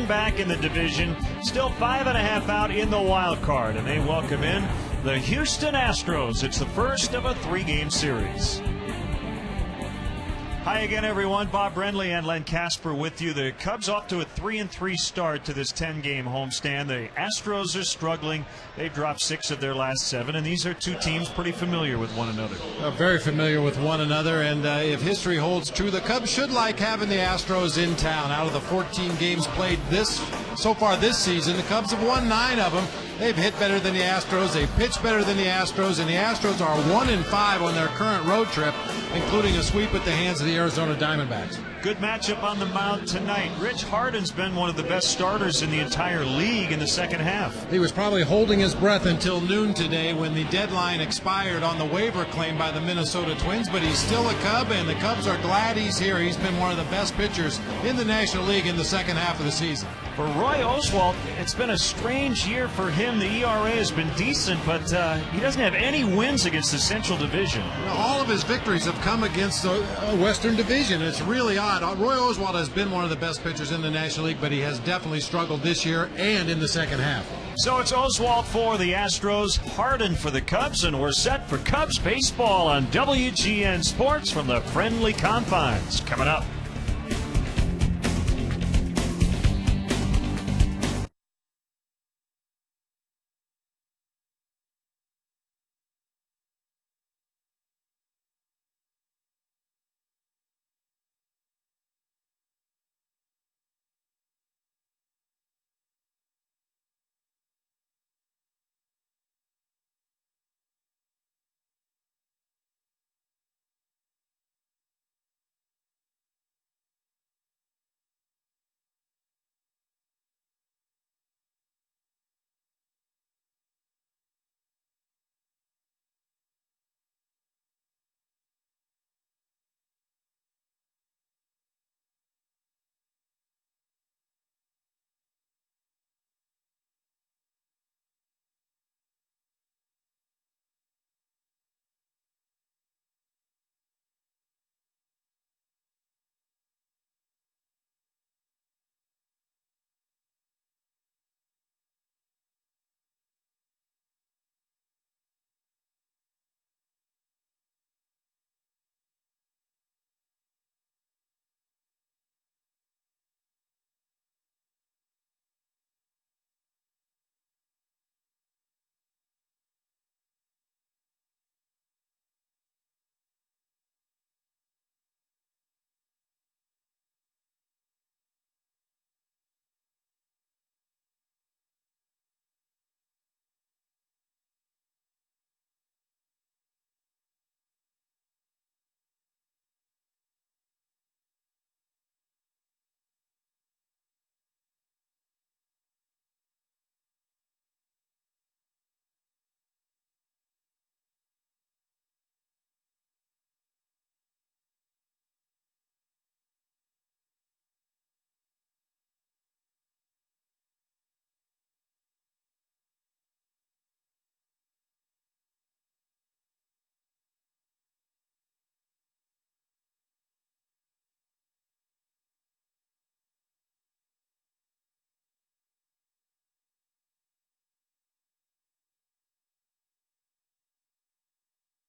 back in the division, still 5.5 out in the wild card, and they welcome in the Houston Astros. It's the first of a 3-game series. Hi again, everyone. Bob Brenly and Len Casper with you. The Cubs off to a 3-3 start to this 10-game homestand. The Astros are struggling. They've dropped 6 of their last 7, and these are two teams pretty familiar with one another. Very familiar with one another, and if history holds true, the Cubs should like having the Astros in town. Out of the 14 games played so far this season, the Cubs have won 9 of them. They've hit better than the Astros. They've pitched better than the Astros, and the Astros are 1-5 on their current road trip, including a sweep at the hands of the Arizona Diamondbacks. Good matchup on the mound tonight. Rich Harden's been one of the best starters in the entire league in the second half. He was probably holding his breath until noon today when the deadline expired on the waiver claim by the Minnesota Twins, but he's still a Cub, and the Cubs are glad he's here. He's been one of the best pitchers in the National League in the second half of the season. For Roy Oswalt, it's been a strange year for him. The ERA has been decent, but he doesn't have any wins against the Central Division. All of his victories have come against the Western Division. It's really odd. Roy Oswalt has been one of the best pitchers in the National League, but he has definitely struggled this year and in the second half. So it's Oswalt for the Astros, Harden for the Cubs, and we're set for Cubs baseball on WGN Sports from the friendly confines. Coming up.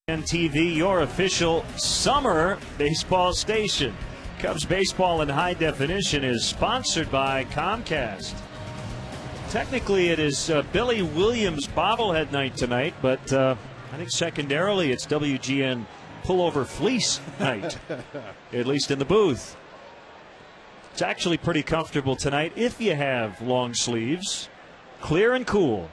TV, your official summer baseball station. Cubs baseball in high definition is sponsored by Comcast. Technically, it is Billy Williams bobblehead night tonight, but I think secondarily it's WGN pullover fleece night, at least in the booth. It's actually pretty comfortable tonight if you have long sleeves, clear and cool.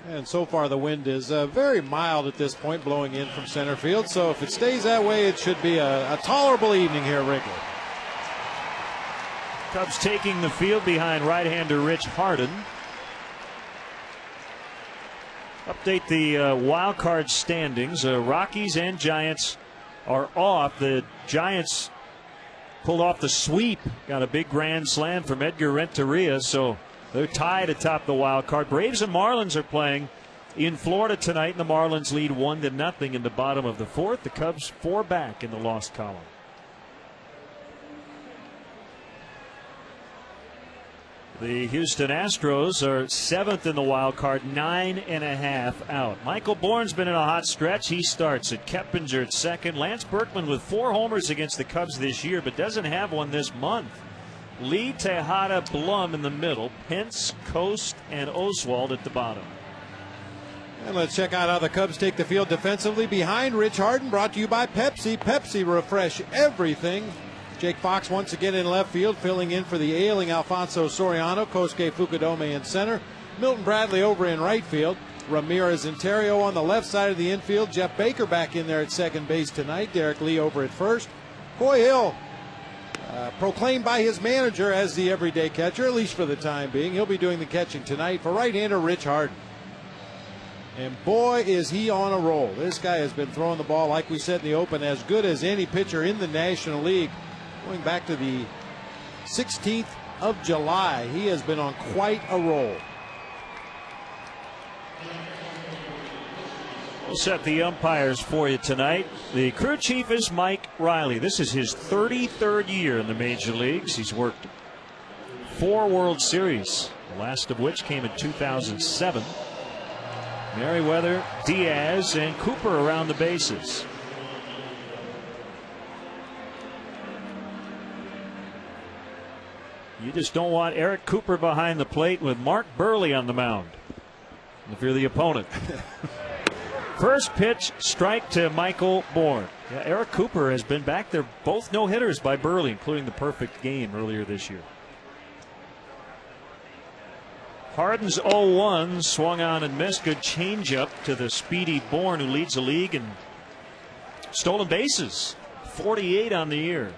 And so far the wind is very mild at this point, blowing in from center field. So if it stays that way, it should be a tolerable evening here at Wrigley. Cubs taking the field behind right-hander Rich Harden. Update the wild card standings. Rockies and Giants are off. The Giants pulled off the sweep. Got a big grand slam from Edgar Renteria, so they're tied atop the wild card. Braves and Marlins are playing in Florida tonight, and the Marlins lead 1-0 in the bottom of the fourth. The Cubs 4 back in the lost column. The Houston Astros are 7th in the wild card, 9.5 out. Michael Bourne's been in a hot stretch. He starts at Keppinger at second. Lance Berkman with 4 homers against the Cubs this year, but doesn't have one this month. Lee, Tejada, Blum in the middle. Pence, Coast, and Oswald at the bottom. And let's check out how the Cubs take the field defensively. Behind Rich Harden, brought to you by Pepsi. Pepsi, refresh everything. Jake Fox once again in left field, filling in for the ailing Alfonso Soriano. Kosuke Fukudome in center. Milton Bradley over in right field. Ramirez and Terrio on the left side of the infield. Jeff Baker back in there at second base tonight. Derek Lee over at first. Coy Hill, proclaimed by his manager as the everyday catcher, at least for the time being. He'll be doing the catching tonight for right-hander Rich Harden. And boy, is he on a roll. This guy has been throwing the ball, like we said in the open, as good as any pitcher in the National League. Going back to the 16th of July, he has been on quite a roll. We'll set the umpires for you tonight. The crew chief is Mike Riley. This is his 33rd year in the major leagues. He's worked 4 World Series, the last of which came in 2007. Merriweather, Diaz, and Cooper around the bases. You just don't want Eric Cooper behind the plate with Mark Burley on the mound if you're the opponent. First pitch, strike to Michael Bourne. Yeah, Eric Cooper has been back there, both no-hitters by Burley, including the perfect game earlier this year. Harden's 0-1, swung on and missed. Good changeup to the speedy Bourne, who leads the league in stolen bases, 48 on the year.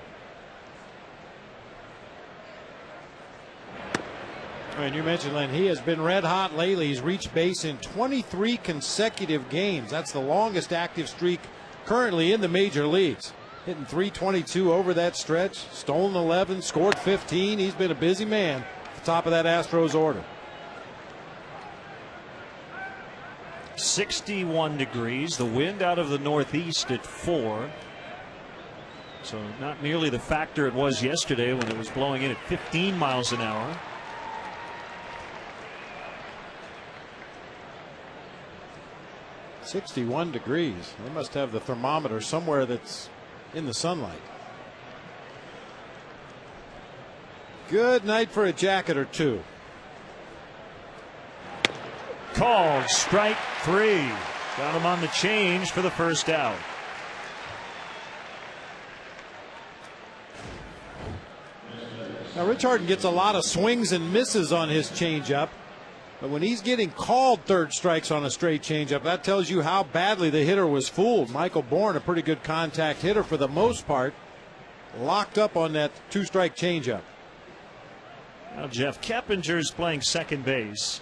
And you mentioned, Len, he has been red hot lately. He's reached base in 23 consecutive games. That's the longest active streak currently in the major leagues. Hitting .322 over that stretch. Stolen 11, scored 15. He's been a busy man at the top of that Astros order. 61 degrees. The wind out of the northeast at 4. So not nearly the factor it was yesterday when it was blowing in at 15 miles an hour. .61 degrees. They must have the thermometer somewhere that's in the sunlight. Good night for a jacket or two. Called strike 3. Got him on the change for the first out. Now Rich Harden gets a lot of swings and misses on his changeup. But when he's getting called third strikes on a straight changeup, that tells you how badly the hitter was fooled. Michael Bourne, a pretty good contact hitter for the most part, locked up on that 2-strike changeup. Now Jeff Keppinger's playing second base.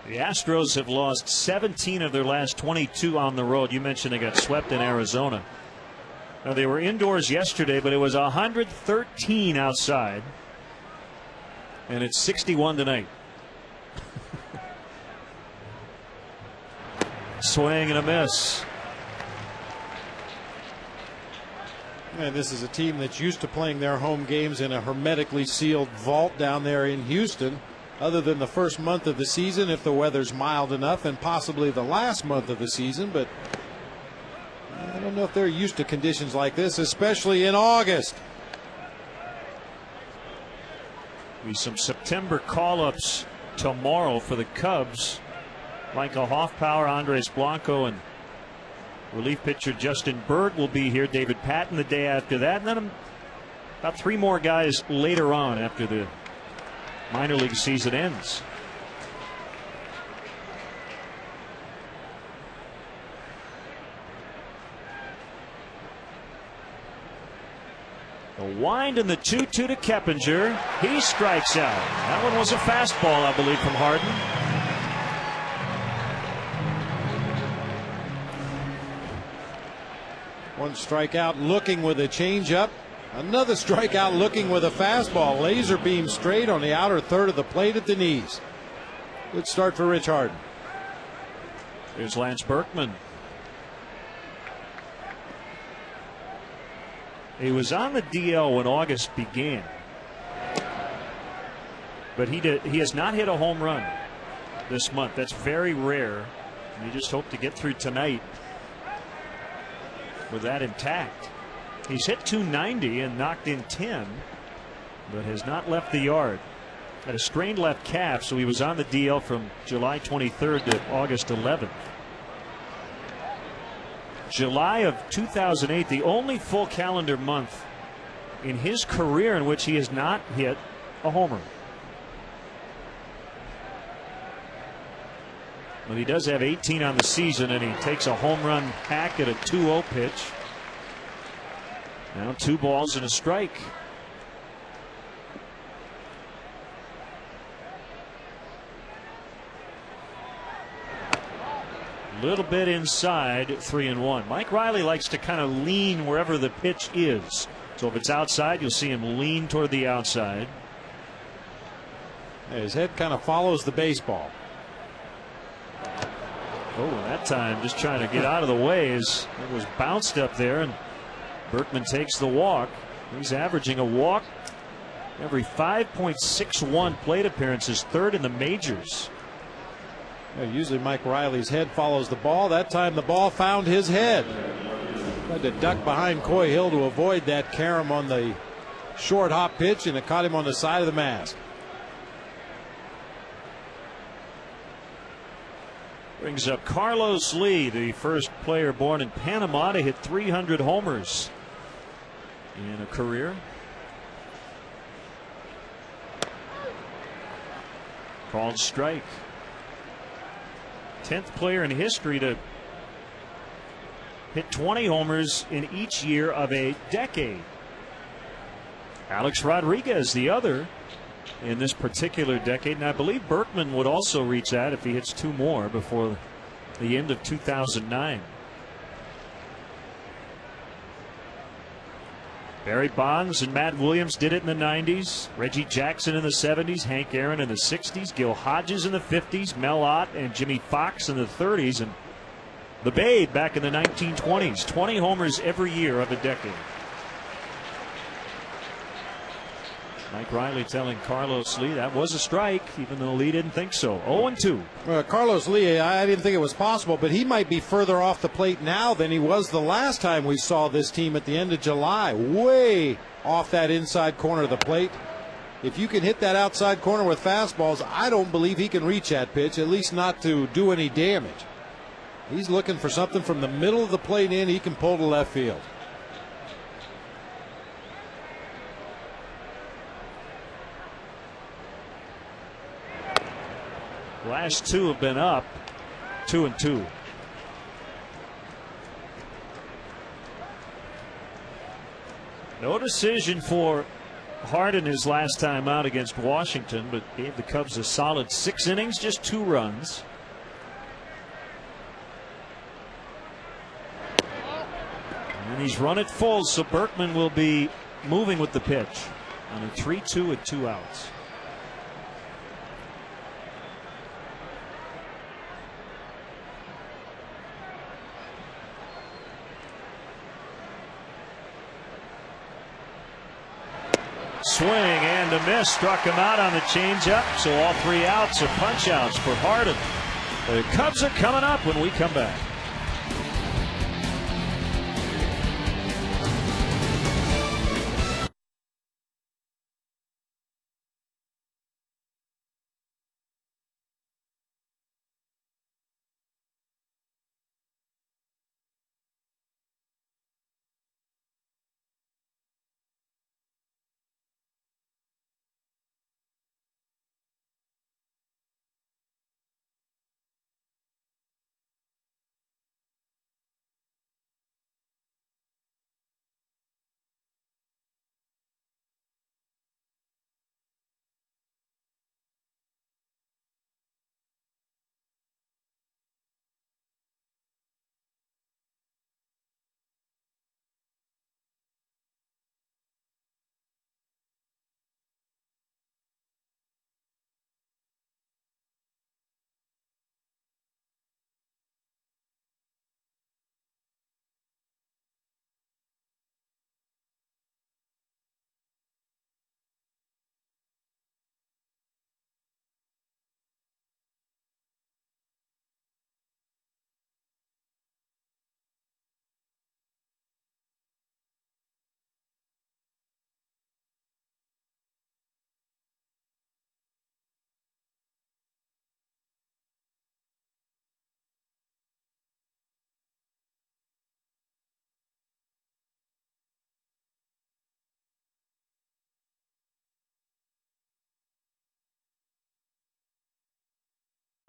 The Astros have lost 17 of their last 22 on the road. You mentioned they got swept in Arizona. Now they were indoors yesterday, but it was 113 outside. And it's 61 tonight. Swing and a miss. And this is a team that's used to playing their home games in a hermetically sealed vault down there in Houston. Other than the first month of the season, if the weather's mild enough, and possibly the last month of the season. But I don't know if they're used to conditions like this, especially in August. Be some September call-ups tomorrow for the Cubs. Michael Hoffpower, Andres Blanco, and relief pitcher Justin Bird will be here. David Patton the day after that, and then about 3 more guys later on after the minor league season ends. The wind and the 2-2 to Keppinger. He strikes out. That one was a fastball, I believe, from Harden. One strikeout looking with a changeup. Another strikeout looking with a fastball. Laser beam straight on the outer third of the plate at the knees. Good start for Rich Harden. Here's Lance Berkman. He was on the DL when August began, but he has not hit a home run this month. That's very rare. And you just hope to get through tonight with that intact. He's hit .290 and knocked in 10, but has not left the yard. Had a strained left calf, so he was on the DL from July 23rd to August 11th. July of 2008, the only full calendar month in his career in which he has not hit a homer. But he does have 18 on the season, and he takes a home run hack at a 2-0 pitch. Now 2 balls and a strike. Little bit inside, 3-1. Mike Riley likes to kind of lean wherever the pitch is. So if it's outside, you'll see him lean toward the outside. His head kind of follows the baseball. Oh, that time just trying to get out of the way as it was bounced up there, and Berkman takes the walk. He's averaging a walk every 5.61 plate appearances, 3rd in the majors. Usually Mike Riley's head follows the ball. That time the ball found his head. Tried to duck behind Coy Hill to avoid that carom on the short hop pitch, and it caught him on the side of the mask. Brings up Carlos Lee, the first player born in Panama to hit 300 homers in a career. Called strike. 10th player in history to hit 20 homers in each year of a decade. Alex Rodriguez, the other in this particular decade, and I believe Berkman would also reach that if he hits 2 more before the end of 2009. Barry Bonds and Matt Williams did it in the 90s. Reggie Jackson in the 70s. Hank Aaron in the 60s. Gil Hodges in the 50s. Mel Ott and Jimmy Fox in the 30s. And the Babe back in the 1920s. 20 homers every year of a decade. Mike Riley telling Carlos Lee that was a strike, even though Lee didn't think so. 0-2. Well, Carlos Lee, I didn't think it was possible, but he might be further off the plate now than he was the last time we saw this team at the end of July. Way off that inside corner of the plate. If you can hit that outside corner with fastballs, I don't believe he can reach that pitch, at least not to do any damage. He's looking for something from the middle of the plate in. He can pull to left field. Last 2 have been up, 2-2. No decision for Harden his last time out against Washington, but gave the Cubs a solid 6 innings, just 2 runs. And he's run it full, so Berkman will be moving with the pitch on a 3-2 with 2 outs. Swing and a miss, struck him out on the changeup, so all 3 outs are punch outs for Harden. The Cubs are coming up when we come back.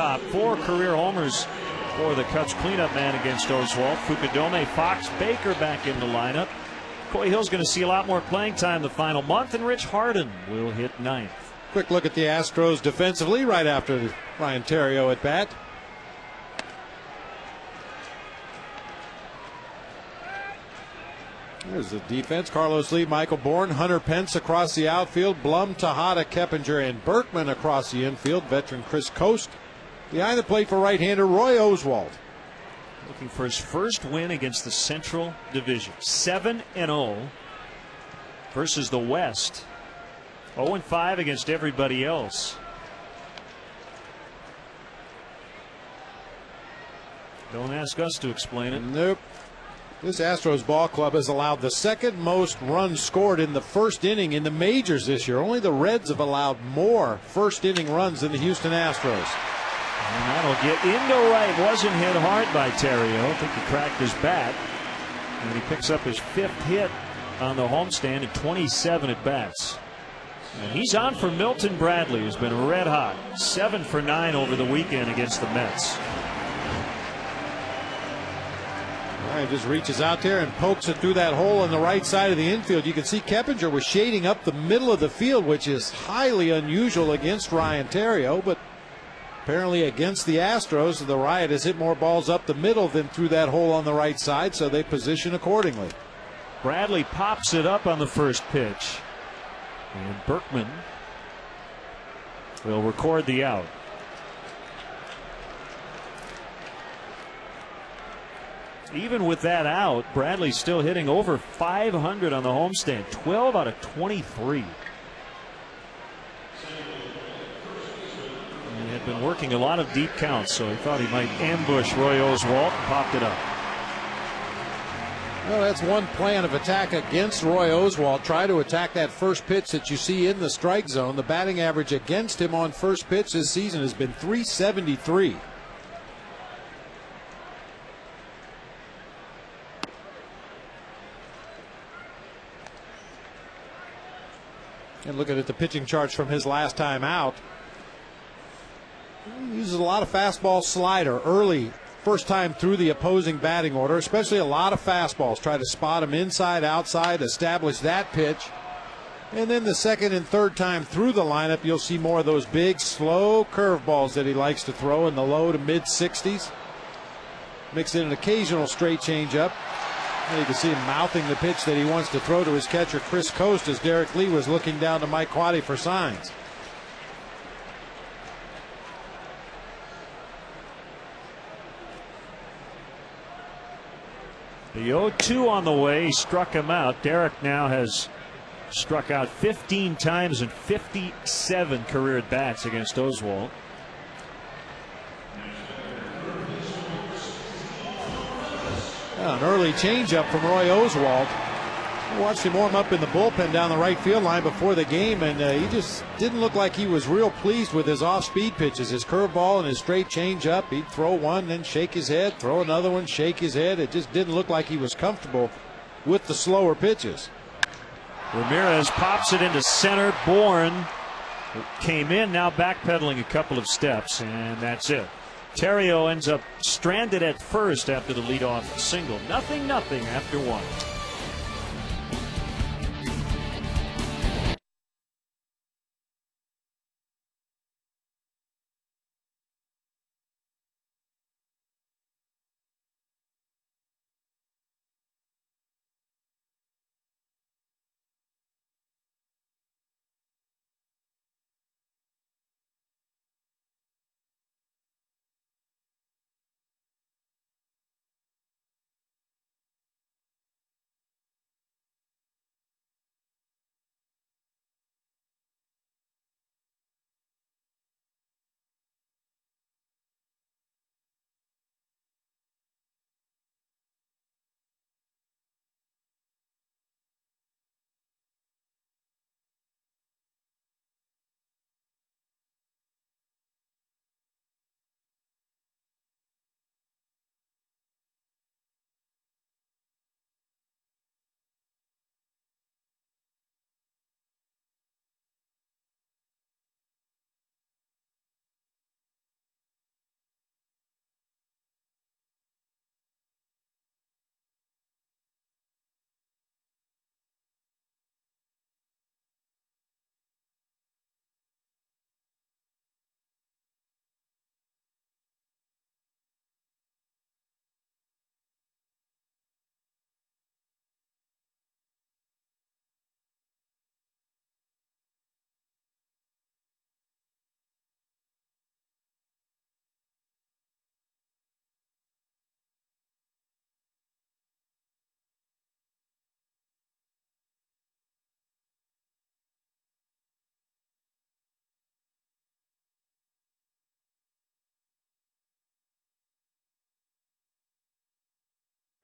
4 career homers for the Cubs cleanup man against Oswalt. Fukudome, Fox, Baker back in the lineup. Coy Hill's going to see a lot more playing time the final month, and Rich Harden will hit 9th. Quick look at the Astros defensively right after Ryan Theriot at bat. There's the defense. Carlos Lee, Michael Bourne, Hunter Pence across the outfield, Blum, Tejada, Keppinger, and Berkman across the infield. Veteran Chris Coast behind the plate for right-hander Roy Oswalt. Looking for his first win against the Central Division. 7-0 versus the West. 0-5 against everybody else. Don't ask us to explain it. Nope. This Astros ball club has allowed the second most runs scored in the first inning in the majors this year. Only the Reds have allowed more first inning runs than the Houston Astros. And that'll get into right. Wasn't hit hard by Theriot. I think he cracked his bat. And he picks up his 5th hit on the homestand in 27 at bats. And he's on for Milton Bradley, who's been red hot. 7 for 9 over the weekend against the Mets. He just reaches out there and pokes it through that hole on the right side of the infield. You can see Keppinger was shading up the middle of the field, which is highly unusual against Ryan Theriot, but apparently against the Astros, the Riot has hit more balls up the middle than through that hole on the right side, so they position accordingly. Bradley pops it up on the first pitch, and Berkman will record the out. Even with that out, Bradley's still hitting over 500 on the homestand, 12 out of 23. He had been working a lot of deep counts, so he thought he might ambush Roy Oswalt and popped it up. Well, that's one plan of attack against Roy Oswalt. Try to attack that first pitch that you see in the strike zone. The batting average against him on first pitch this season has been .373. And looking at the pitching charts from his last time out, he uses a lot of fastball slider early, first time through the opposing batting order, especially a lot of fastballs. Try to spot him inside, outside, establish that pitch. And then the second and third time through the lineup, you'll see more of those big, slow curveballs that he likes to throw in the low to mid 60s. Mix in an occasional straight changeup. You can see him mouthing the pitch that he wants to throw to his catcher, Chris Coast, as Derek Lee was looking down to Mike Quade for signs. The 0-2 on the way. He struck him out. Derek now has struck out 15 times in 57 career at bats against Oswalt. An early changeup from Roy Oswalt. I watched him warm up in the bullpen down the right field line before the game, and he just didn't look like he was real pleased with his off-speed pitches. His curveball and his straight changeup, he'd throw one, then shake his head, throw another one, shake his head. It just didn't look like he was comfortable with the slower pitches. Ramirez pops it into center. Bourne came in, now backpedaling a couple of steps, and that's it. Theriot ends up stranded at first after the leadoff single. 0-0 after 1.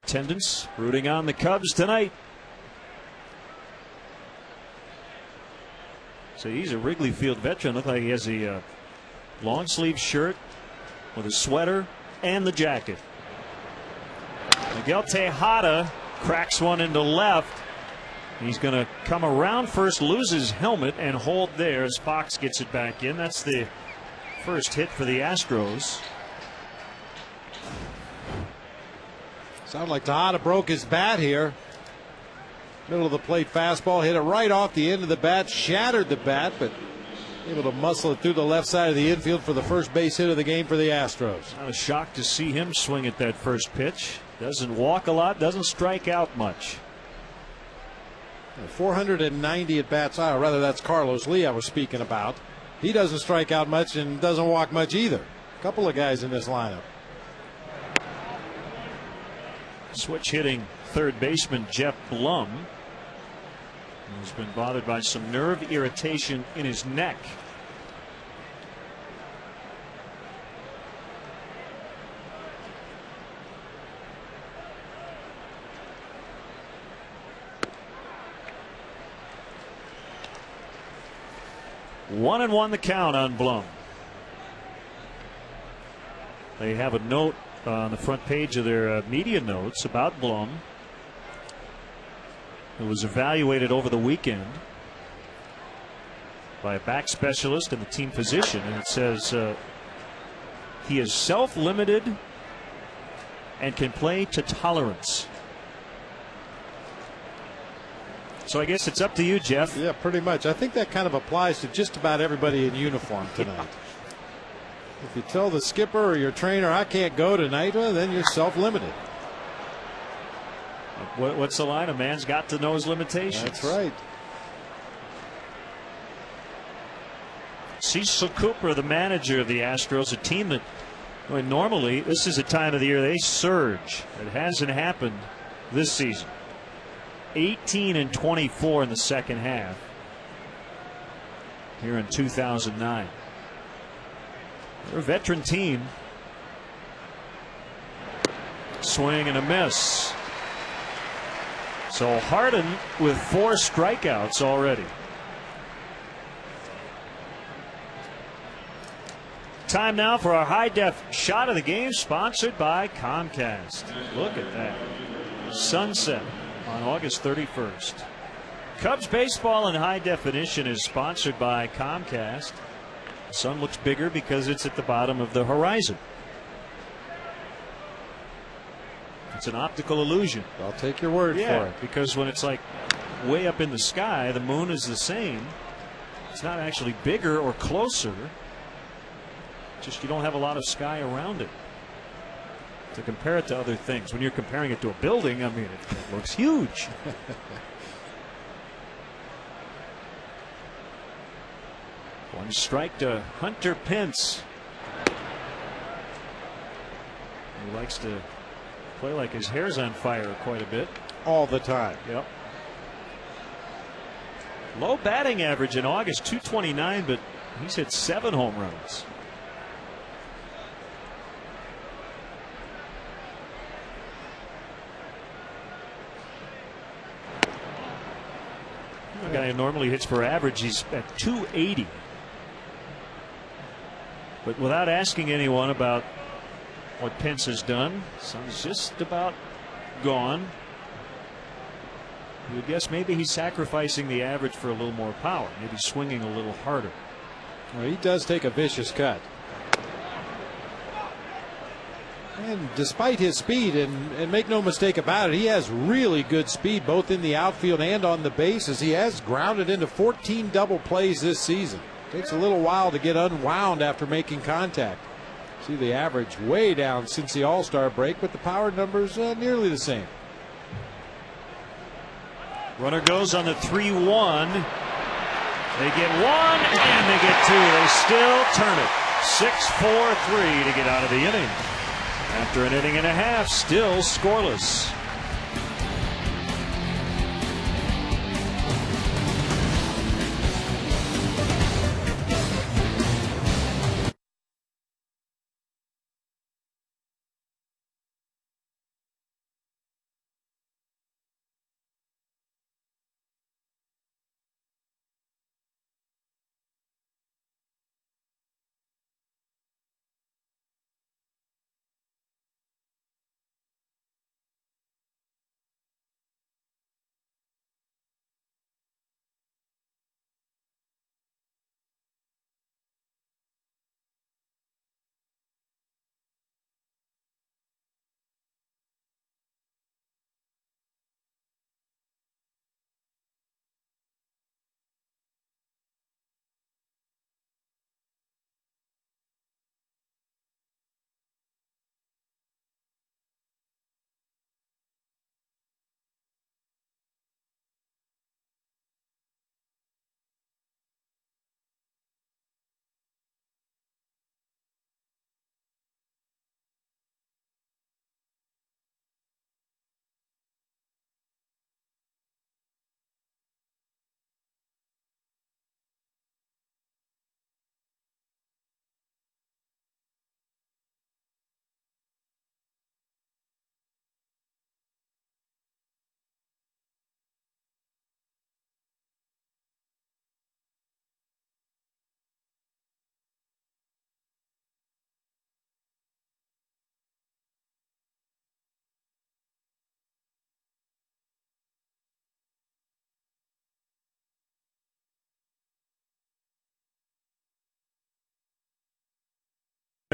Attendance rooting on the Cubs tonight. So he's a Wrigley Field veteran. Look like he has a long sleeve shirt with a sweater and the jacket. Miguel Tejada cracks one into left. He's going to come around first, lose his helmet, and hold there as Fox gets it back in. That's the first hit for the Astros. Sounded like Tejada broke his bat here. Middle of the plate fastball, hit it right off the end of the bat, shattered the bat, but able to muscle it through the left side of the infield for the first base hit of the game for the Astros. I was shocked to see him swing at that first pitch. Doesn't walk a lot, doesn't strike out much. 490 at bats. Or rather, that's Carlos Lee I was speaking about. He doesn't strike out much and doesn't walk much either. A couple of guys in this lineup. Switch hitting third baseman Jeff Blum, who's been bothered by some nerve irritation in his neck. One and one the count on Blum. They have a note on the front page of their media notes about Blum, who was evaluated over the weekend by a back specialist and the team physician, and it says he is self-limited and can play to tolerance. So I guess it's up to you, Jeff. Yeah, pretty much. I think that kind of applies to just about everybody in uniform tonight. If you tell the skipper or your trainer, I can't go tonight, well, then you're self-limited. What's the line? A man's got to know his limitations. That's right. Cecil Cooper, the manager of the Astros, a team that, well, normally this is a time of the year they surge. It hasn't happened this season. 18 and 24 in the second half here in 2009. They're a veteran team. Swing and a miss. So Harden with 4 strikeouts already. Time now for our high def shot of the game, sponsored by Comcast. Look at that. Sunset on August 31st. Cubs baseball in high definition is sponsored by Comcast. The sun looks bigger because it's at the bottom of the horizon. It's an optical illusion. I'll take your word for it. Because when it's like way up in the sky, the moon is the same. It's not actually bigger or closer. Just you don't have a lot of sky around it to compare it to other things. When you're comparing it to a building, I mean, it looks huge. One strike to Hunter Pence. He likes to play like his hair's on fire quite a bit. All the time. Yep. Low batting average in August, 229, but he's hit 7 home runs. A guy who normally hits for average, he's at 280. But without asking anyone about what Pence has done, sun's just about gone. You would guess maybe he's sacrificing the average for a little more power, maybe swinging a little harder. Well, he does take a vicious cut. And despite his speed, and make no mistake about it, he has really good speed both in the outfield and on the bases. He has grounded into 14 double plays this season. Takes a little while to get unwound after making contact. See the average way down since the All-Star break, but the power numbers nearly the same. Runner goes on the 3-1. They get 1 and they get 2. They still turn it. 6-4-3 to get out of the inning. After an inning and a half, still scoreless.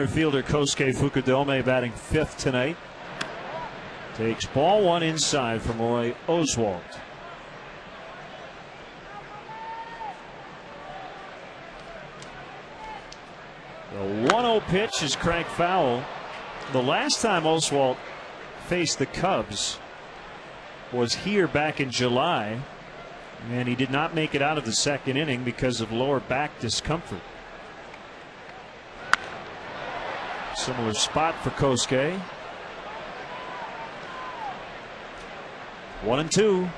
Fielder Kosuke Fukudome batting 5th tonight. Takes ball 1 inside from Roy Oswalt. The 1-0 pitch is cranked foul. The last time Oswalt faced the Cubs was here back in July, and he did not make it out of the 2nd inning because of lower back discomfort. Similar spot for Kosuke. 1-2.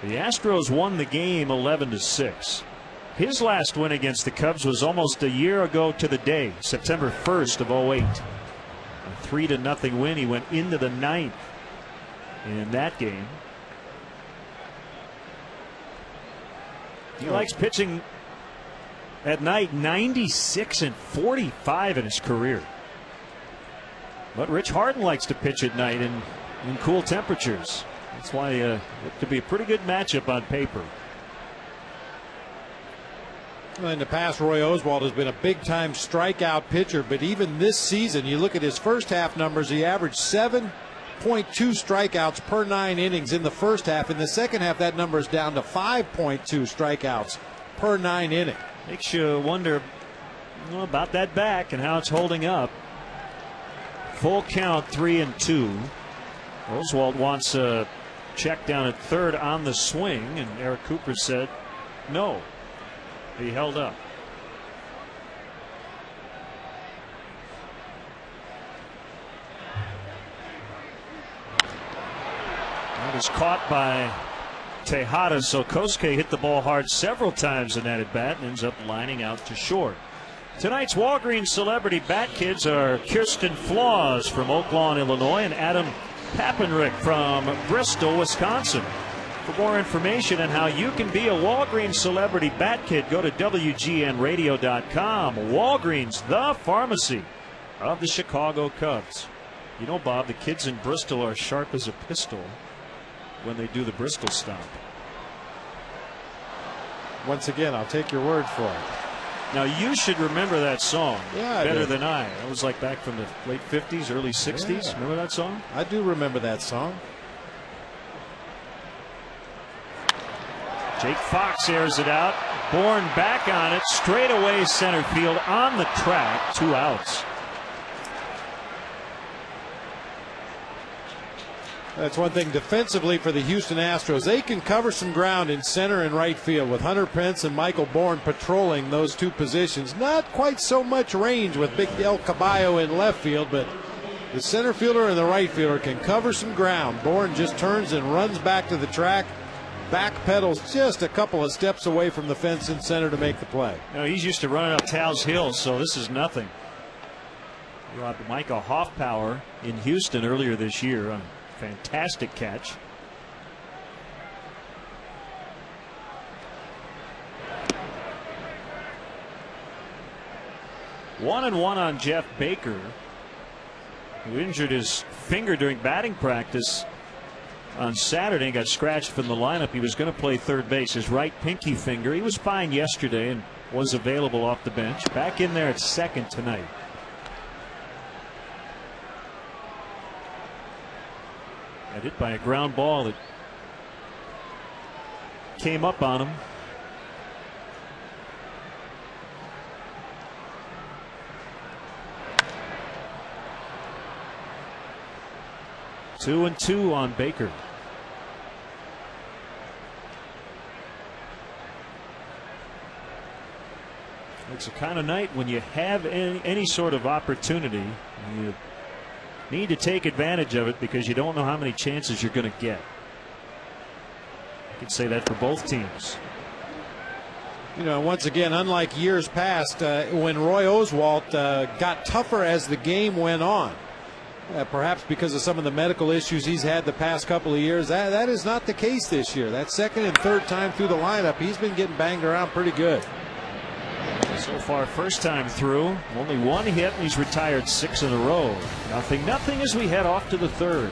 The Astros won the game 11-6. His last win against the Cubs was almost a year ago to the day, September 1st of 08. A 3-0 win. He went into the 9th in that game. He likes pitching at night. 96-45 in his career. But Rich Harden likes to pitch at night in cool temperatures. That's why it could be a pretty good matchup on paper. Well, in the past, Roy Oswalt has been a big-time strikeout pitcher, but even this season, you look at his first half numbers, he averaged 7.2 strikeouts per 9 innings in the first half. In the second half, that number is down to 5.2 strikeouts per 9 innings. Makes you wonder about that back and how it's holding up. Full count, 3-2. Oswalt wants a check down at third on the swing, and Eric Cooper said no. He held up. That was caught by Tejada, so Kosuke hit the ball hard several times in that at bat and ends up lining out to short. Tonight's Walgreens Celebrity Bat Kids are Kirsten Flaws from Oak Lawn, Illinois, and Adam Papenrick from Bristol, Wisconsin. For more information on how you can be a Walgreens Celebrity Bat Kid, go to WGNradio.com. Walgreens, the pharmacy of the Chicago Cubs. You know, Bob, the kids in Bristol are sharp as a pistol when they do the Bristol stomp. Once again, I'll take your word for it. Now, you should remember that song better than I. That was like back from the late 50s, early 60s. Yeah. Remember that song? I do remember that song. Jake Fox airs it out. Bourne back on it. Straight away center field on the track. 2 outs. That's one thing defensively for the Houston Astros. They can cover some ground in center and right field with Hunter Pence and Michael Bourne patrolling those 2 positions. Not quite so much range with Big El Caballo in left field, but the center fielder and the right fielder can cover some ground. Bourne just turns and runs back to the track. Back pedals just a couple of steps away from the fence in center to make the play. No, he's used to running up Towles Hill, so this is nothing. Robbed Micah Hoffpower in Houston earlier this year on a fantastic catch. One and one on Jeff Baker, who injured his finger during batting practice on Saturday and got scratched from the lineup. He was going to play third base, his right pinky finger. He was fine yesterday and was available off the bench. Back in there at second tonight. Got hit by a ground ball that came up on him. Two and two on Baker. It's a kind of night when you have any sort of opportunity, you need to take advantage of it because you don't know how many chances you're going to get. I can say that for both teams. You know, once again, unlike years past, when Roy Oswalt got tougher as the game went on, perhaps because of some of the medical issues he's had the past couple of years, that is not the case this year. That second and third time through the lineup, he's been getting banged around pretty good. So far, first time through, only 1 hit, and he's retired 6 in a row. 0-0 as we head off to the third.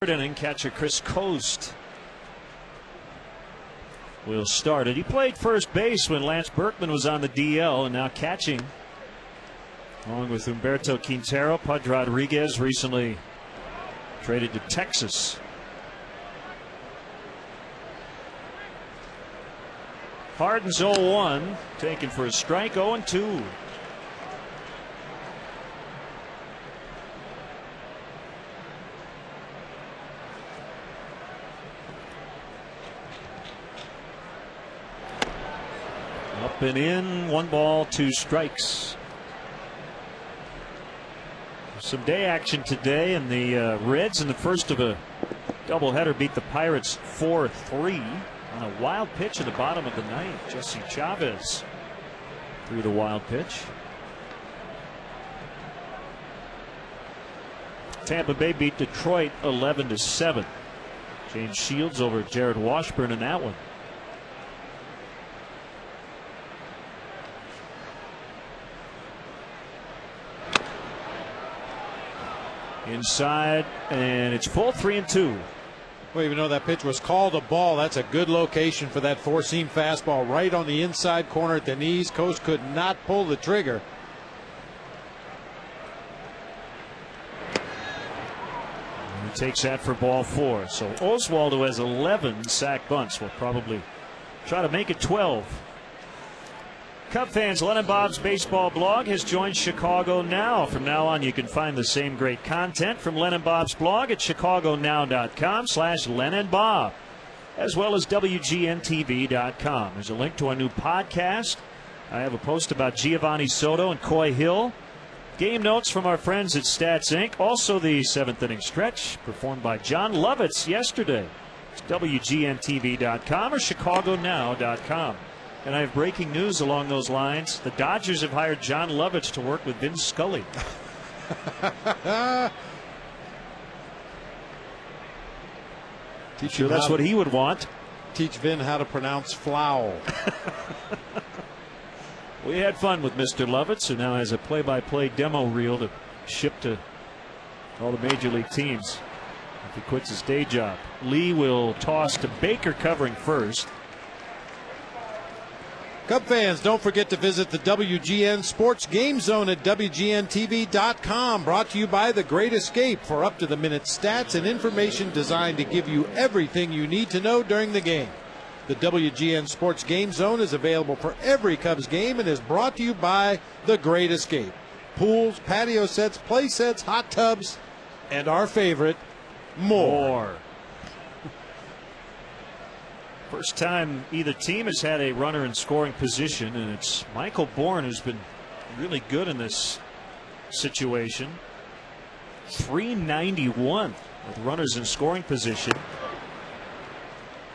Third inning, catcher Chris Coast will start it. He played first base when Lance Berkman was on the DL, and now catching along with Humberto Quintero. Pudge Rodriguez recently traded to Texas. Harden's 0-1, taken for a strike. 0-2. Up and in, 1 ball, 2 strikes. Some day action today, and the Reds in the first of a doubleheader beat the Pirates 4-3 on a wild pitch at the bottom of the ninth. Jesse Chavez threw the wild pitch. Tampa Bay beat Detroit 11-7. James Shields over Jared Washburn in that one. Inside, and it's full, 3-2. Well, even though that pitch was called a ball, that's a good location for that four-seam fastball right on the inside corner at the knees. Coast could not pull the trigger. And he takes that for ball 4. So Oswaldo has 11 sack bunts. Will probably try to make it 12. Cub fans, Len and Bob's baseball blog has joined Chicago Now. From now on, you can find the same great content from Len and Bob's blog at chicagonow.com/Len and Bob, as well as WGNTV.com. There's a link to our new podcast. I have a post about Giovanni Soto and Coy Hill. Game notes from our friends at Stats Inc. Also the 7th inning stretch performed by John Lovitz yesterday. It's WGNTV.com or chicagonow.com. And I have breaking news along those lines. The Dodgers have hired John Lovitz to work with Vin Scully. Sure, that's what he would want. Teach Vin how to pronounce flowl. We had fun with Mr. Lovitz, who now has a play-by-play demo reel to ship to all the major league teams if he quits his day job. Lee will toss to Baker, covering first. Cub fans, don't forget to visit the WGN Sports Game Zone at WGNTV.com. Brought to you by The Great Escape for up-to-the-minute stats and information designed to give you everything you need to know during the game. The WGN Sports Game Zone is available for every Cubs game and is brought to you by The Great Escape. Pools, patio sets, play sets, hot tubs, and our favorite, more. First time either team has had a runner in scoring position, and it's Michael Bourne who's been really good in this situation. 391 with runners in scoring position.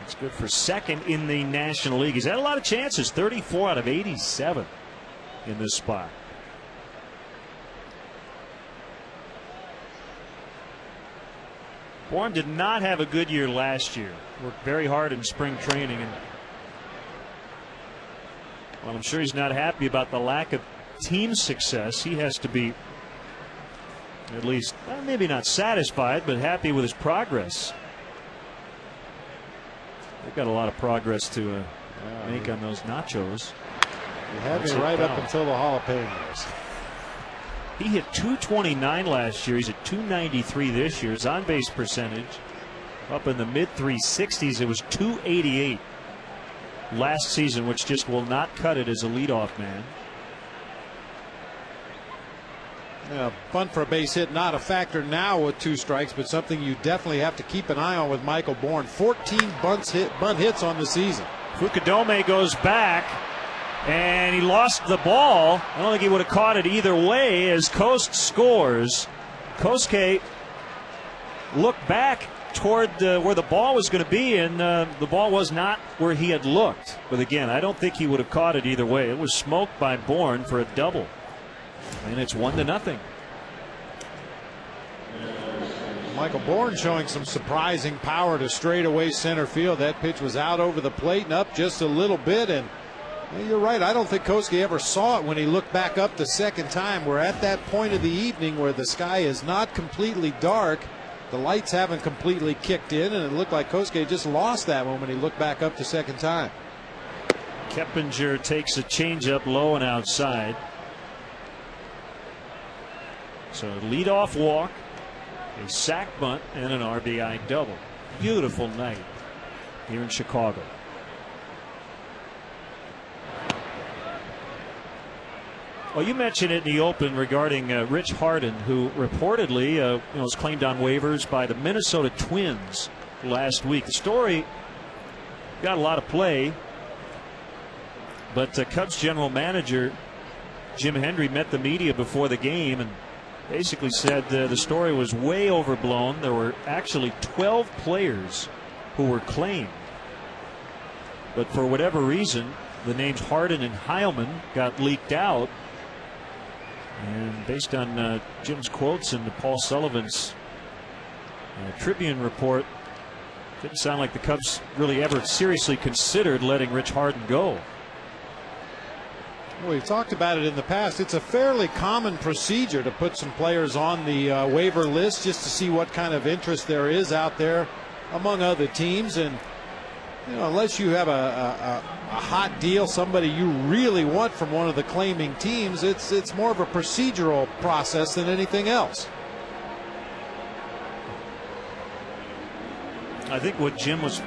That's good for second in the National League. He's had a lot of chances, 34 out of 87 in this spot. Bourne did not have a good year last year. Worked very hard in spring training, and well, I'm sure he's not happy about the lack of team success. He has to be at least, well, maybe not satisfied, but happy with his progress. They've got a lot of progress to make on those nachos. You had me right up until the jalapenos. He hit 229 last year. He's at 293 this year. His on-base percentage up in the mid-360s. It was 288 last season, which just will not cut it as a leadoff man. Yeah, bunt for a base hit, not a factor now with 2 strikes, but something you definitely have to keep an eye on with Michael Bourne. 14 bunt hits on the season. Fukudome goes back, and he lost the ball. I don't think he would have caught it either way as Coast scores. Kosuke looked back toward where the ball was going to be, and the ball was not where he had looked. But again, I don't think he would have caught it either way. It was smoked by Bourne for a double. And it's 1-0. Michael Bourne showing some surprising power to straightaway center field. That pitch was out over the plate and up just a little bit. And well, you're right. I don't think Kosuke ever saw it when he looked back up the second time. We're at that point of the evening where the sky is not completely dark. the lights haven't completely kicked in, and it looked like Kosuke just lost that one when he looked back up the second time. Keppinger takes a changeup low and outside. So leadoff walk, a sac bunt, and an RBI double. Beautiful night here in Chicago. Well, you mentioned it in the open regarding Rich Harden, who reportedly was claimed on waivers by the Minnesota Twins last week. The story got a lot of play, but Cubs general manager Jim Hendry met the media before the game and basically said the story was way overblown. There were actually 12 players who were claimed, but for whatever reason, the names Harden and Heilman got leaked out. And based on Jim's quotes and Paul Sullivan's Tribune report, didn't sound like the Cubs really ever seriously considered letting Rich Harden go. Well, we've talked about it in the past. It's a fairly common procedure to put some players on the waiver list just to see what kind of interest there is out there among other teams. And unless you have a hot deal, somebody you really want from one of the claiming teams, it's more of a procedural process than anything else. I think what Jim was,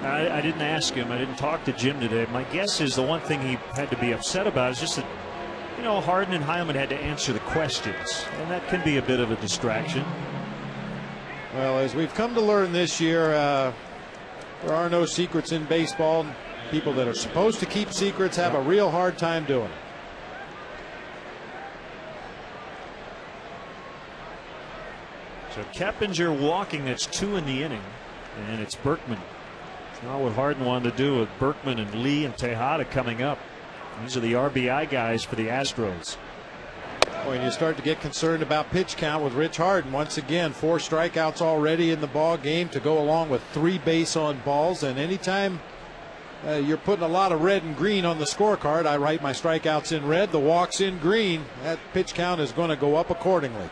I didn't ask him, I didn't talk to Jim today. My guess is the one thing he had to be upset about is just that, Harden and Heilman had to answer the questions, and that can be a bit of a distraction. Well, as we've come to learn this year, there are no secrets in baseball. People that are supposed to keep secrets have a real hard time doing it. So Keppinger walking, that's 2 in the inning, and it's Berkman. It's not what Harden wanted to do with Berkman and Lee and Tejada coming up. These are the RBI guys for the Astros. When you start to get concerned about pitch count with Rich Harden, once again 4 strikeouts already in the ball game to go along with 3 base on balls, and anytime you're putting a lot of red and green on the scorecard, I write my strikeouts in red, the walks in green, that pitch count is going to go up accordingly.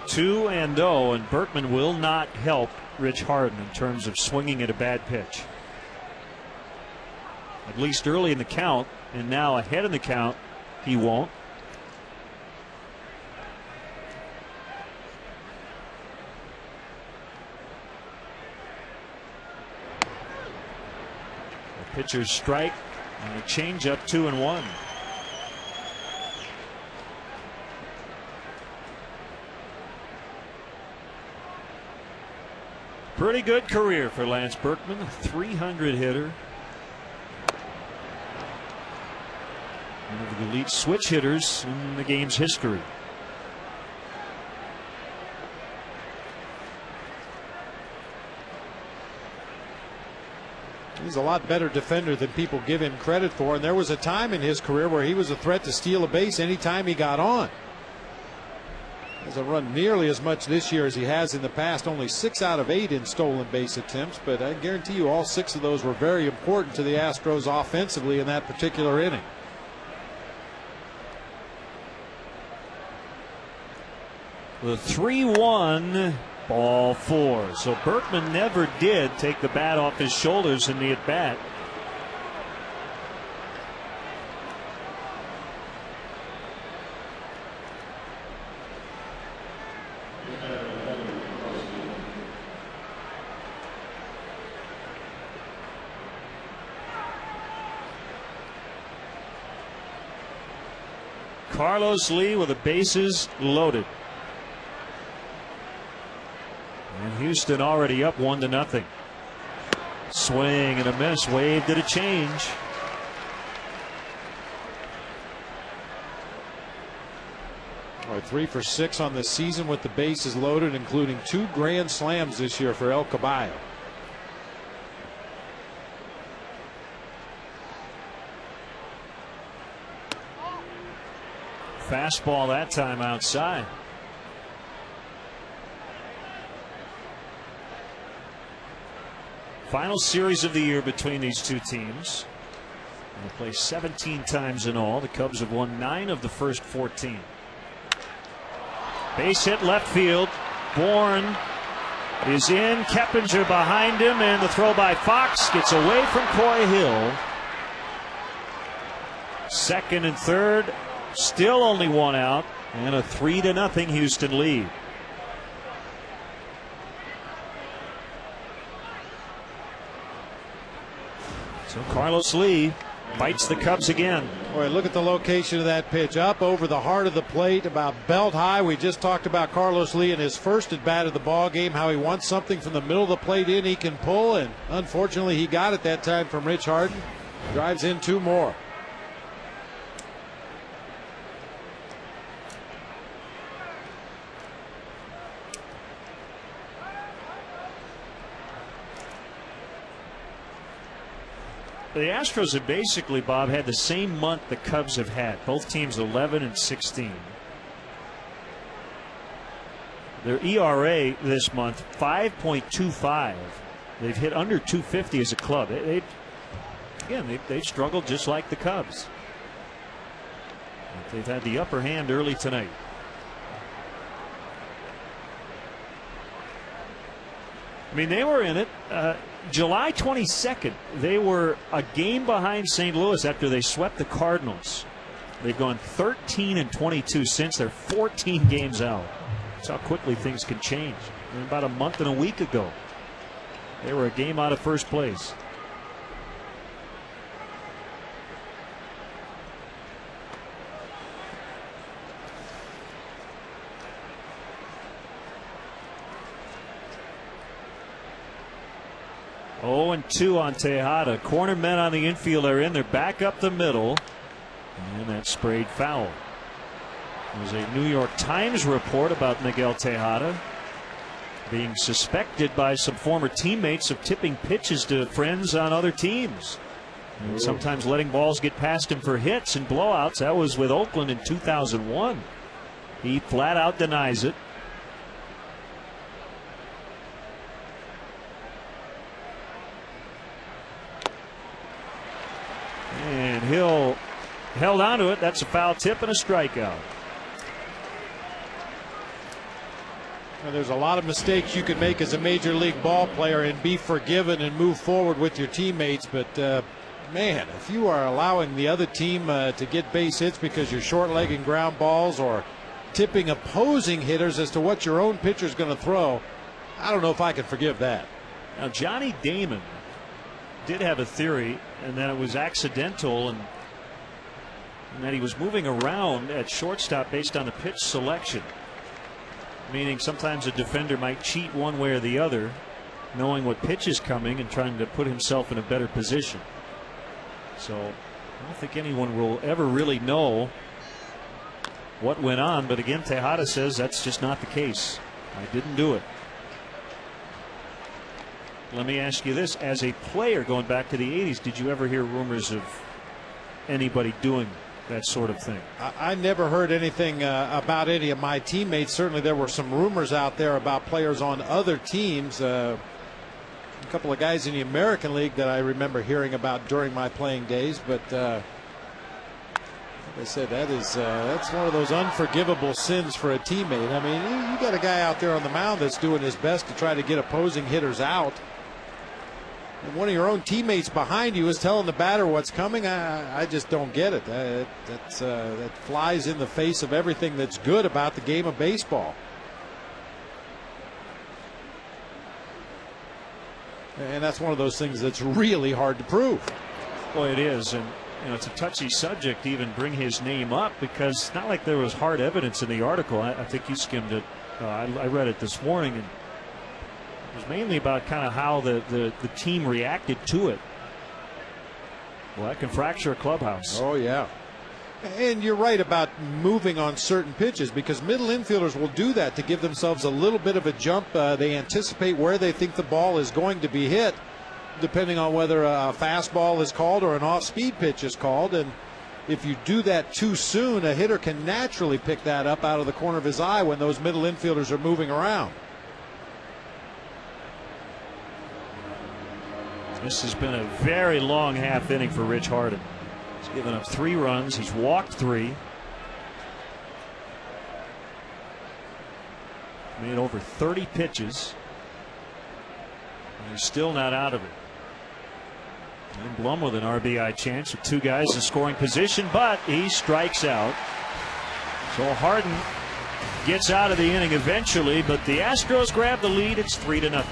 2-0, and Berkman will not help Rich Harden in terms of swinging at a bad pitch. At least early in the count, and now ahead in the count, he won't. The pitcher's strike and a changeup, 2-1. Pretty good career for Lance Berkman, a 300 hitter. One of the elite switch hitters in the game's history. He's a lot better defender than people give him credit for, and there was a time in his career where he was a threat to steal a base anytime he got on. He hasn't run nearly as much this year as he has in the past, only 6 out of 8 in stolen base attempts, but I guarantee you all 6 of those were very important to the Astros offensively in that particular inning. The 3-1, ball 4. So Berkman never did take the bat off his shoulders in the at-bat. Carlos Lee with the bases loaded. And Houston already up 1-0. Swing and a miss, waved at a change. All right, 3 for 6 on the season with the bases loaded, including 2 grand slams this year for El Caballo. Fastball that time outside. Final series of the year between these two teams. They play 17 times in all. The Cubs have won 9 of the first 14. Base hit left field. Bourne is in. Keppinger behind him, and the throw by Fox gets away from Coy Hill. Second and third, still only one out, and a 3-0 Houston lead. So Carlos Lee bites the Cubs again. Boy, look at the location of that pitch. Up over the heart of the plate, about belt high. We just talked about Carlos Lee in his first at bat of the ball game, how he wants something from the middle of the plate in he can pull, and unfortunately he got it that time from Rich Harden. Drives in 2 more. The Astros have basically, Bob, had the same month the Cubs have had. Both teams 11 and 16. Their ERA this month 5.25. They've hit under 250 as a club. They've struggled just like the Cubs. But they've had the upper hand early tonight. I mean, they were in it. July 22nd, they were a game behind St. Louis after they swept the Cardinals. They've gone 13 and 22 since. They're 14 games out. That's how quickly things can change. And about a month and a week ago, they were a game out of first place. Oh, and 2 on Tejada. Corner men on the infield are in. They're back up the middle. And that's sprayed foul. There's a New York Times report about Miguel Tejada being suspected by some former teammates of tipping pitches to friends on other teams. And sometimes letting balls get past him for hits and blowouts. That was with Oakland in 2001. He flat out denies it. And Hill held onto it. That's a foul tip and a strikeout. Well, there's a lot of mistakes you can make as a major league ball player and be forgiven and move forward with your teammates. But man, if you are allowing the other team to get base hits because you're short-legging ground balls or tipping opposing hitters as to what your own pitcher is going to throw, I don't know if I can forgive that. Now, Johnny Damon did have a theory, and that it was accidental, and that he was moving around at shortstop based on the pitch selection. Meaning sometimes a defender might cheat one way or the other, knowing what pitch is coming and trying to put himself in a better position. So I don't think anyone will ever really know what went on, but again, Tejada says that's just not the case. I didn't do it. Let me ask you this. As a player going back to the 80s, did you ever hear rumors of anybody doing that sort of thing? I never heard anything about any of my teammates. Certainly there were some rumors out there about players on other teams. A couple of guys in the American League that I remember hearing about during my playing days. But like I said, that's one of those unforgivable sins for a teammate. I mean, you got a guy out there on the mound that's doing his best to try to get opposing hitters out. And one of your own teammates behind you is telling the batter what's coming. I just don't get it. That flies in the face of everything that's good about the game of baseball. And that's one of those things that's really hard to prove. Boy, it is. And it's a touchy subject to even bring his name up, because it's not like there was hard evidence in the article. I think you skimmed it. I read it this morning, and it was mainly about kind of how the team reacted to it. Well, that can fracture a clubhouse. Oh, yeah. And you're right about moving on certain pitches, because middle infielders will do that to give themselves a little bit of a jump. They anticipate where they think the ball is going to be hit, depending on whether a fastball is called or an off-speed pitch is called. And if you do that too soon, a hitter can naturally pick that up out of the corner of his eye when those middle infielders are moving around. This has been a very long half inning for Rich Harden. He's given up 3 runs. He's walked 3. Made over 30 pitches. And he's still not out of it. And Blum with an RBI chance with 2 guys in scoring position, but he strikes out. So Harden gets out of the inning eventually, but the Astros grab the lead. It's 3-0.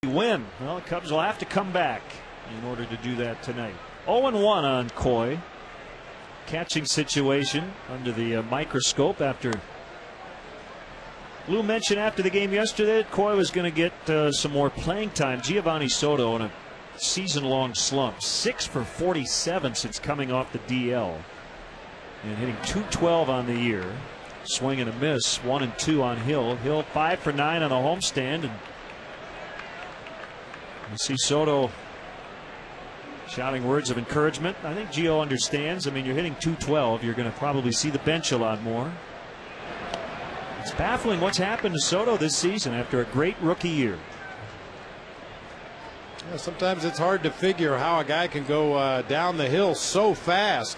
Win. Well, the Cubs will have to come back in order to do that tonight. 0-1 on Coy. Catching situation under the microscope after Lou mentioned after the game yesterday that Coy was going to get some more playing time. Giovanni Soto in a season-long slump. 6 for 47 since coming off the DL. And hitting .212 on the year. Swing and a miss. 1 and 2 on Hill. Hill 5 for 9 on the homestand. And you see Soto shouting words of encouragement. I think Gio understands. I mean, you're hitting .212. You're going to probably see the bench a lot more. It's baffling what's happened to Soto this season after a great rookie year. Yeah, sometimes it's hard to figure how a guy can go down the hill so fast.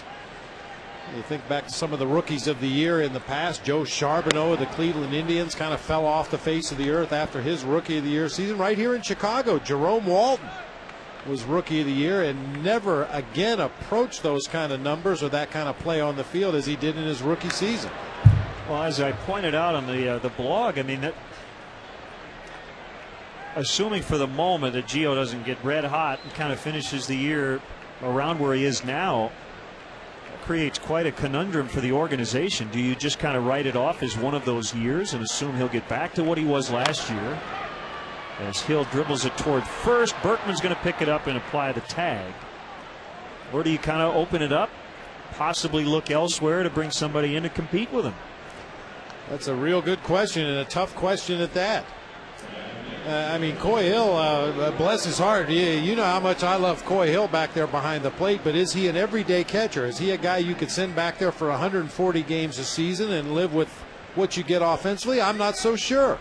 You think back to some of the rookies of the year in the past. Joe Charbonneau of the Cleveland Indians kind of fell off the face of the earth after his rookie of the year season. Right here in Chicago, Jerome Walton was rookie of the year and never again approached those kind of numbers or that kind of play on the field as he did in his rookie season. Well, as I pointed out on the blog, I mean, that assuming for the moment that Gio doesn't get red hot and kind of finishes the year around where he is now, creates quite a conundrum for the organization. Do you just kind of write it off as one of those years and assume he'll get back to what he was last year? As Hill dribbles it toward first, Berkman's going to pick it up and apply the tag. Or do you kind of open it up, possibly look elsewhere to bring somebody in to compete with him? That's a real good question, and a tough question at that. I mean, Coy Hill, bless his heart, you know how much I love Coy Hill back there behind the plate, but is he an everyday catcher? Is he a guy you could send back there for 140 games a season and live with what you get offensively? I'm not so sure.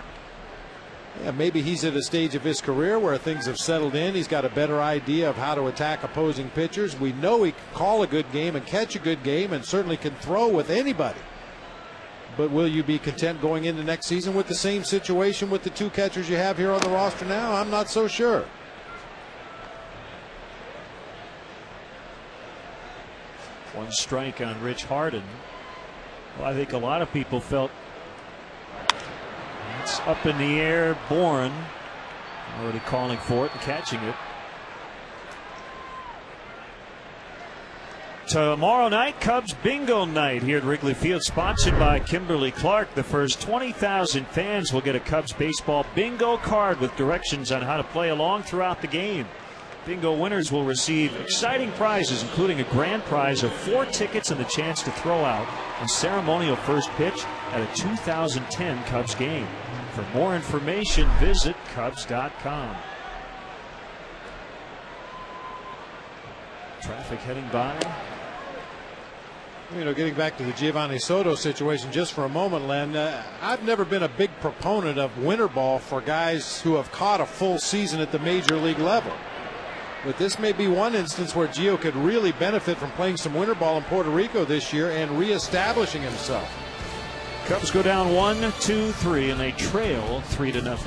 Yeah, maybe he's at a stage of his career where things have settled in. He's got a better idea of how to attack opposing pitchers. We know he can call a good game and catch a good game and certainly can throw with anybody. But will you be content going into next season with the same situation with the 2 catchers you have here on the roster now? I'm not so sure. One strike on Rich Harden. Well, I think a lot of people felt it's up in the air. Bourne already calling for it and catching it. Tomorrow night, Cubs bingo night here at Wrigley Field, sponsored by Kimberly-Clark. The first 20,000 fans will get a Cubs baseball bingo card with directions on how to play along throughout the game. Bingo winners will receive exciting prizes, including a grand prize of 4 tickets and the chance to throw out a ceremonial first pitch at a 2010 Cubs game. For more information, visit Cubs.com. Traffic heading by. You know, getting back to the Giovanni Soto situation just for a moment, Len, I've never been a big proponent of winter ball for guys who have caught a full season at the major league level. But this may be one instance where Gio could really benefit from playing some winter ball in Puerto Rico this year and reestablishing himself. Cubs go down 1-2-3, and they trail 3-0.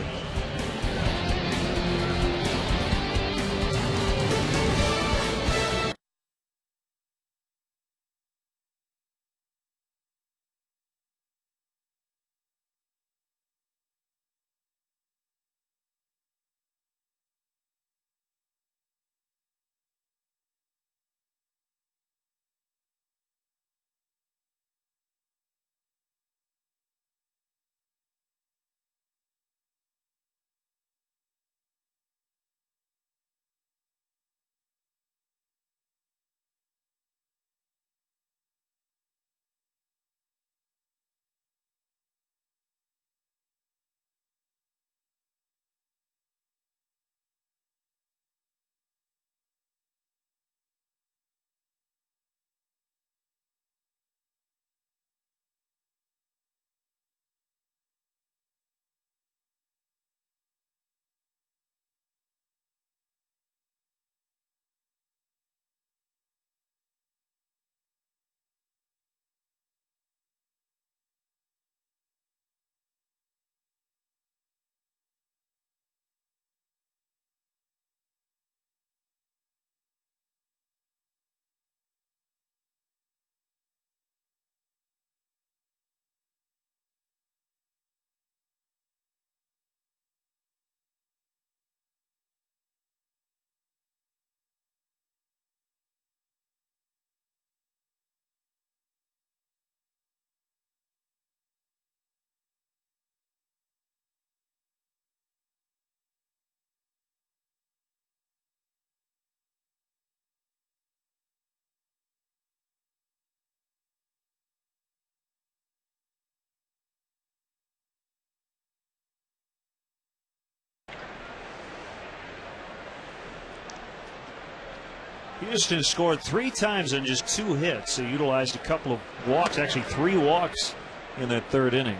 Houston scored 3 times on just 2 hits. They utilized a couple of walks, actually 3 walks in that 3rd inning.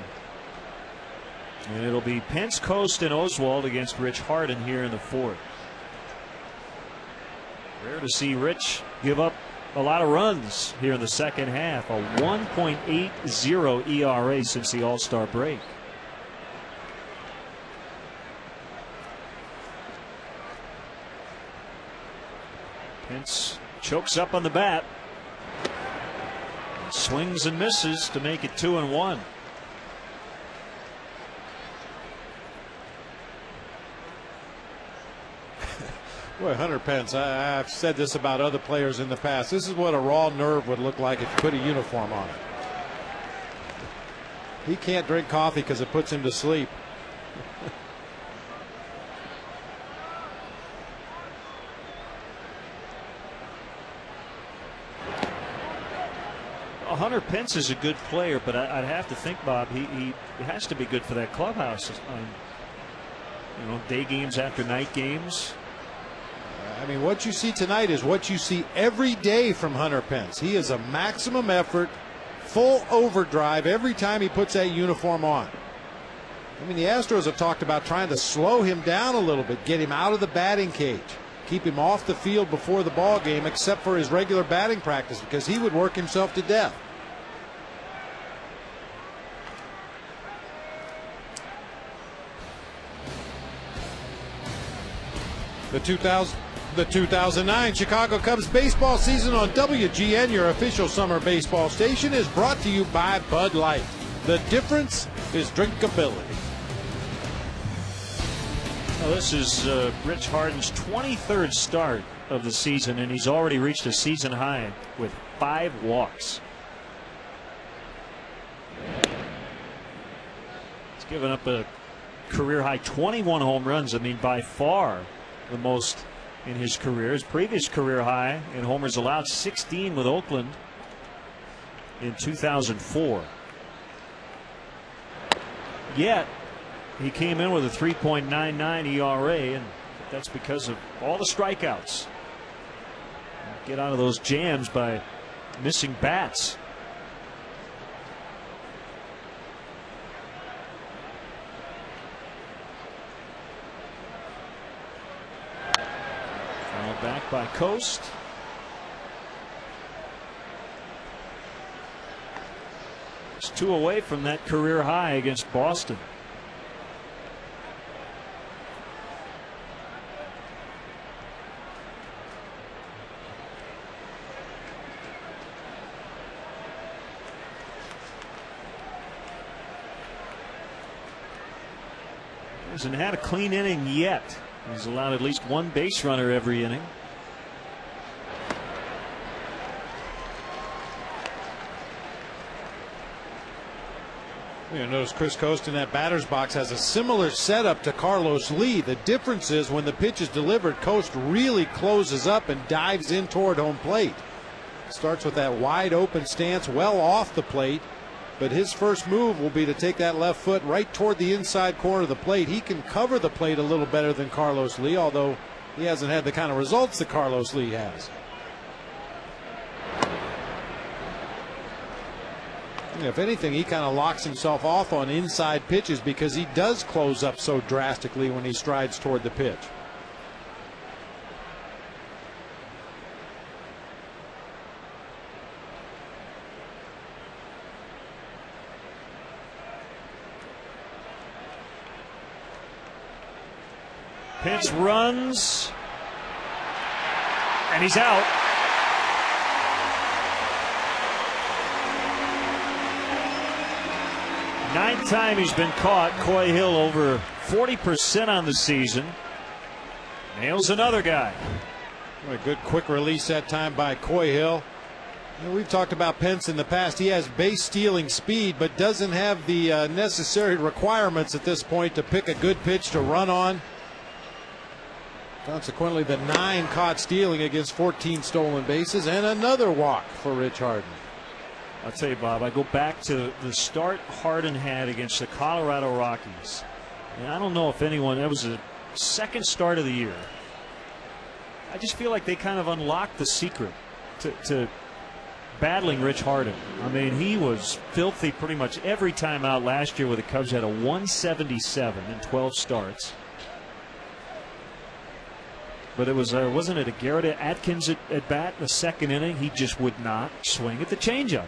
And it'll be Pence, Coast, and Oswald against Rich Harden here in the 4th. Rare to see Rich give up a lot of runs here in the 2nd half. A 1.80 ERA since the All-Star break. Pence chokes up on the bat. Swings and misses to make it 2-1. Boy, Hunter Pence, I've said this about other players in the past. This is what a raw nerve would look like if you put a uniform on it. He can't drink coffee because it puts him to sleep. Hunter Pence is a good player, but I'd have to think, Bob, he has to be good for that clubhouse. You know, day games after night games. I mean, what you see tonight is what you see every day from Hunter Pence. He is a maximum effort, full overdrive every time he puts that uniform on. I mean, the Astros have talked about trying to slow him down a little bit, get him out of the batting cage, keep him off the field before the ball game, except for his regular batting practice, because he would work himself to death. The 2009 Chicago Cubs baseball season on WGN, your official summer baseball station, is brought to you by Bud Light. The difference is drinkability. Well, this is Rich Harden's 23rd start of the season, and he's already reached a season high with 5 walks. He's given up a career high 21 home runs. I mean, by far the most in his career. His previous career high in homers allowed, 16 with Oakland in 2004. Yet he came in with a 3.99 ERA, and that's because of all the strikeouts. Get out of those jams by missing bats. Fouled back by Coast. It's 2 away from that career high against Boston. Hasn't had a clean inning yet. He's allowed at least 1 base runner every inning. You notice Chris Coast in that batter's box has a similar setup to Carlos Lee. The difference is when the pitch is delivered, Coast really closes up and dives in toward home plate. Starts with that wide open stance well off the plate, but his first move will be to take that left foot right toward the inside corner of the plate. He can cover the plate a little better than Carlos Lee, although he hasn't had the kind of results that Carlos Lee has. If anything, he kind of locks himself off on inside pitches because he does close up so drastically when he strides toward the pitch. Pitch runs, and he's out. Ninth time he's been caught. Coy Hill over 40% on the season. Nails another guy. What a good quick release that time by Coy Hill. You know, we've talked about Pence in the past. He has base stealing speed, but doesn't have the necessary requirements at this point to pick a good pitch to run on. Consequently, the 9 caught stealing against 14 stolen bases, and another walk for Rich Harden. I'll tell you, Bob, I go back to the start Harden had against the Colorado Rockies. And I don't know if anyone, that was the second start of the year. I just feel like they kind of unlocked the secret to battling Rich Harden. I mean, he was filthy pretty much every time out last year, where the Cubs had a 177 in 12 starts. But it was, wasn't it a Garrett Atkins at bat in the second inning? He just would not swing at the changeup.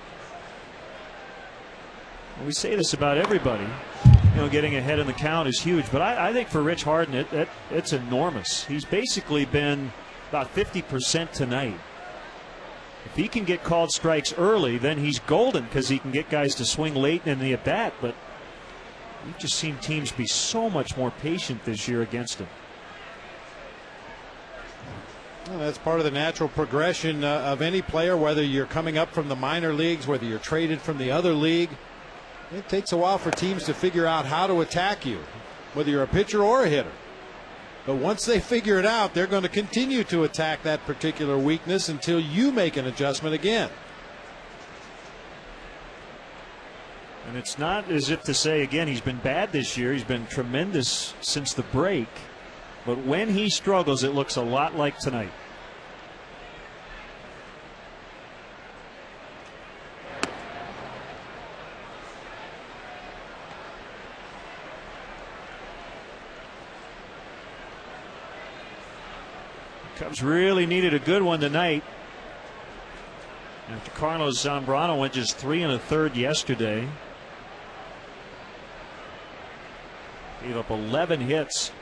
We say this about everybody. You know, getting ahead in the count is huge. But I think for Rich Harden, it's enormous. He's basically been about 50% tonight. If he can get called strikes early, then he's golden, because he can get guys to swing late in the at-bat. But we've just seen teams be so much more patient this year against him. Well, that's part of the natural progression of any player, whether you're coming up from the minor leagues, whether you're traded from the other league. It takes a while for teams to figure out how to attack you, whether you're a pitcher or a hitter. But once they figure it out, they're going to continue to attack that particular weakness until you make an adjustment again. And it's not as if to say, again, he's been bad this year. He's been tremendous since the break. But when he struggles, it looks a lot like tonight. Cubs really needed a good one tonight. After Carlos Zambrano went just 3 1/3 yesterday. Gave up 11 hits.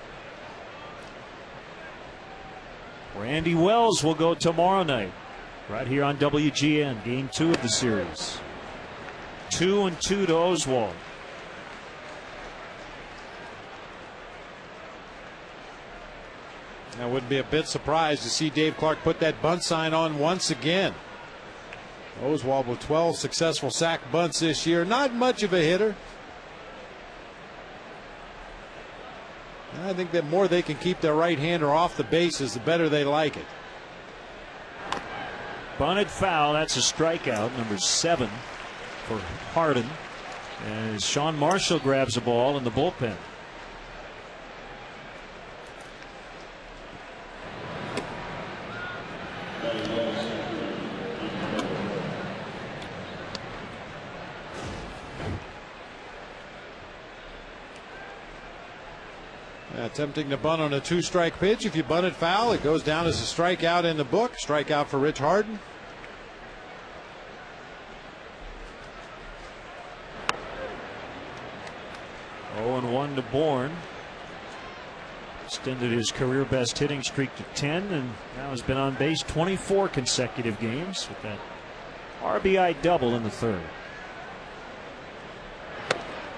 Randy Wells will go tomorrow night, right here on WGN, game 2 of the series. 2-2 to Oswald. I wouldn't be a bit surprised to see Dave Clark put that bunt sign on once again. Oswald with 12 successful sack bunts this year. Not much of a hitter. And I think the more they can keep their right-hander off the bases, the better they like it. Bunted foul. That's a strikeout, number 7 for Hardin. And Sean Marshall grabs the ball in the bullpen. Attempting to bunt on a 2-strike pitch. If you bunt it foul, it goes down as a strikeout in the book. Strikeout for Rich Hardin. Oh, 1 to Bourne. Extended his career best hitting streak to 10, and now has been on base 24 consecutive games with that RBI double in the 3rd.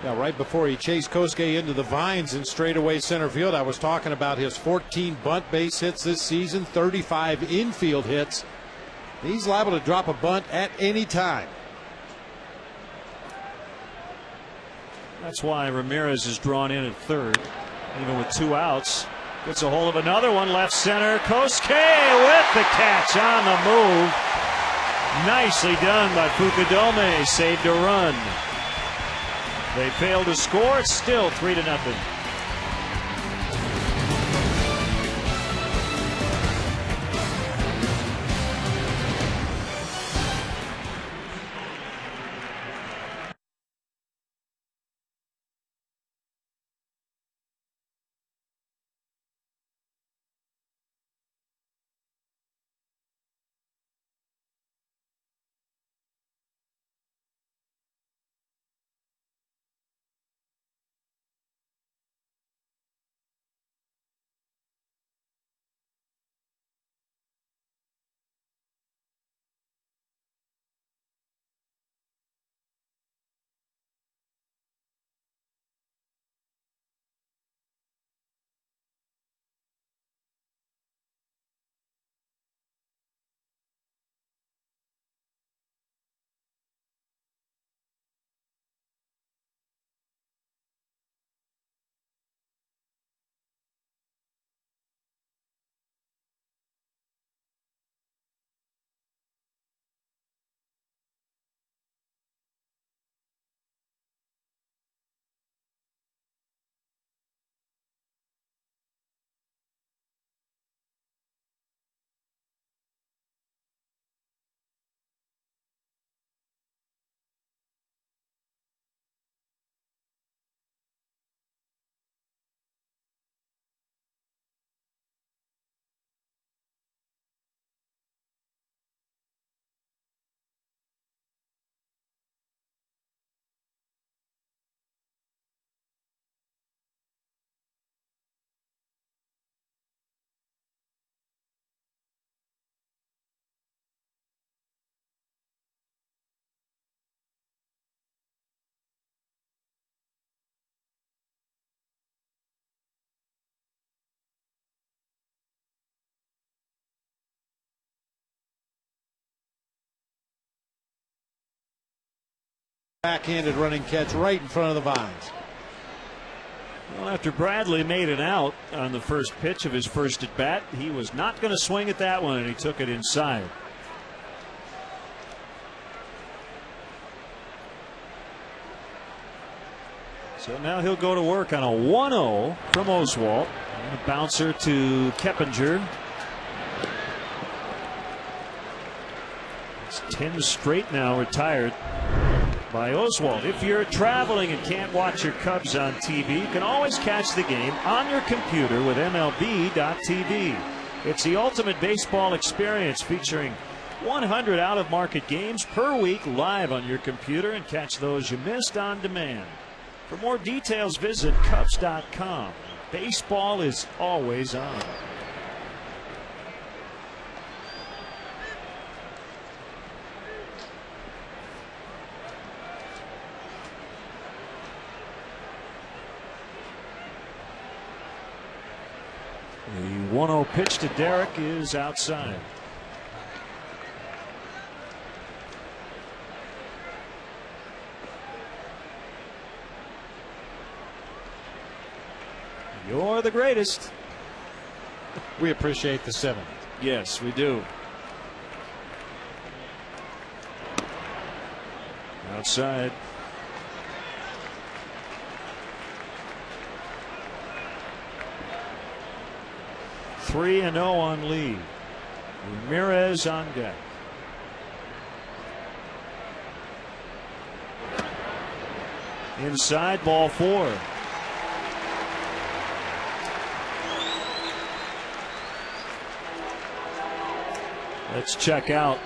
Now, right before he chased Kosuke into the vines in straightaway center field, I was talking about his 14 bunt base hits this season, 35 infield hits. He's liable to drop a bunt at any time. That's why Ramirez is drawn in at 3rd, even with 2 outs. Gets a hold of another one, left center. Kosuke with the catch on the move. Nicely done by Fukudome. Saved a run. They failed to score. It's still 3-0. Backhanded running catch right in front of the vines. Well, after Bradley made an out on the first pitch of his first at bat, he was not going to swing at that one, and he took it inside. So now he'll go to work on a 1-0 from Oswald. And a bouncer to Keppinger. It's 10 straight now retired by Oswald. If you're traveling and can't watch your Cubs on TV, you can always catch the game on your computer with MLB.tv. It's the ultimate baseball experience, featuring 100 out-of-market games per week live on your computer, and catch those you missed on demand. For more details, visit Cubs.com. Baseball is always on. The 1-0 pitch to Derek is outside. You're the greatest. We appreciate the 7. Yes, we do. Outside. Three and 0 on Lee. Ramirez on deck. Inside, ball 4. Let's check out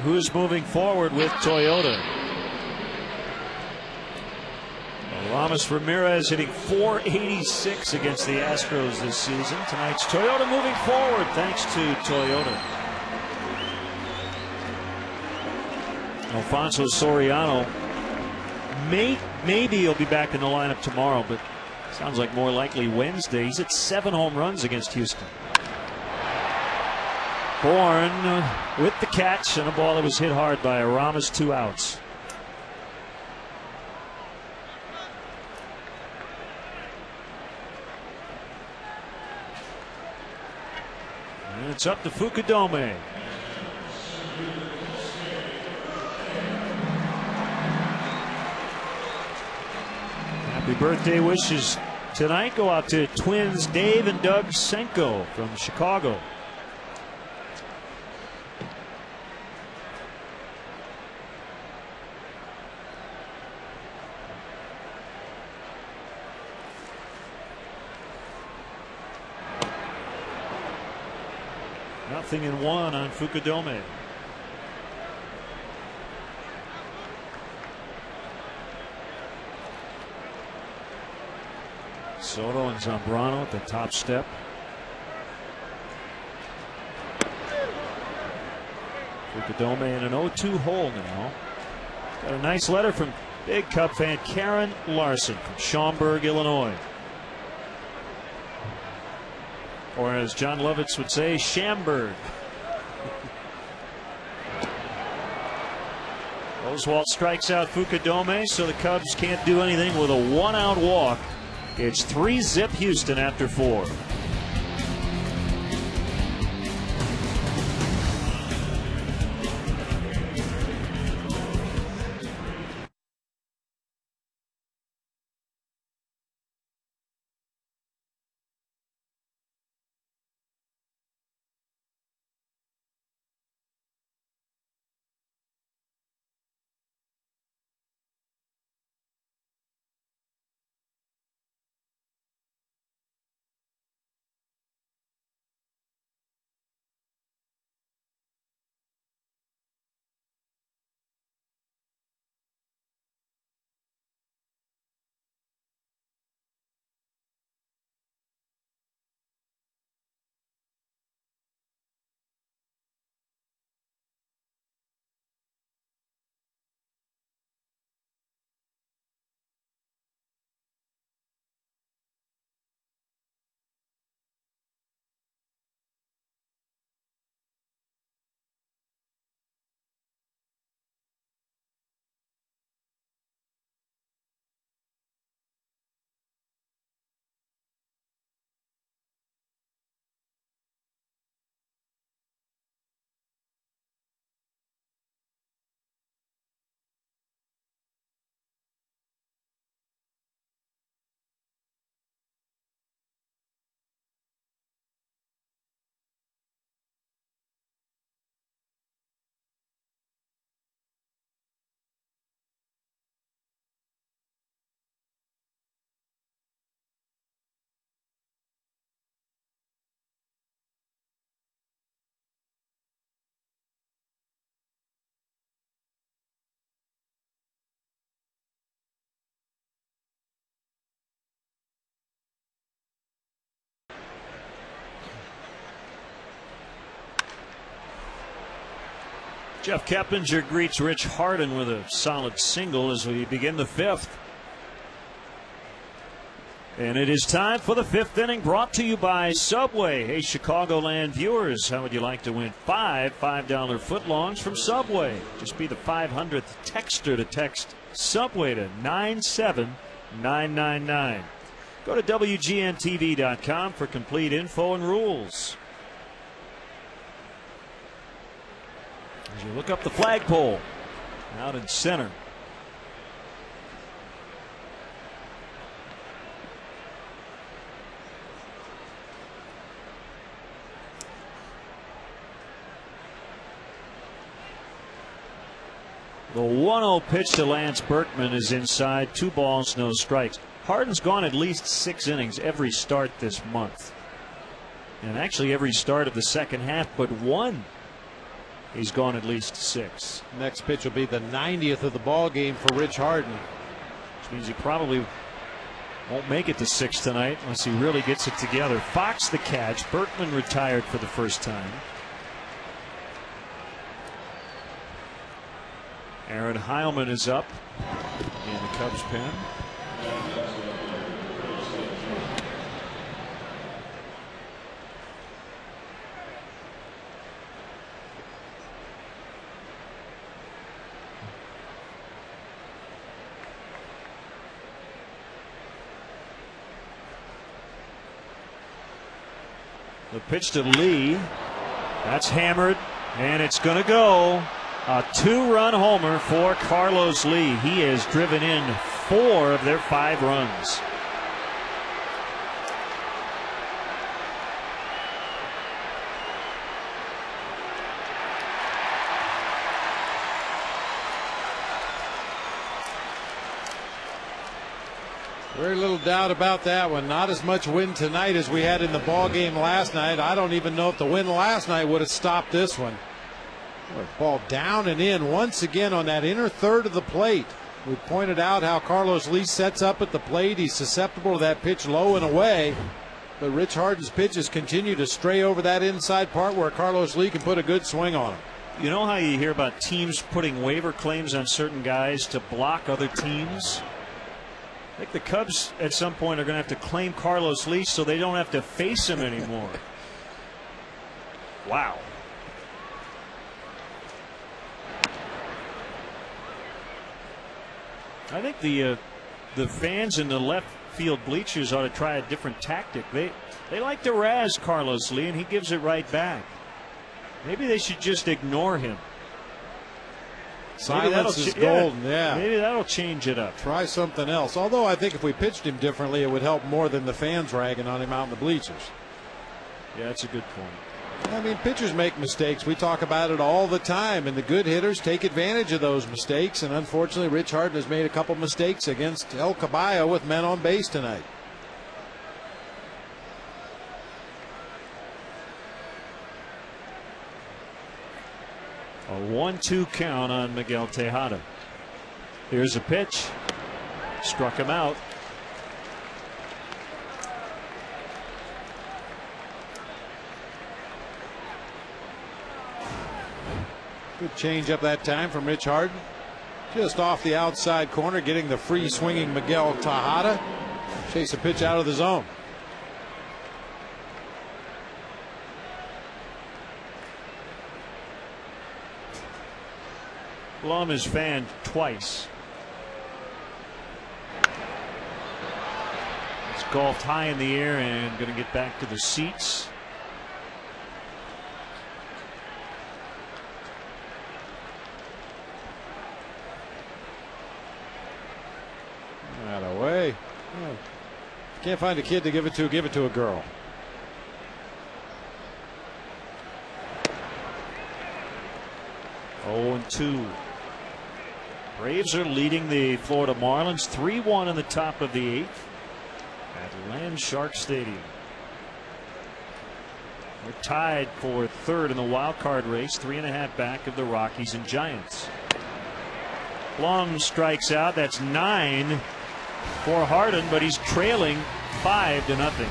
who's moving forward with Toyota. Ramos Ramirez hitting .486 against the Astros this season. Tonight's Toyota moving forward thanks to Toyota. Alfonso Soriano, maybe he'll be back in the lineup tomorrow, but sounds like more likely Wednesday. He's at 7 home runs against Houston. Bourne with the catch and a ball that was hit hard by Ramos. 2 outs. And it's up to Fukudome. Happy birthday wishes tonight go out to twins Dave and Doug Senko from Chicago. Nothing in 1 on Fukudome. Soto and Zambrano at the top step. Fukudome in an 0-2 hole now. Got a nice letter from big Cub fan Karen Larson from Schaumburg, Illinois. Or as John Lovitz would say, Shamberg. Oswalt strikes out Fukudome, so the Cubs can't do anything with a 1-out walk. It's 3-zip Houston after 4. Jeff Keppinger greets Rich Harden with a solid single as we begin the 5th. And it is time for the 5th inning, brought to you by Subway. Hey, Chicagoland viewers, how would you like to win 5 $5 footlongs from Subway? Just be the 500th texter to text Subway to 97999. Go to WGNTV.com for complete info and rules. As you look up the flagpole, out in center. The 1-0 pitch to Lance Berkman is inside. 2 balls, no strikes. Harden's gone at least 6 innings every start this month. And actually every start of the second half but 1. He's gone at least 6. Next pitch will be the 90th of the ball game for Rich Harden. Which means he probably won't make it to 6 tonight unless he really gets it together. Fox the catch. Berkman retired for the first time. Aaron Heilman is up in the Cubs pen. The pitch to Lee. That's hammered, and it's going to go. A 2-run homer for Carlos Lee. He has driven in 4 of their 5 runs. Very little doubt about that one. Not as much wind tonight as we had in the ball game last night. I don't even know if the wind last night would have stopped this one. Ball down and in once again on that inner third of the plate. We pointed out how Carlos Lee sets up at the plate. He's susceptible to that pitch low and away. But Rich Harden's pitches continue to stray over that inside part where Carlos Lee can put a good swing on him. You know how you hear about teams putting waiver claims on certain guys to block other teams? I think the Cubs at some point are going to have to claim Carlos Lee so they don't have to face him anymore. Wow. I think the fans in the left field bleachers ought to try a different tactic. They like to razz Carlos Lee and he gives it right back. Maybe they should just ignore him. Silence is golden. Yeah, maybe that'll change it up. Try something else. Although I think if we pitched him differently, it would help more than the fans ragging on him out in the bleachers. Yeah, that's a good point. I mean, pitchers make mistakes. We talk about it all the time, and the good hitters take advantage of those mistakes. And unfortunately, Rich Harden has made a couple mistakes against El Caballo with men on base tonight. A 1-2 count on Miguel Tejada. Here's a pitch. Struck him out. Good change up that time from Rich Harden. Just off the outside corner, getting the free swinging Miguel Tejada. Chase a pitch out of the zone. Blum is fanned twice. It's golfed high in the air and going to get back to the seats. Out of way. Oh. Can't find a kid to give it to a girl. Oh, 2. Braves are leading the Florida Marlins 3-1 in the top of the 8th at Land Shark Stadium. We're tied for 3rd in the wild card race, 3.5 back of the Rockies and Giants. Blum strikes out. That's 9 for Harden, but he's trailing 5-0.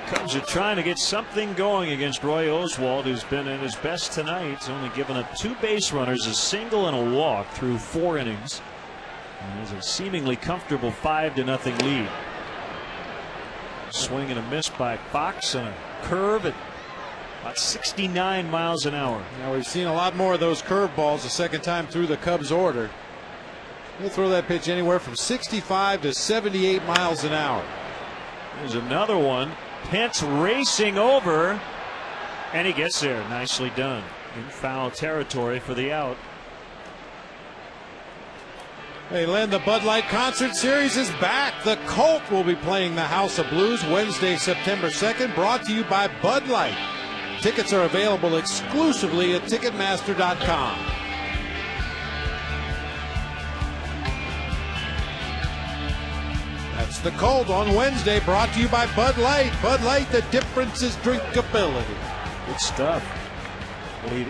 Cubs are trying to get something going against Roy Oswalt, who's been at his best tonight. He's only given up 2 base runners, a single and a walk through 4 innings. And there's a seemingly comfortable 5-0 lead. Swing and a miss by Fox and a curve at about 69 miles an hour. Now we've seen a lot more of those curveballs the second time through the Cubs order. They'll throw that pitch anywhere from 65 to 78 miles an hour. There's another one. Pence racing over, and he gets there. Nicely done. In foul territory for the out. Hey, Len, the Bud Light Concert Series is back. The Colt will be playing the House of Blues Wednesday, September 2nd, brought to you by Bud Light. Tickets are available exclusively at Ticketmaster.com. That's the Colt on Wednesday, brought to you by Bud Light. Bud Light, the difference is drinkability. Good stuff.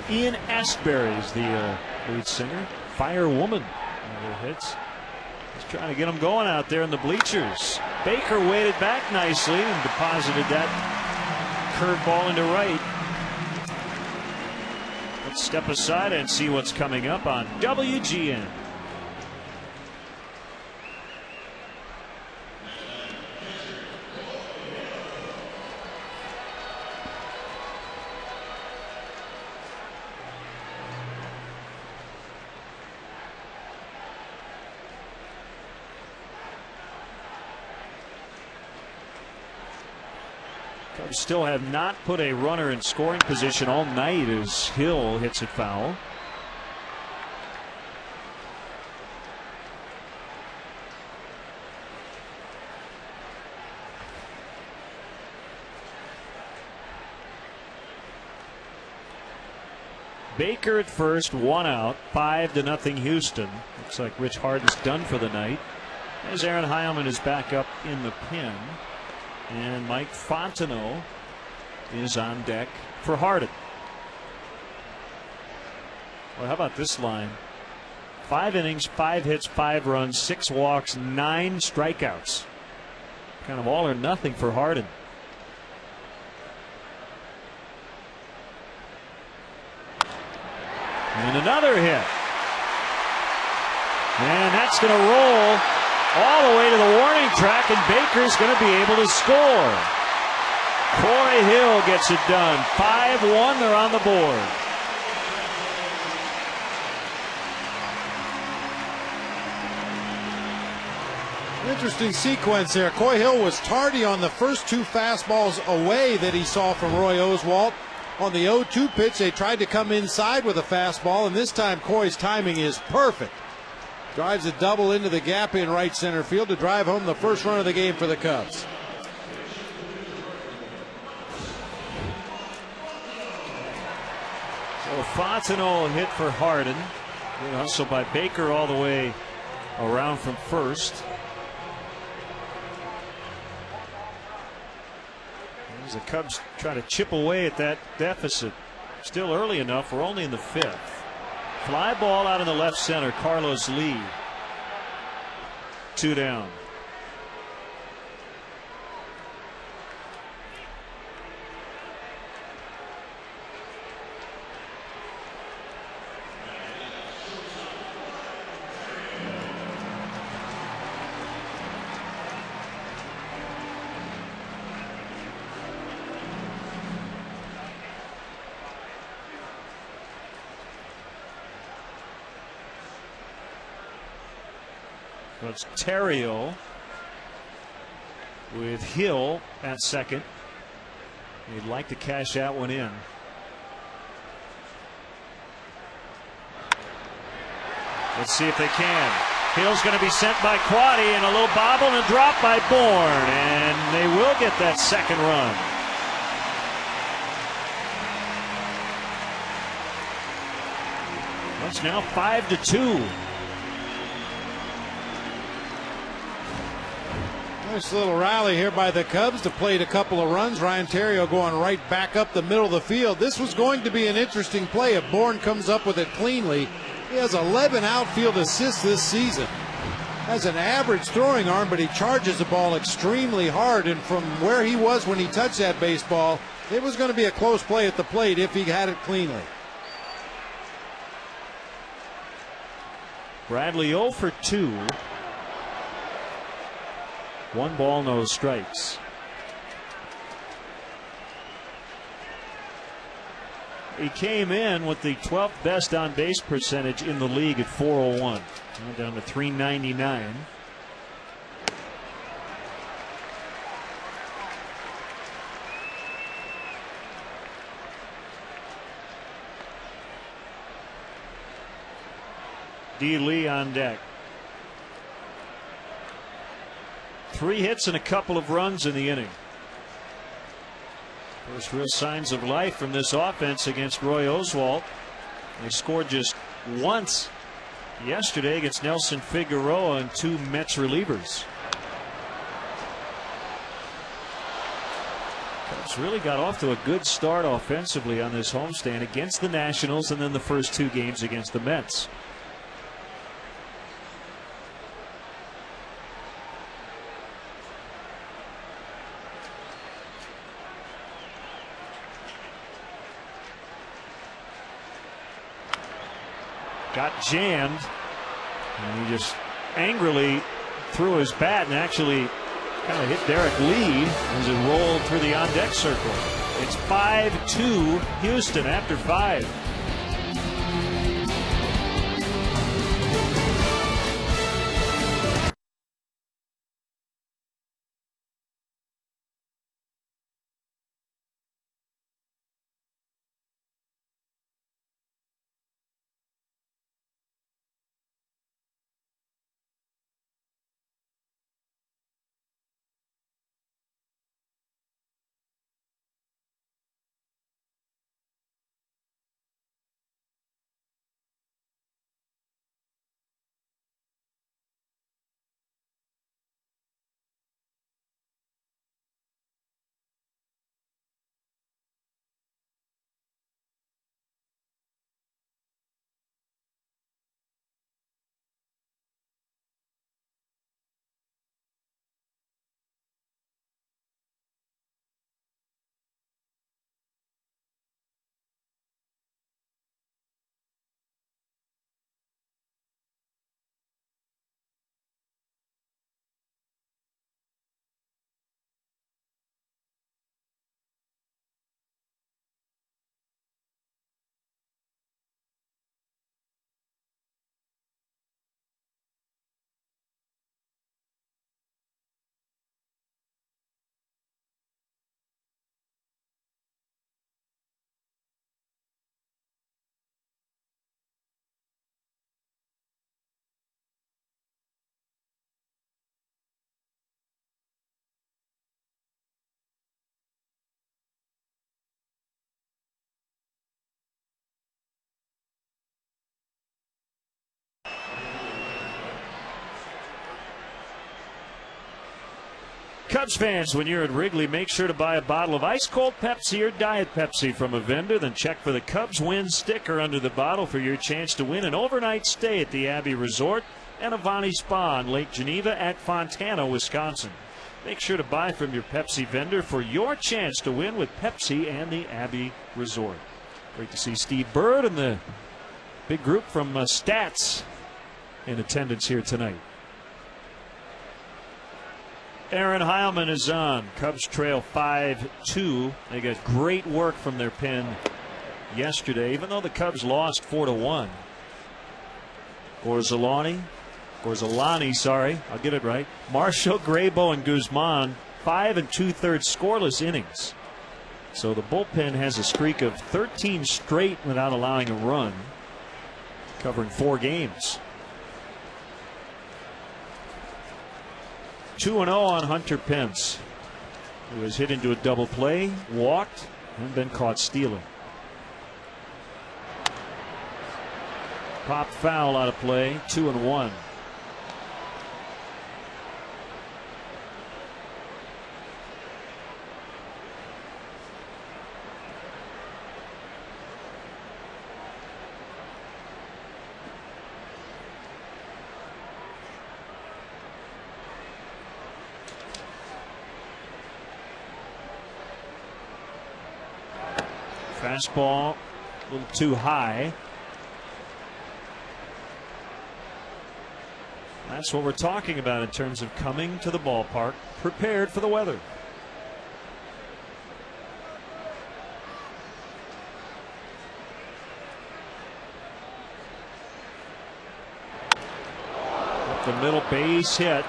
Ian Astbury is the lead singer. Firewoman. Hits. He's trying to get them going out there in the bleachers. Baker waited back nicely and deposited that curveball into right. Let's step aside and see what's coming up on WGN. Cubs still have not put a runner in scoring position all night as Hill hits it foul. Baker at first, 1 out, 5-0 Houston. Looks like Rich Harden's done for the night, as Aaron Heilman is back up in the pen. And Mike Fontenot is on deck for Harden. Well, how about this line? 5 innings, 5 hits, 5 runs, 6 walks, 9 strikeouts. Kind of all or nothing for Harden. And another hit. And that's going to roll all the way to the warning track, and Baker's going to be able to score. Corey Hill gets it done. 5-1, they're on the board. Interesting sequence there. Coy Hill was tardy on the first 2 fastballs away that he saw from Roy Oswalt. On the 0-2 pitch, they tried to come inside with a fastball, and this time Coy's timing is perfect. Drives a double into the gap in right center field to drive home the first run of the game for the Cubs. So Fontenot hit for Harden. Good hustle by Baker all the way around from first. As the Cubs try to chip away at that deficit. Still early enough. We're only in the 5th. Fly ball out in the left center. Carlos Lee. 2 down. So it's Terrio with Hill at second. He'd like to cash that one in. Let's see if they can. Hill's going to be sent by Quaddy, and a little bobble and a drop by Bourne, and they will get that second run. It's now 5-2. Nice little rally here by the Cubs to plate a couple of runs. Ryan Terrio going right back up the middle of the field. This was going to be an interesting play if Bourne comes up with it cleanly. He has 11 outfield assists this season. has an average throwing arm, but he charges the ball extremely hard. And from where he was when he touched that baseball, it was going to be a close play at the plate if he had it cleanly. Bradley 0 for 2. 1 ball, no strikes. He came in with the 12th best on base percentage in the league at .401. Now down to .399. D. Lee on deck. 3 hits and a couple of runs in the inning. First real signs of life from this offense against Roy Oswalt. They scored just once yesterday against Nelson Figueroa and 2 Mets relievers. Cubs really got off to a good start offensively on this homestand against the Nationals and then the first 2 games against the Mets. Got jammed, and he just angrily threw his bat and actually kind of hit Derek Lee as it rolled through the on-deck circle. It's 5-2 Houston after 5. Cubs fans, when you're at Wrigley, make sure to buy a bottle of ice-cold Pepsi or Diet Pepsi from a vendor. Then check for the Cubs Win sticker under the bottle for your chance to win an overnight stay at the Abbey Resort and Avani Spa in Lake Geneva at Fontana, Wisconsin. Make sure to buy from your Pepsi vendor for your chance to win with Pepsi and the Abbey Resort. Great to see Steve Bird and the big group from Stats in attendance here tonight. Aaron Heilman is on. Cubs trail 5-2. They got great work from their pen yesterday, even though the Cubs lost 4-1. Gorzalani, sorry, I'll get it right. Marshall, Graybo, and Guzman, 5 2/3 scoreless innings. So the bullpen has a streak of 13 straight without allowing a run, covering 4 games. 2-0 on Hunter Pence, who was hit into a double play, walked, and been caught stealing. Pop foul out of play, 2-1. Fastball a little too high. That's what we're talking about in terms of coming to the ballpark prepared for the weather. Up the middle, base hit.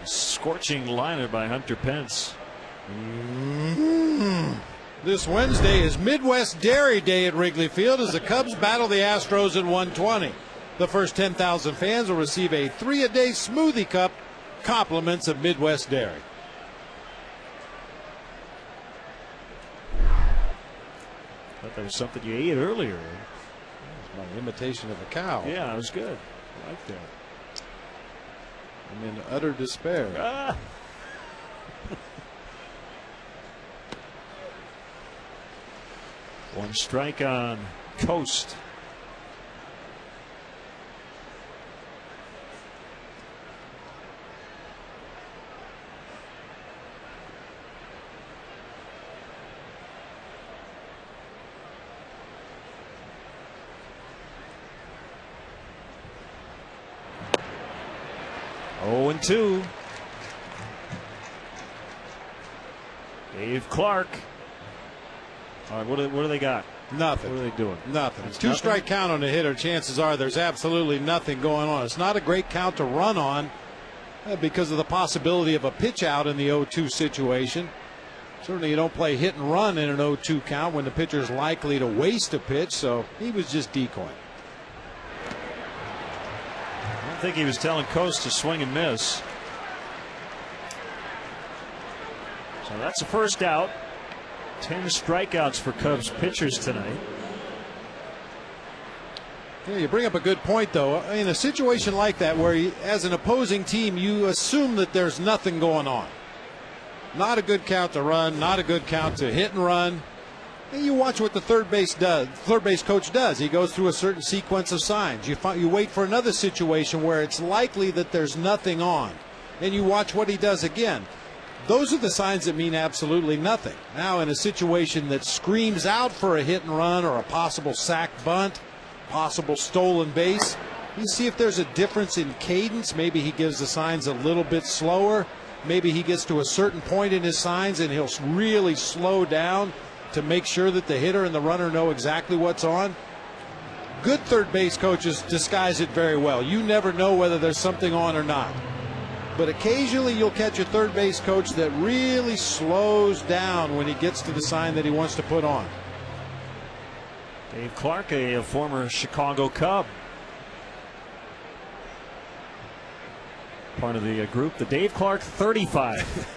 Scorching liner by Hunter Pence. This Wednesday is Midwest Dairy Day at Wrigley Field as the Cubs battle the Astros at 1:20. The first 10,000 fans will receive a 3-a-day smoothie cup, compliments of Midwest Dairy. Thought there was something you ate earlier. That was my imitation of a cow. Yeah, it was good. I like that. I'm in utter despair. Ah. One strike on Coast. Oh, 0-2. Dave Clark. All right, what do they got? Nothing. What are they doing? Nothing. It's two-strike count on the hitter. Chances are there's absolutely nothing going on. It's not a great count to run on because of the possibility of a pitch out in the 0-2 situation. Certainly you don't play hit and run in an 0-2 count when the pitcher is likely to waste a pitch, so he was just decoying. I don't think he was telling Coast to swing and miss. So that's the first out. 10 strikeouts for Cubs pitchers tonight. Yeah, you bring up a good point, though. In a situation like that where as an opposing team you assume that there's nothing going on. Not a good count to run, not a good count to hit and run. And you watch what the third base coach does. He goes through a certain sequence of signs. You wait for another situation where it's likely that there's nothing on. And you watch what he does again. Those are the signs that mean absolutely nothing. Now, in a situation that screams out for a hit and run or a possible sac bunt, possible stolen base, you see if there's a difference in cadence. Maybe he gives the signs a little bit slower. Maybe he gets to a certain point in his signs and he'll really slow down to make sure that the hitter and the runner know exactly what's on. Good third base coaches disguise it very well. You never know whether there's something on or not. But occasionally you'll catch a third base coach that really slows down when he gets to the sign that he wants to put on. Dave Clark, a former Chicago Cub. Part of the group, the Dave Clark 35.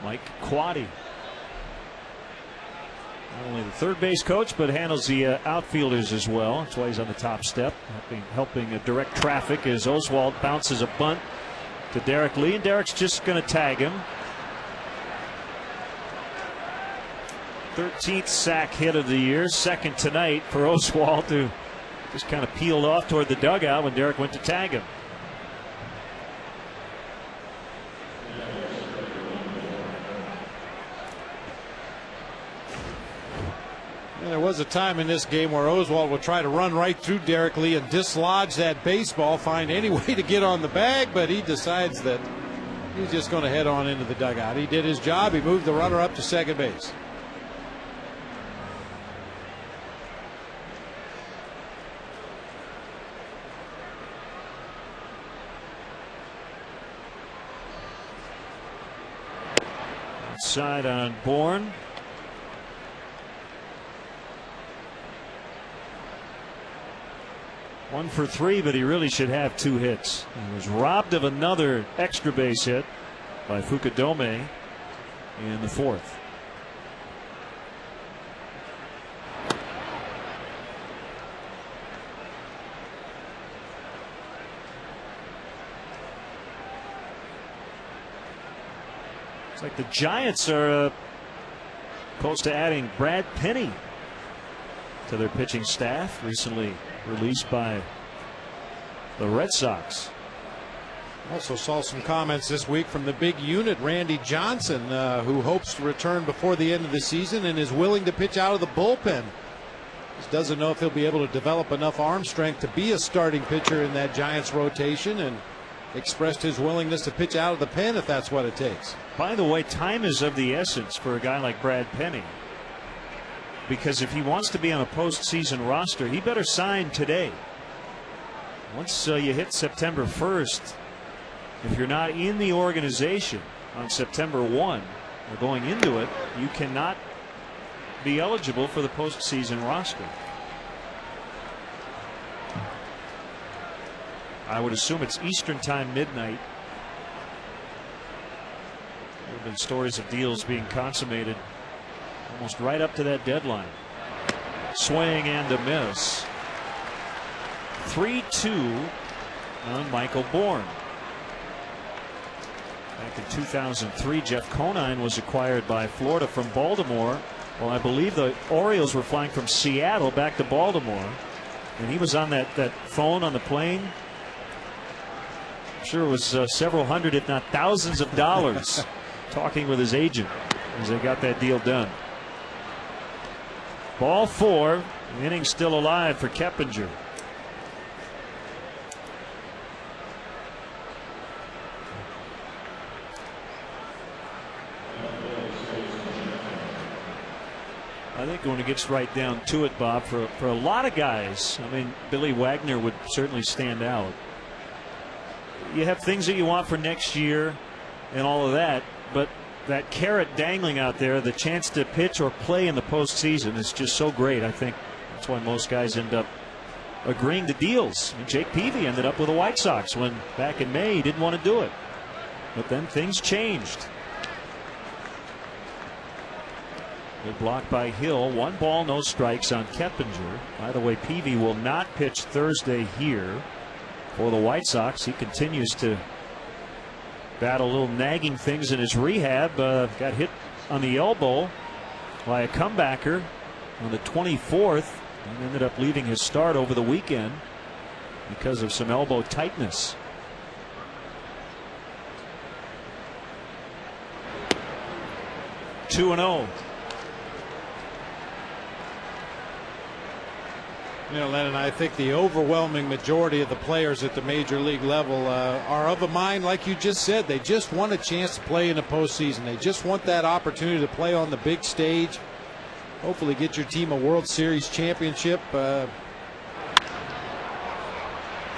Mike Quaddy. Not only the third base coach, but handles the outfielders as well. That's why he's on the top step, helping direct traffic as Oswalt bounces a bunt to Derek Lee, and Derek's just going to tag him. 13th sack hit of the year, second tonight for Oswalt, who just kind of peeled off toward the dugout when Derek went to tag him. And there was a time in this game where Oswalt would try to run right through Derek Lee and dislodge that baseball, find any way to get on the bag, but he decides that he's just going to head on into the dugout. He did his job. He moved the runner up to second base. Outside on Bourne. One for three, but he really should have 2 hits. He was robbed of another extra base hit by Fukudome in the 4th. It's like the Giants are close to adding Brad Penny to their pitching staff, recently released by the Red Sox. Also saw some comments this week from the big unit, Randy Johnson, who hopes to return before the end of the season and is willing to pitch out of the bullpen. Just doesn't know if he'll be able to develop enough arm strength to be a starting pitcher in that Giants rotation, and expressed his willingness to pitch out of the pen if that's what it takes. By the way, time is of the essence for a guy like Brad Penny, because if he wants to be on a postseason roster, he better sign today. Once you hit September 1st, if you're not in the organization on September 1 or going into it, you cannot be eligible for the postseason roster. I would assume it's Eastern time, midnight. There have been stories of deals being consummated almost right up to that deadline. Swing and a miss. 3-2 on Michael Bourne. Back in 2003, Jeff Conine was acquired by Florida from Baltimore. Well, I believe the Orioles were flying from Seattle back to Baltimore, and he was on that phone on the plane. I'm sure it was several hundred, if not thousands of dollars, talking with his agent as they got that deal done. Ball 4, the inning still alive for Keppinger. I think when it gets right down to it, Bob, for a lot of guys, I mean, Billy Wagner would certainly stand out. You have things that you want for next year and all of that, but that carrot dangling out there, the chance to pitch or play in the postseason, is just so great. I think that's why most guys end up agreeing to deals. I mean, Jake Peavy ended up with the White Sox when back in May he didn't want to do it. But then things changed. Good block by Hill. 1 ball, no strikes on Keppinger. By the way, Peavy will not pitch Thursday here for the White Sox. He continues to battle little nagging things in his rehab. Got hit on the elbow by a comebacker on the 24th and ended up leaving his start over the weekend because of some elbow tightness. Two and 0. You know, Lennon, I think the overwhelming majority of the players at the major league level are of a mind, like you just said. They just want a chance to play in the postseason. They just want that opportunity to play on the big stage. Hopefully get your team a World Series championship.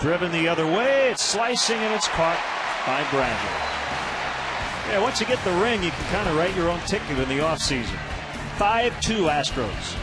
Driven the other way. It's slicing and it's caught by Bradley. Yeah, once you get the ring, you can kind of write your own ticket in the offseason. 5-2 Astros.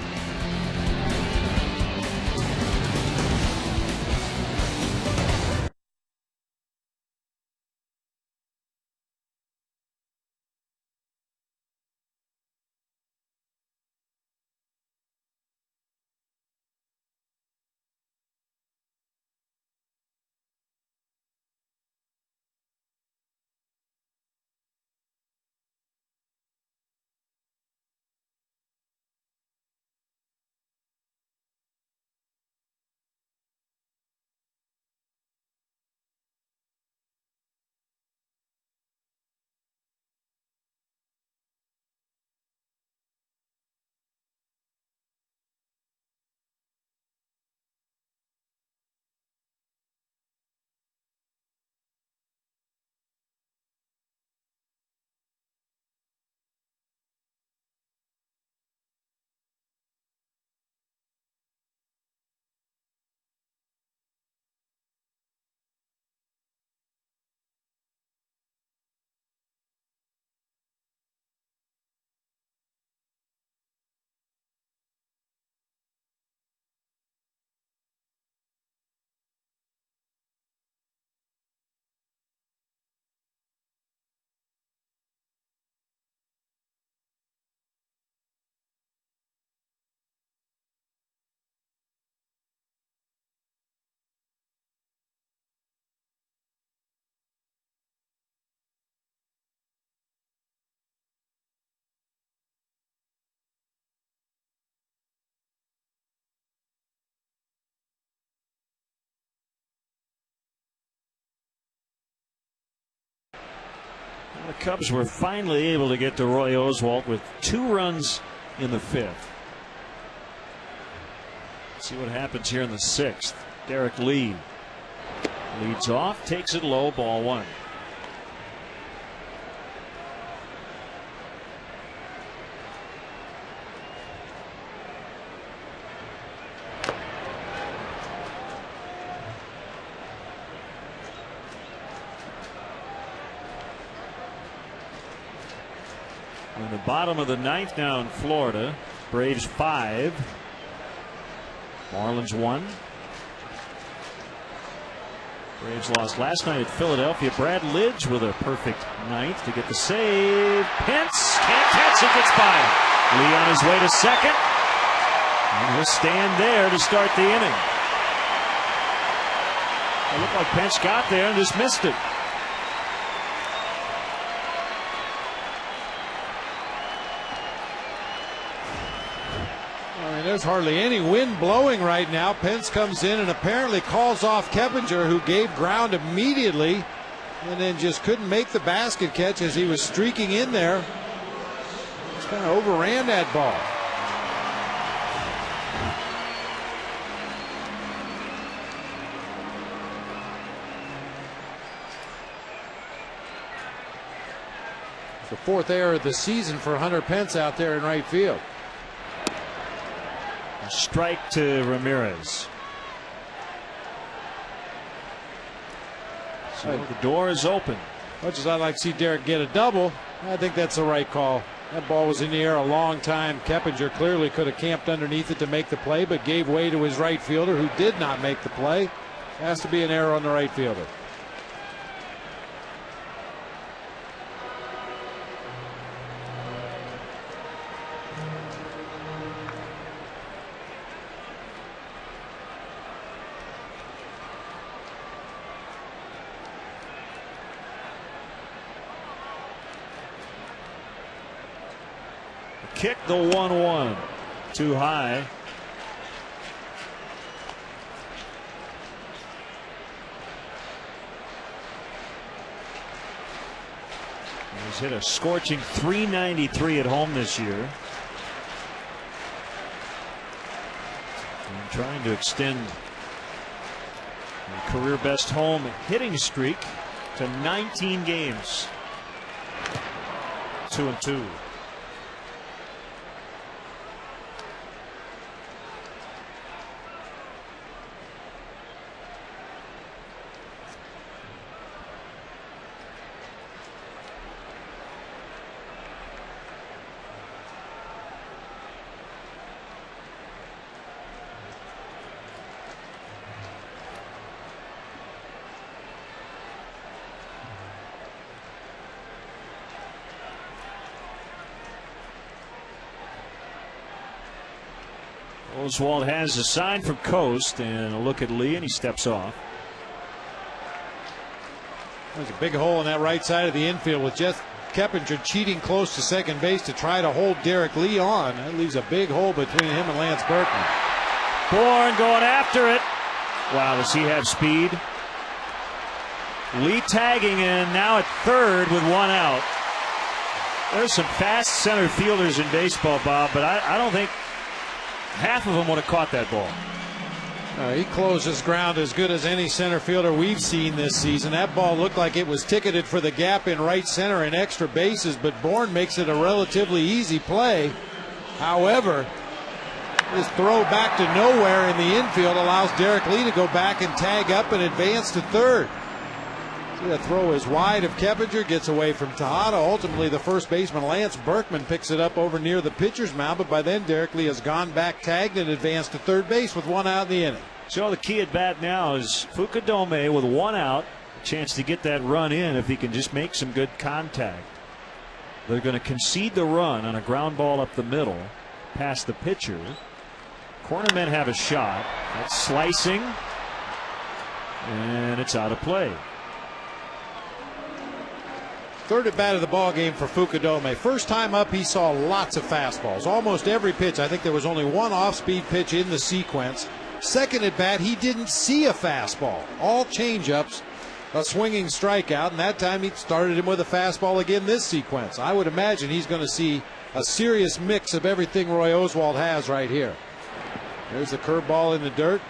Cubs were finally able to get to Roy Oswalt with 2 runs in the 5th. See what happens here in the 6th. Derek Lee leads off, takes it low, ball 1. In the bottom of the 9th now in Florida. Braves 5. Marlins 1. Braves lost last night at Philadelphia. Brad Lidge with a perfect 9th to get the save. Pence can't catch it, gets by him. Lee on his way to second. And he'll stand there to start the inning. It looked like Pence got there and just missed it. There's hardly any wind blowing right now. Pence comes in and apparently calls off Keppinger, who gave ground immediately and then just couldn't make the basket catch as he was streaking in there. Just kind of overran that ball. It's the 4th error of the season for Hunter Pence out there in right field. Strike to Ramirez. So the door is open. Much as I'd like to see Derek get a double, I think that's the right call. That ball was in the air a long time. Keppinger clearly could have camped underneath it to make the play, but gave way to his right fielder, who did not make the play. Has to be an error on the right fielder. Kick the 1-1. Too high. He's hit a scorching .393 at home this year. And trying to extend a career best home hitting streak to 19 games. 2-2. Oswalt has a sign from Coast and a look at Lee, and he steps off. There's a big hole in that right side of the infield with Jeff Keppinger cheating close to second base to try to hold Derek Lee on. That leaves a big hole between him and Lance Berkman. Bourne going after it. Wow, does he have speed? Lee tagging in now at third with 1 out. There's some fast center fielders in baseball, Bob, but I don't think half of them would have caught that ball. He closes ground as good as any center fielder we've seen this season. That ball looked like it was ticketed for the gap in right center and extra bases, but Bourne makes it a relatively easy play. However, this throw back to nowhere in the infield allows Derek Lee to go back and tag up and advance to third. See, that throw is wide of Keppinger, gets away from Tejada. Ultimately, the first baseman, Lance Berkman, picks it up over near the pitcher's mound, but by then Derek Lee has gone back, tagged, and advanced to third base with 1 out in the inning. So the key at bat now is Fukudome with 1 out. A chance to get that run in if he can just make some good contact. They're going to concede the run on a ground ball up the middle past the pitcher. Cornermen have a shot. That's slicing, and it's out of play. Third at bat of the ball game for Fukudome. First time up, he saw lots of fastballs. Almost every pitch. I think there was only 1 off-speed pitch in the sequence. Second at bat, he didn't see a fastball. All changeups. a swinging strikeout, and that time he started him with a fastball again this sequence. I would imagine he's going to see a serious mix of everything Roy Oswalt has right here. There's the curveball in the dirt.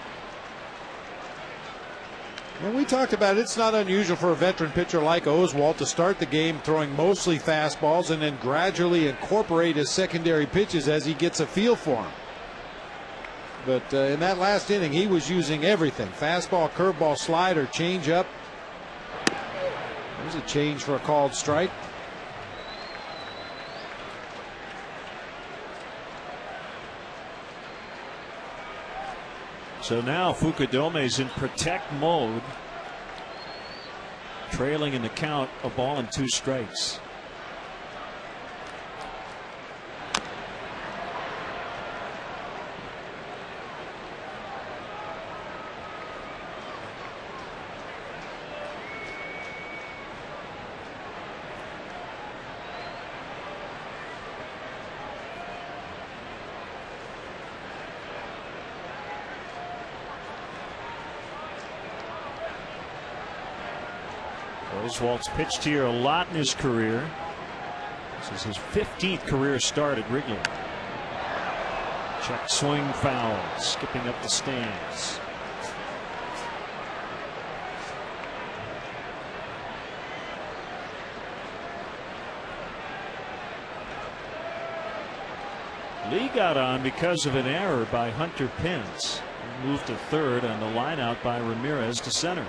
And we talked about it's not unusual for a veteran pitcher like Oswalt to start the game throwing mostly fastballs and then gradually incorporate his secondary pitches as he gets a feel for them. But in that last inning, he was using everything: fastball, curveball, slider, changeup. There's a change for a called strike. So now Fukudome's in protect mode, trailing in the count, a ball and 2 strikes. Oswalt's pitched here a lot in his career. This is his 15th career start at Wrigley. Check swing foul, skipping up the stands. Lee got on because of an error by Hunter Pence. He moved to third on the line out by Ramirez to center.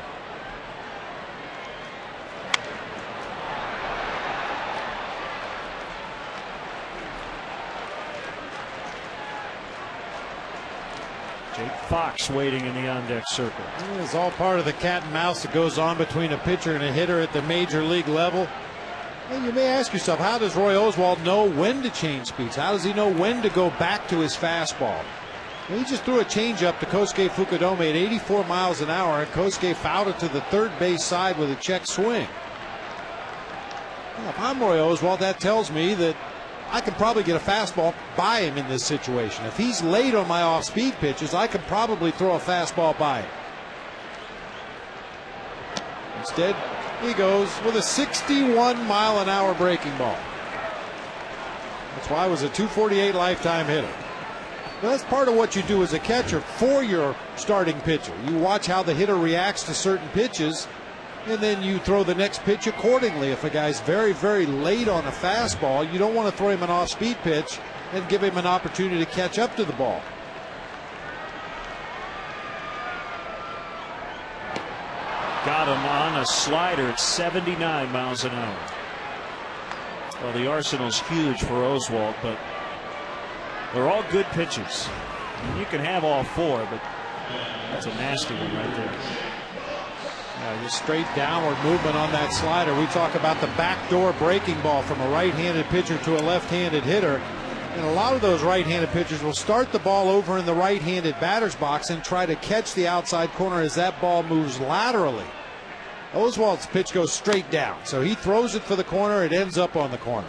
Jake Fox waiting in the on-deck circle. It's all part of the cat and mouse that goes on between a pitcher and a hitter at the major league level. And you may ask yourself, how does Roy Oswalt know when to change speeds? How does he know when to go back to his fastball? He just threw a changeup to Kosuke Fukudome at 84 miles an hour, and Kosuke fouled it to the third base side with a check swing. Well, if I'm Roy Oswalt, that tells me that I can probably get a fastball by him in this situation. If he's late on my off-speed pitches, I could probably throw a fastball by him. Instead, he goes with a 61-mile-an-hour breaking ball. That's why it was a 248 lifetime hitter. But that's part of what you do as a catcher for your starting pitcher. You watch how the hitter reacts to certain pitches, and then you throw the next pitch accordingly. If a guy's very, very late on a fastball, you don't want to throw him an off-speed pitch and give him an opportunity to catch up to the ball. Got him on a slider at 79 miles an hour. Well, the arsenal's huge for Oswalt, but they're all good pitches. You can have all 4, but that's a nasty one right there. Just straight downward movement on that slider. We talk about the backdoor breaking ball from a right-handed pitcher to a left-handed hitter. And a lot of those right-handed pitchers will start the ball over in the right-handed batter's box and try to catch the outside corner as that ball moves laterally. Oswalt's pitch goes straight down, so he throws it for the corner. It ends up on the corner.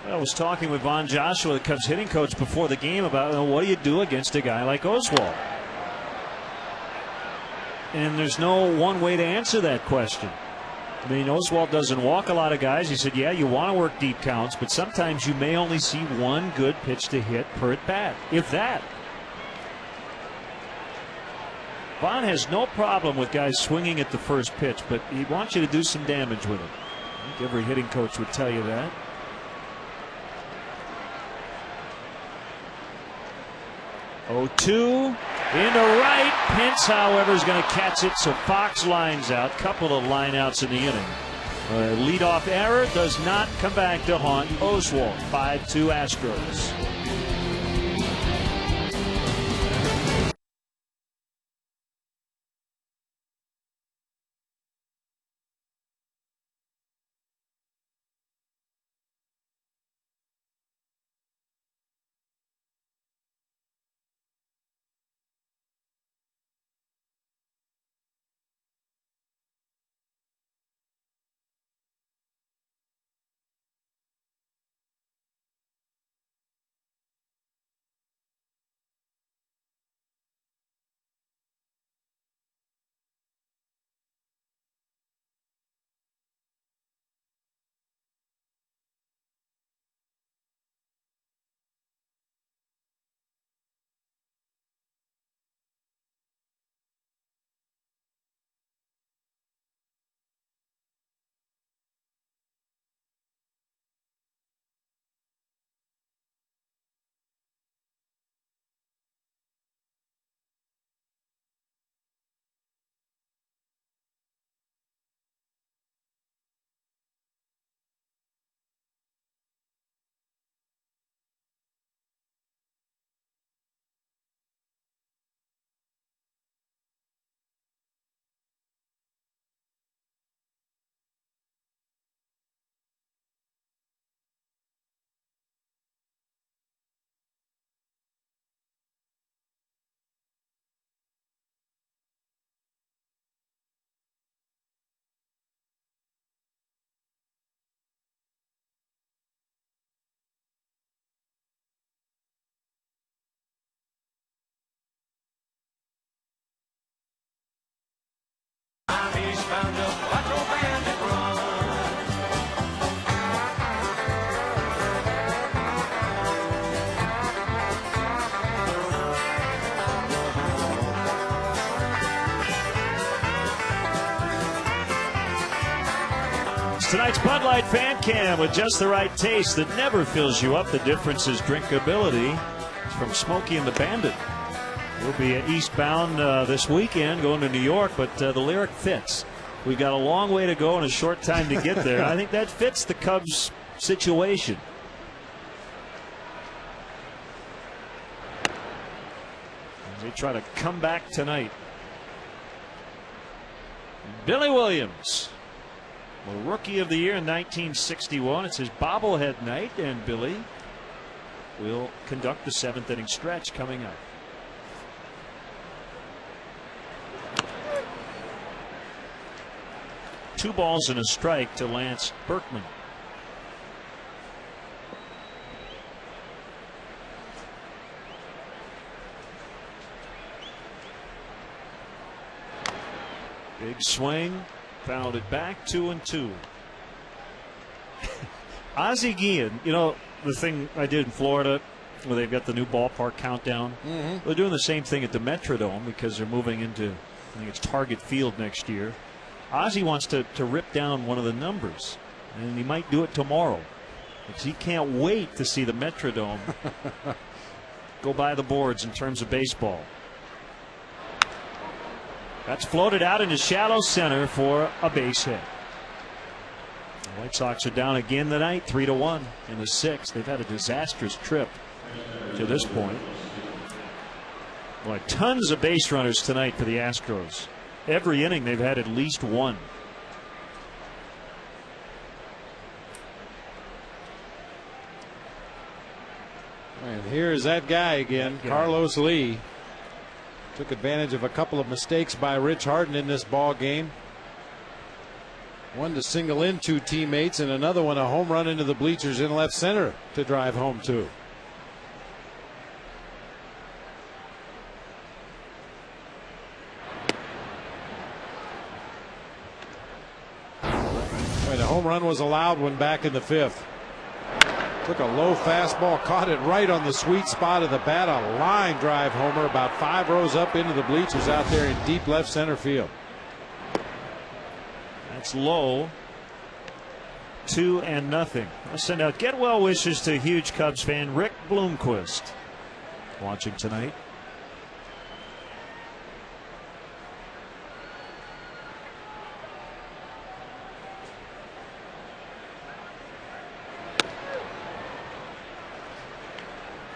I was talking with Von Joshua, the Cubs hitting coach, before the game about what do you do against a guy like Oswalt? And there's no one way to answer that question. I mean, Oswalt doesn't walk a lot of guys. He said, yeah, you want to work deep counts, but sometimes you may only see one good pitch to hit per at bat, if that. Von has no problem with guys swinging at the first pitch, but he wants you to do some damage with it. I think every hitting coach would tell you that. 0-2 into right. Pence, however, is going to catch it, so Fox lines out. Couple of lineouts in the inning. Leadoff error does not come back to haunt Oswalt. 5-2 Astros. It's tonight's Bud Light Fan Cam with just the right taste that never fills you up. The difference is drinkability. It's from Smokey and the Bandit. We'll be eastbound this weekend going to New York, but the lyric fits. We've got a long way to go and a short time to get there. I think that fits the Cubs situation. As they try to come back tonight. Billy Williams, the Rookie of the Year in 1961. It's his bobblehead night, and Billy will conduct the 7th inning stretch coming up. Two balls and a strike to Lance Berkman. Big swing, fouled it back, 2-2. Ozzie Guillen, you know, the thing I did in Florida where they've got the new ballpark countdown. They're doing the same thing at the Metrodome because they're moving into, I think it's Target Field next year. Ozzie wants to rip down one of the numbers, and he might do it tomorrow because he can't wait to see the Metrodome go by the boards in terms of baseball. That's floated out into shallow center for a base hit. The White Sox are down again tonight, 3-1 in the 6th. They've had a disastrous trip to this point. Boy, tons of base runners tonight for the Astros. Every inning they've had at least one. And here's that guy again, Carlos Lee. Took advantage of a couple of mistakes by Rich Harden in this ball game. One to single in 2 teammates, and another one a home run into the bleachers in left center to drive home 2. The home run was allowed when back in the 5th. Took a low fastball, caught it right on the sweet spot of the bat. A line drive homer about 5 rows up into the bleachers out there in deep left center field. That's low. 2-0. I'll send out get well wishes to huge Cubs fan Rick Bloomquist watching tonight.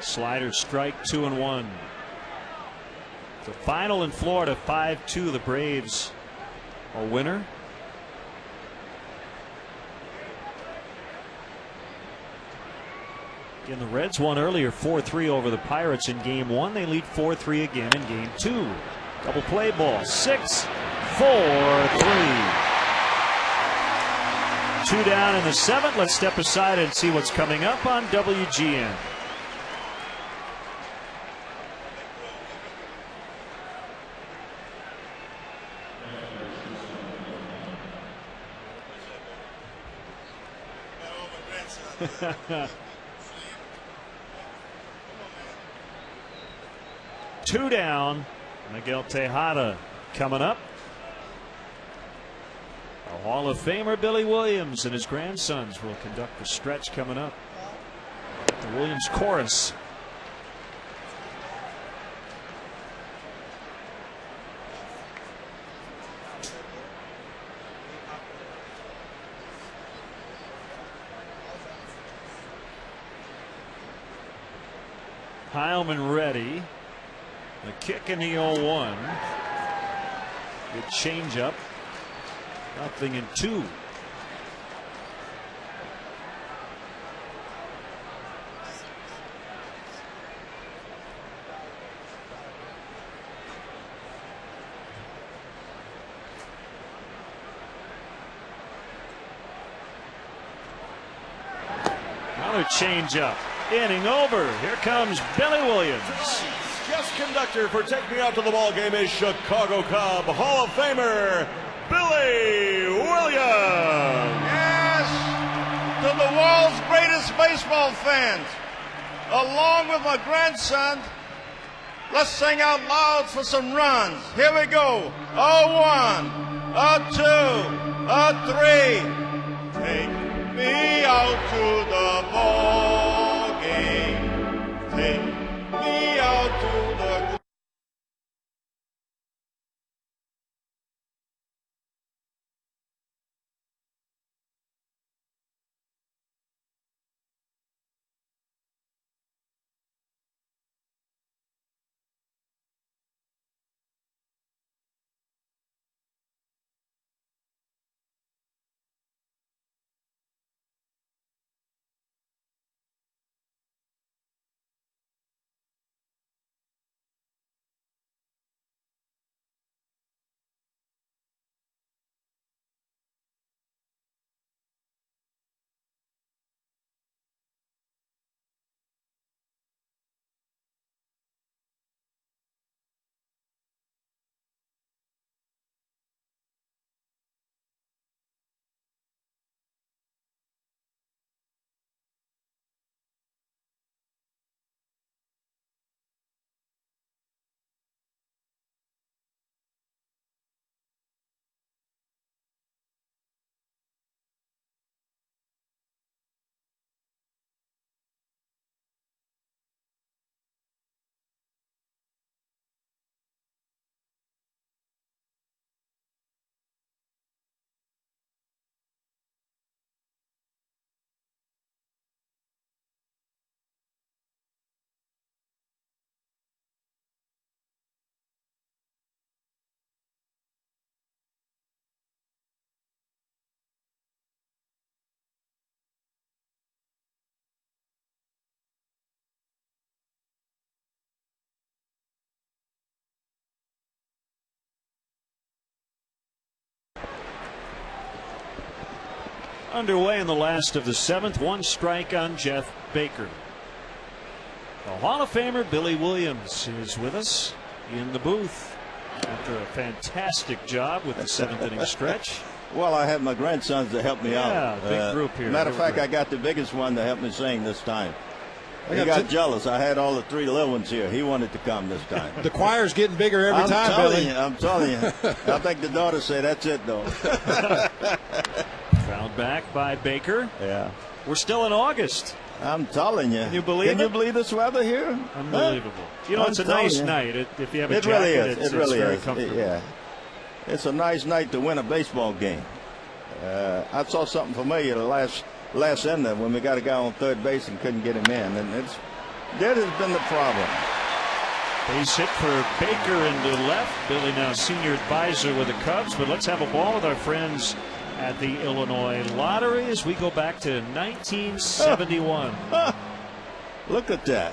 Slider strike, 2-1. The final in Florida, 5-2. The Braves a winner. Again, the Reds won earlier 4-3 over the Pirates in game 1. They lead 4-3 again in game 2. Double play ball, 6-4-3. 2 down in the 7th. Let's step aside and see what's coming up on WGN. Two down. Miguel Tejada coming up. A Hall of Famer Billy Williams and his grandsons will conduct the stretch coming up. The Williams chorus. Heilman ready. The kick in the 0-1. Good changeup. 0-2. Another changeup. Inning over. Here comes Billy Williams. Guest conductor for Take Me Out to the Ball Game is Chicago Cub Hall of Famer Billy Williams. Yes, to the world's greatest baseball fans, along with my grandson, let's sing out loud for some runs. Here we go. 0-1, 0-2, 0-3. me out to the ball game. Take me out to the Underway in the last of the seventh. One strike on Jeff Baker. The Hall of Famer Billy Williams is with us in the booth after a fantastic job with the seventh inning stretch. Well, I have my grandsons to help me out. Yeah, big group here. Matter of fact, I got the biggest one to help me sing this time. He got jealous. I had all the three little ones here. He wanted to come this time. The choir's getting bigger every time, Billy. I'm telling you. I think the daughter said, that's it, though. Fouled back by Baker. Yeah. We're still in August. I'm telling you. Can you believe it? Can you believe this weather here? Unbelievable. Huh? You know, it's a nice night. If you have a it jacket, really is. it's It really very is. comfortable. Yeah. It's a nice night to win a baseball game. I saw something familiar the last inning when we got a guy on third base and couldn't get him in, and that has been the problem. Base hit for Baker into left. Billy now senior advisor with the Cubs, but let's have a ball with our friends at the Illinois Lottery as we go back to 1971. Look at that.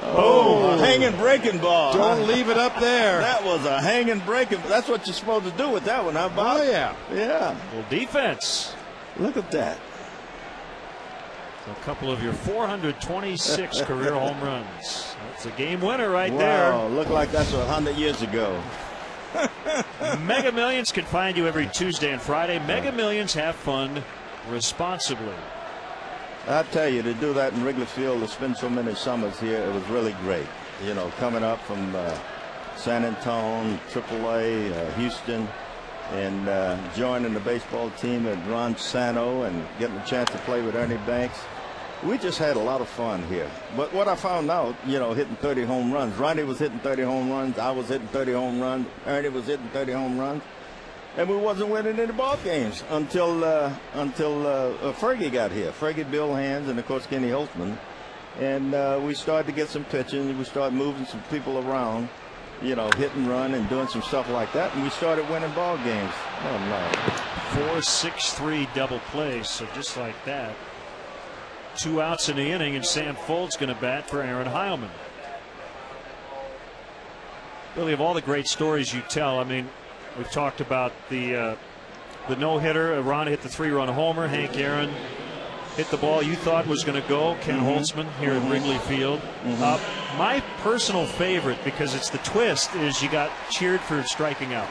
Oh, a hanging breaking ball. Don't leave it up there. That was a hanging breaking. That's what you're supposed to do with that one, huh, Bob? Oh, yeah. Yeah. Well, defense. Look at that. A couple of your 426 career home runs. That's a game winner right Wow, look like that's 100 years ago. there. Mega Millions can find you every Tuesday and Friday. Mega Millions, have fun responsibly. I tell you, to do that in Wrigley Field, to spend so many summers here, it was really great. You know, coming up from San Antonio, AAA, Houston, and joining the baseball team at Ron Santo and getting a chance to play with Ernie Banks. We just had a lot of fun here. But what I found out, you know, hitting 30 home runs. Ronnie was hitting 30 home runs. I was hitting 30 home runs. Ernie was hitting 30 home runs. And we wasn't winning any ball games until Fergie got here. Fergie, Bill Hands, and, of course, Kenny Holtzman. And we started to get some pitching. We started moving some people around, you know, hit and run and doing some stuff like that. And we started winning ball games. Oh, no. 4-6-3 double play. So just like that. 2 outs in the inning, and Sam Folt's going to bat for Aaron Heilman. Billy, of all the great stories you tell, I mean, we've talked about the no-hitter. Ron hit the 3-run homer. Hank Aaron hit the ball you thought was going to go. Ken Holtzman here at Wrigley Field. My personal favorite, because it's the twist, is you got cheered for striking out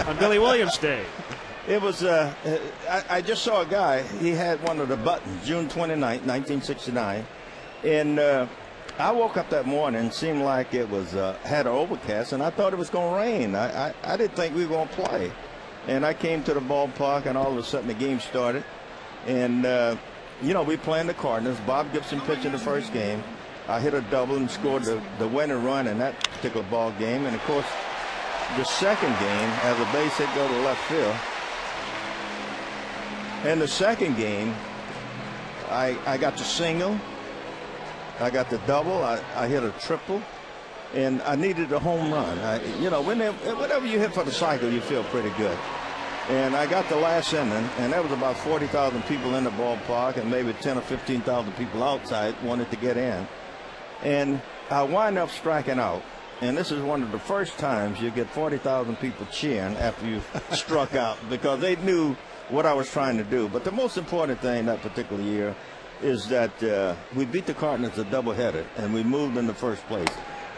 on Billy Williams Day. It was, I just saw a guy, he had one of the buttons, June 29th, 1969. And I woke up that morning, it seemed like it was, had an overcast, and I thought it was going to rain. I didn't think we were going to play. And I came to the ballpark, and all of a sudden the game started. And, you know, we playing the Cardinals. Bob Gibson pitched in the first game. I hit a double and scored the winning run in that particular ball game. And, of course, the second game, as a base hit go to left field. In the second game, I got the single. I got the double. I hit a triple. And I needed a home run. You know, whenever you hit for the cycle, you feel pretty good. And I got the last inning, and there was about 40,000 people in the ballpark, and maybe 10 or 15,000 people outside wanted to get in. And I wind up striking out. And this is one of the first times you get 40,000 people cheering after you struck out, because they knew what I was trying to do. But the most important thing that particular year is that we beat the Cardinals a doubleheader, and we moved in the first place.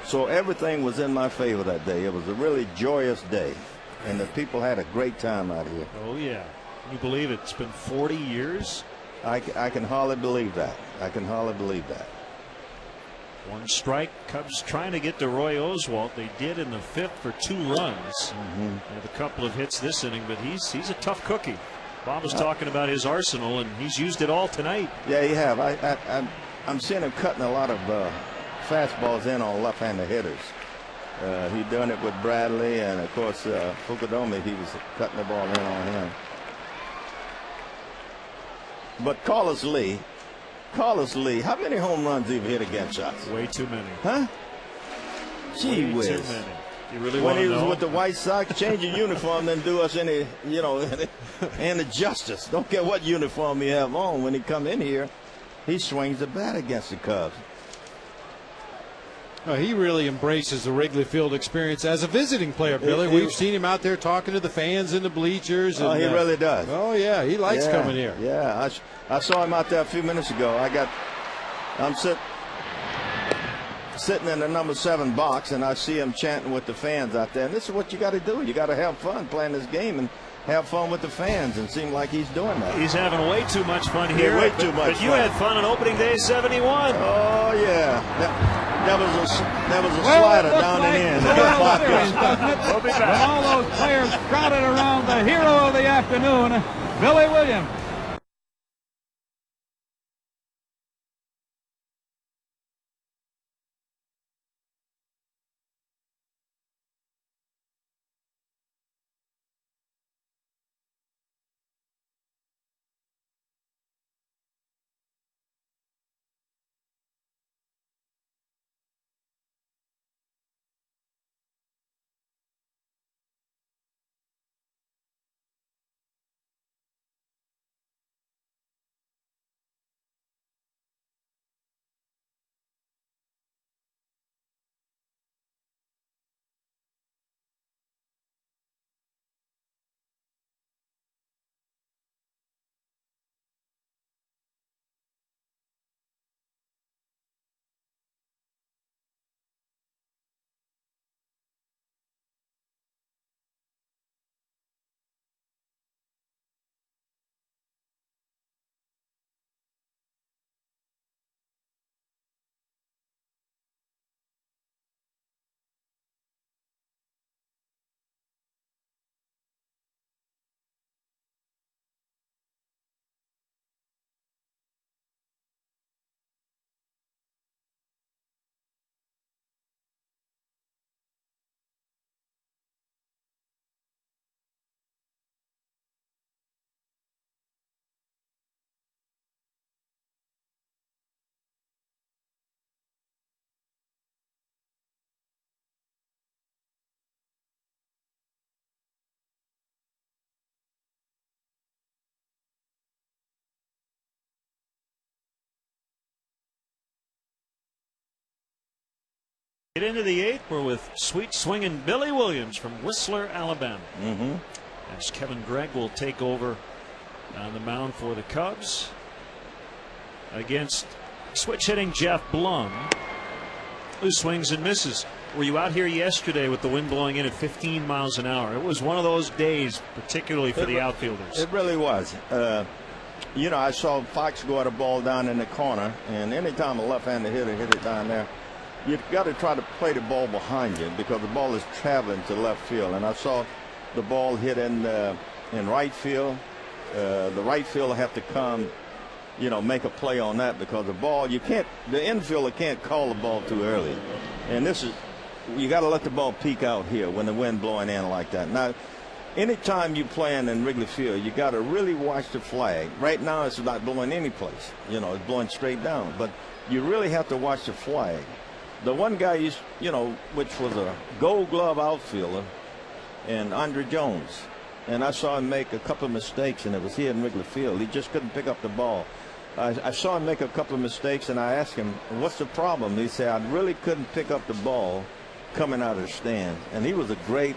So everything was in my favor that day. It was a really joyous day, and the people had a great time out here. Oh, yeah. You believe it? It's been 40 years? I can hardly believe that. I can hardly believe that. One strike. Cubs trying to get to Roy Oswalt. They did in the fifth for 2 runs. They have a couple of hits this inning, but he's a tough cookie. Bob was talking about his arsenal, and he's used it all tonight. Yeah, he have. I'm seeing him cutting a lot of fastballs in on left-handed hitters. He done it with Bradley, and of course Fukudome, he was cutting the ball in on him. But Carlos Lee, how many home runs have he hit against us? Way too many. Huh? Gee Way whiz. too many. You really when want he to was know? with the White Sox, change your uniform and do us any, any justice. Don't care what uniform you have on. When he come in here, he swings the bat against the Cubs. He really embraces the Wrigley Field experience as a visiting player, Billy. We've seen him out there talking to the fans in the bleachers. And, he really does. Oh, yeah, he likes coming here. Yeah, I saw him out there a few minutes ago. I'm sitting in the number 7 box, and I see him chanting with the fans out there. And this is what you got to do. You got to have fun playing this game and have fun with the fans, and seem like he's doing that. He's having way too much fun here. Way too much But you fun. had fun on opening day 71. Oh, yeah. That was a slider down and in. We'll be back. With all those players crowded around the hero of the afternoon, Billy Williams. Get into the 8th. We're with sweet swinging Billy Williams from Whistler, Alabama. As Kevin Gregg will take over on the mound for the Cubs against switch hitting Jeff Blum, who swings and misses. Were you out here yesterday with the wind blowing in at 15 miles an hour? It was one of those days, particularly for the outfielders. It really was. I saw Fox go at a ball down in the corner, and anytime a left-handed hitter hit it down there, you've got to try to play the ball behind you, because the ball is traveling to left field. And I saw the ball hit in right field, the right fielder have to come, make a play on that, because the ball, the infielder can't call the ball too early. And you got to let the ball peak out here when the wind blowing in like that. Now, anytime you playing in Wrigley Field, you got to really watch the flag. Right now, it's not blowing any place. It's blowing straight down. But you really have to watch the flag. The one guy, which was a Gold Glove outfielder, and Andre Jones, and I saw him make a couple of mistakes, and it was here in Wrigley Field. He just couldn't pick up the ball. I saw him make a couple of mistakes, and I asked him, what's the problem? He said, I really couldn't pick up the ball coming out of the stand. And he was a great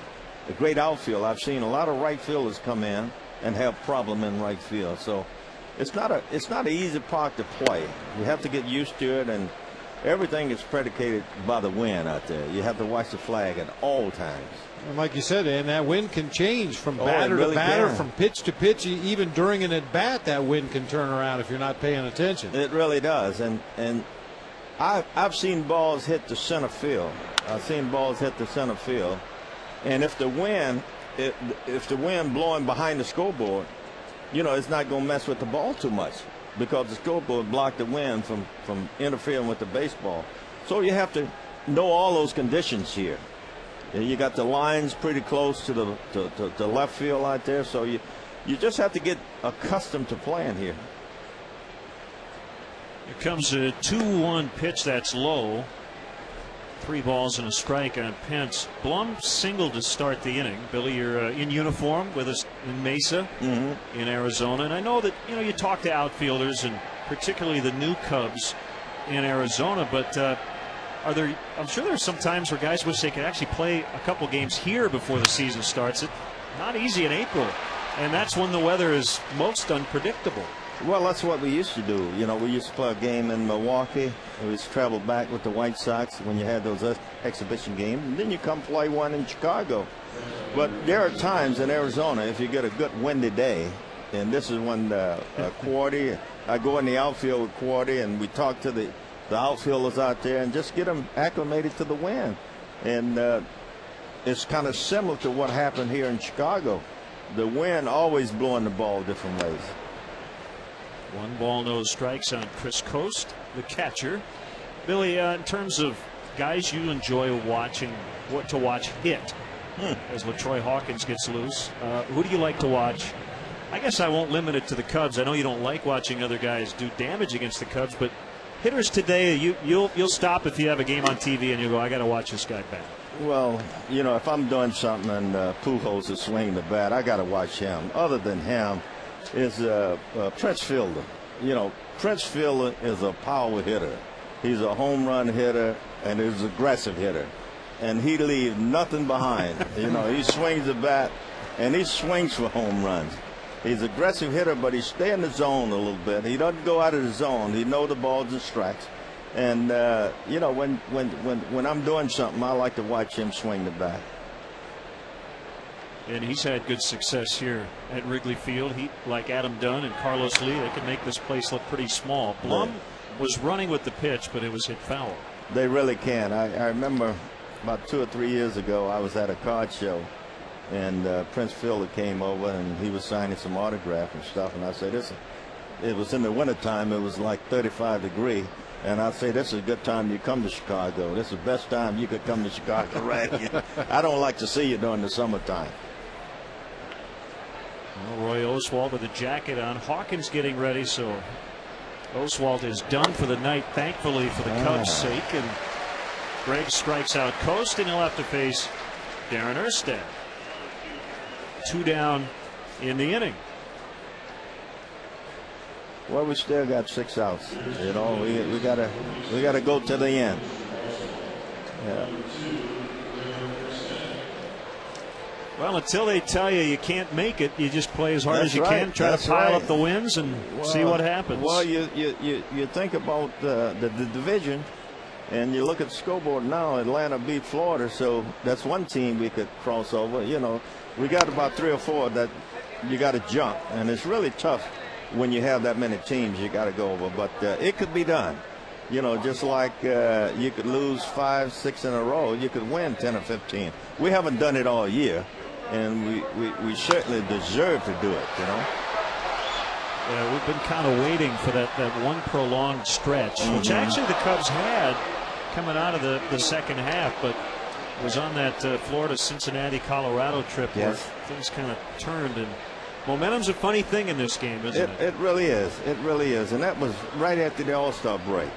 outfielder. I've seen a lot of right fielders come in and have problem in right field. So it's not an easy park to play. You have to get used to it, and everything is predicated by the wind out there. You have to watch the flag at all times. And like you said, and that wind can change from batter really to batter, can. from pitch to pitch. Even during an at-bat, that wind can turn around if you're not paying attention. It really does. And I've seen balls hit the center field. I've seen balls hit the center field. And if the wind blowing behind the scoreboard, it's not going to mess with the ball too much, because the scoreboard blocked the wind from interfering with the baseball. So you have to know all those conditions here. You got the lines pretty close to the left field out there, so you just have to get accustomed to playing here. Here comes a 2-1 pitch that's low. 3 balls and a strike on Pence. Blum singled to start the inning. Billy, you're in uniform with us in Mesa, in Arizona, and I know that you talk to outfielders, and particularly the new Cubs in Arizona, but I'm sure there's some times where guys wish they could actually play a couple games here before the season starts. It's not easy in April, and that's when the weather is most unpredictable. Well, that's what we used to do. We used to play a game in Milwaukee. We used to travel back with the White Sox when you had those exhibition games, and then you come play one in Chicago. But there are times in Arizona, if you get a good windy day, and this is when Quarty, I go in the outfield with Quarty, and we talk to the outfielders out there and just get them acclimated to the wind. And it's kind of similar to what happened here in Chicago. The wind always blowing the ball different ways. 1 ball, no strikes on Chris Coast, the catcher. Billy, in terms of guys you enjoy watching, what to watch hit as LaTroy Hawkins gets loose, who do you like to watch? I guess I won't limit it to the Cubs. I know you don't like watching other guys do damage against the Cubs, but hitters today, you'll stop if you have a game on TV and you go, I got to watch this guy bat. Well, if I'm doing something and Pujols is swinging the bat, I got to watch him. Other than him is Prince Fielder. Prince Fielder is a power hitter. He's a home run hitter, and he's an aggressive hitter. And he leaves nothing behind. He swings the bat, and he swings for home runs. He's an aggressive hitter, but he stays in the zone a little bit. He doesn't go out of the zone. He knows the balls and strikes. And, when I'm doing something, I like to watch him swing the bat. And he's had good success here at Wrigley Field. He, like Adam Dunn and Carlos Lee, they can make this place look pretty small. Blum was running with the pitch, but it was hit foul. They really can. I remember about 2 or 3 years ago, I was at a card show, and Prince Fielder came over, and he was signing some autograph and stuff. And I said, it was in the wintertime. It was like 35 degrees. And I say, this is a good time you come to Chicago. This is the best time you could come to Chicago, right? I don't like to see you during the summertime. Well, Roy Oswalt with a jacket on. Hawkins getting ready, so Oswalt is done for the night, thankfully, for the Cubs' sake. And Greg strikes out Coast, and he'll have to face Darren Erstad. 2 down in the inning. Well, we still got 6 outs. We gotta go to the end. Yeah. Well, until they tell you can't make it, you just play as hard as you can, try to pile up the wins and see what happens. Well, you think about the division, and you look at the scoreboard now. Atlanta beat Florida, so that's one team we could cross over. We got about 3 or 4 that you got to jump, and it's really tough when you have that many teams you got to go over. But it could be done. Just like you could lose 5, 6 in a row, you could win 10 or 15. We haven't done it all year, and we certainly deserve to do it. Yeah, we've been kind of waiting for that one prolonged stretch, which actually the Cubs had coming out of the second half, but was on that Florida, Cincinnati, Colorado trip where things kind of turned. And momentum's a funny thing in this game, isn't it? It really is. It really is. And that was right after the All-Star break.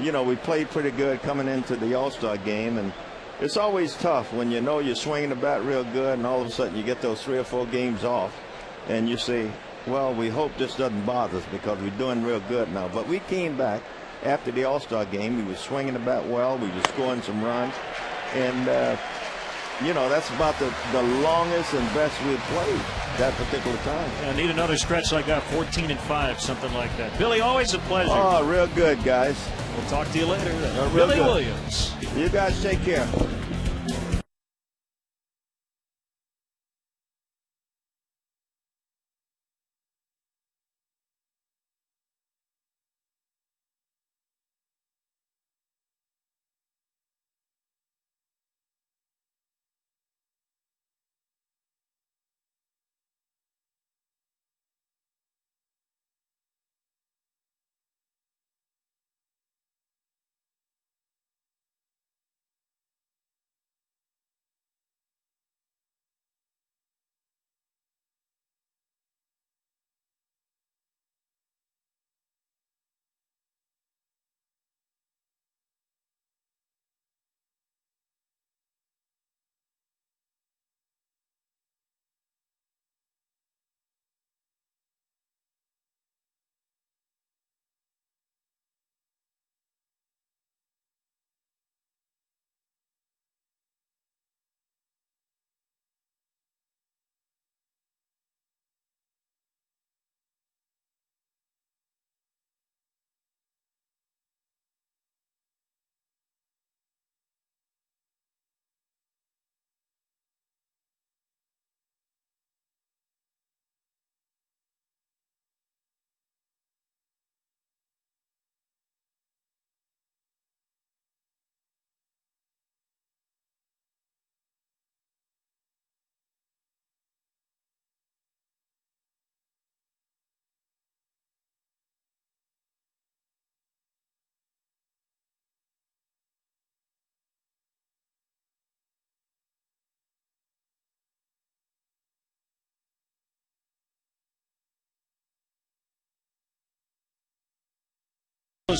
You know, we played pretty good coming into the All-Star game, and it's always tough when you know you're swinging the bat real good, and all of a sudden you get those 3 or 4 games off, and you say, well, we hope this doesn't bother us because we're doing real good now. But we came back after the All-Star game. We were swinging the bat well. We were scoring some runs. And, you know, that's about the longest and best we've played that particular time. I need another stretch like that, 14-5, something like that. Billy, always a pleasure. Oh, real good, guys. We'll talk to you later. Billy Williams. You guys take care.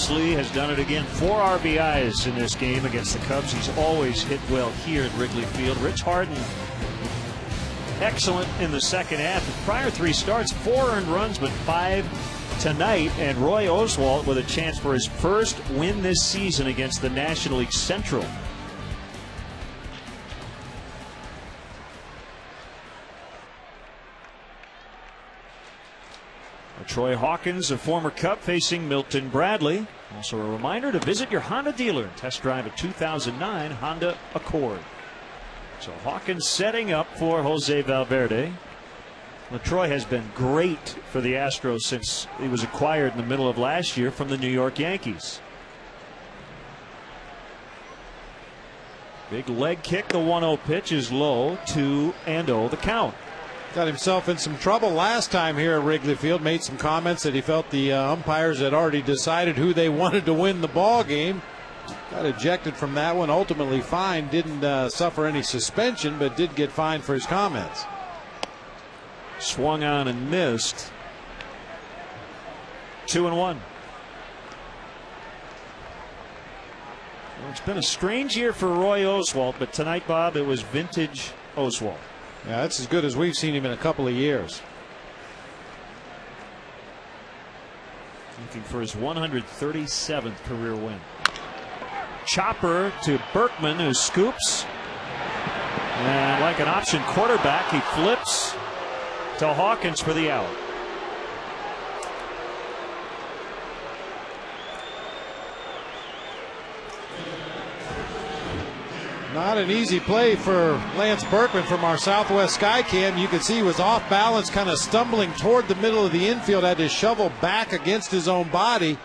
Lee has done it again. 4 RBIs in this game against the Cubs. He's always hit well here at Wrigley Field. Rich Harden, excellent in the second half. The prior 3 starts, 4 earned runs, but 5 tonight. And Roy Oswalt with a chance for his first win this season against the National League Central. Troy Hawkins, a former Cub, facing Milton Bradley. Also a reminder to visit your Honda dealer and test drive a 2009 Honda Accord. So Hawkins setting up for Jose Valverde. Troy has been great for the Astros since he was acquired in the middle of last year from the New York Yankees. Big leg kick. The 1-0 pitch is low. 2-0 the count. Got himself in some trouble last time here at Wrigley Field. Made some comments that he felt the umpires had already decided who they wanted to win the ball game. Got ejected from that one. Ultimately fined. Didn't suffer any suspension, but did get fined for his comments. Swung on and missed. 2-1. Well, it's been a strange year for Roy Oswalt, but tonight, Bob, it was vintage Oswalt. Yeah, that's as good as we've seen him in a couple of years. Looking for his 137th career win. Chopper to Berkman, who scoops. And like an option quarterback, he flips to Hawkins for the out. Not an easy play for Lance Berkman from our Southwest Skycam. You could see he was off balance, kind of stumbling toward the middle of the infield, had to shovel back against his own body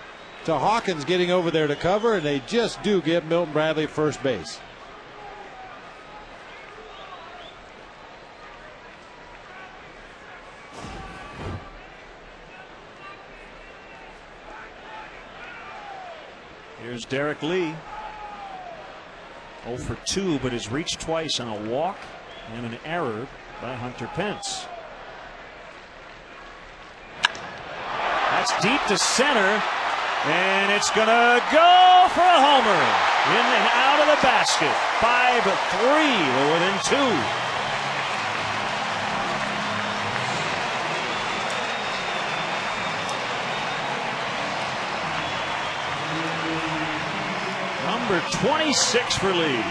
to Hawkins getting over there to cover, and they just do get Milton Bradley at first base. Here's Derek Lee. 0 for 2, but has reached twice on a walk and an error by Hunter Pence. That's deep to center, and it's going to go for a homer. In and out of the basket. 5-3. They're within 2. Number 26 for Lee.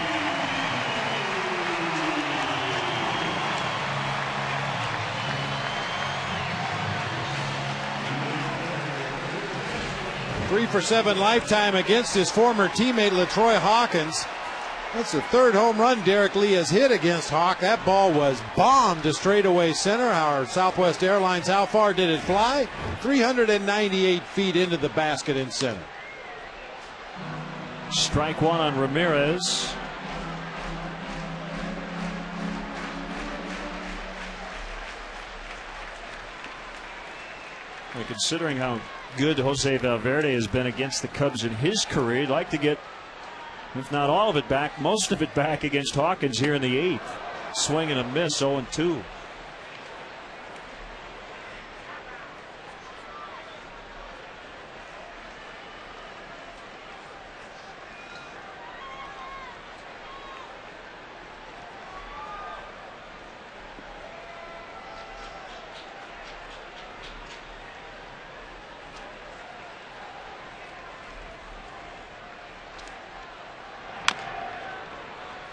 Three for 7 lifetime against his former teammate LaTroy Hawkins. That's the 3rd home run Derek Lee has hit against Hawk. That ball was bombed to straightaway center. Our Southwest Airlines, how far did it fly? 398 feet into the basket in center. Strike 1 on Ramirez. Well, considering how good Jose Valverde has been against the Cubs in his career, he'd like to get, if not all of it back, most of it back against Hawkins here in the 8th. Swing and a miss, 0-2.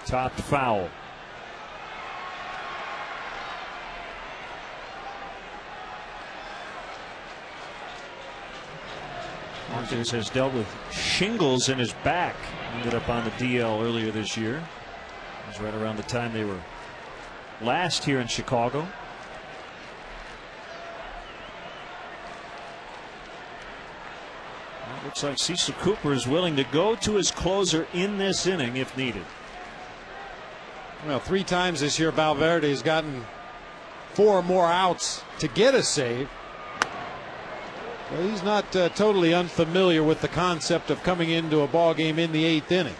Topped foul. Hawkins has dealt with shingles in his back. Ended up on the DL earlier this year. It was right around the time they were last here in Chicago. Well, looks like Cecil Cooper is willing to go to his closer in this inning if needed. Well, 3 times this year Valverde has gotten 4 more outs to get a save. Well, he's not totally unfamiliar with the concept of coming into a ball game in the 8th inning.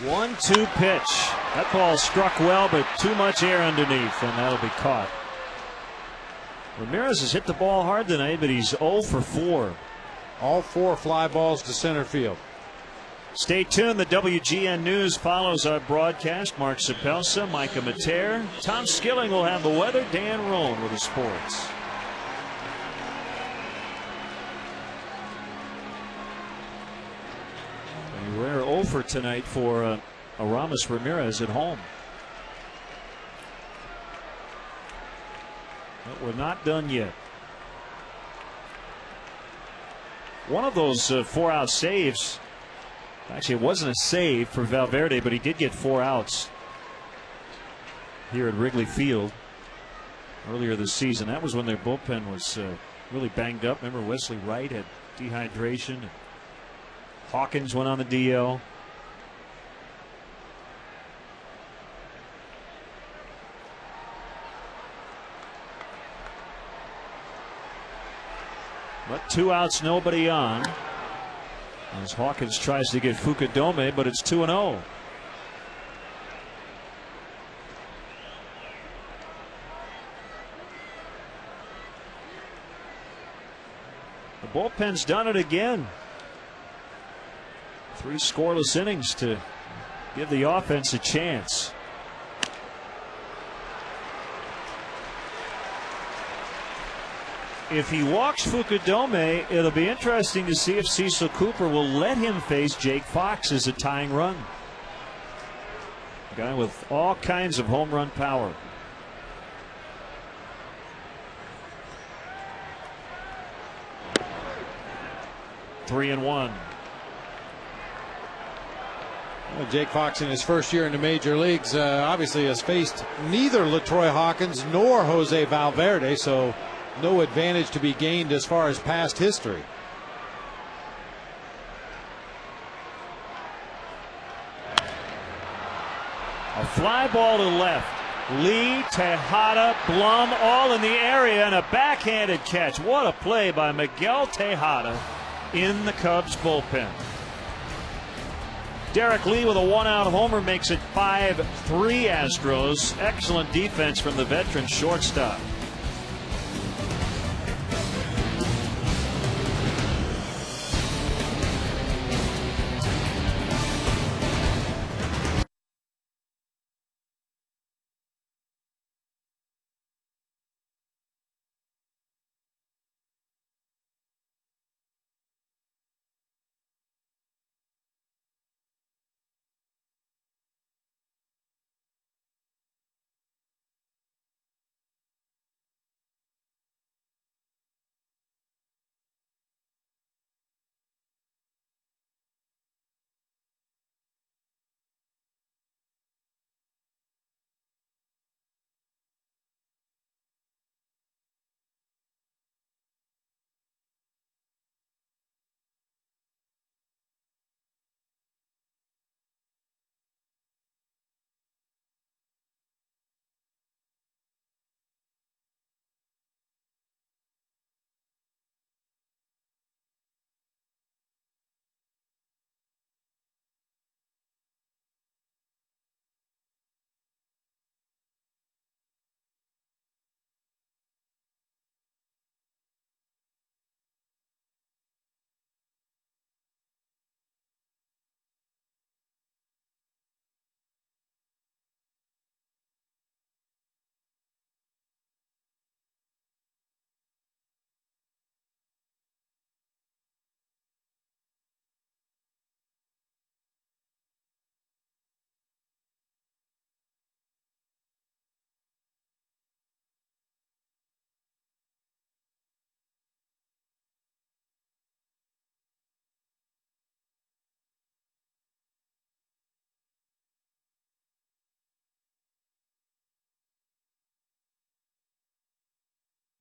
One-two pitch. That ball struck well, but too much air underneath, and that'll be caught. Ramirez has hit the ball hard tonight, but he's 0 for 4. All 4 fly balls to center field. Stay tuned. The WGN News follows our broadcast. Mark Sapelsa, Micah Mater, Tom Skilling will have the weather. Dan Roan with the sports. A rare 0 for tonight for Aramis Ramirez at home. But we're not done yet. One of those 4-out saves, actually it wasn't a save for Valverde, but he did get 4 outs here at Wrigley Field earlier this season. That was when their bullpen was really banged up. Remember, Wesley Wright had dehydration. Hawkins went on the DL. But 2 outs, nobody on. As Hawkins tries to get Fukudome, but it's 2-0. The bullpen's done it again. 3 scoreless innings to give the offense a chance. If he walks Fukudome, it'll be interesting to see if Cecil Cooper will let him face Jake Fox as a tying run. A guy with all kinds of home run power. Three and one. Well, Jake Fox in his first year in the major leagues obviously has faced neither LaTroy Hawkins nor Jose Valverde, so no advantage to be gained as far as past history. A fly ball to left. Lee, Tejada, Blum all in the area, and a backhanded catch. What a play by Miguel Tejada in the Cubs bullpen. Derek Lee with a one-out homer makes it 5-3 Astros. Excellent defense from the veteran shortstop.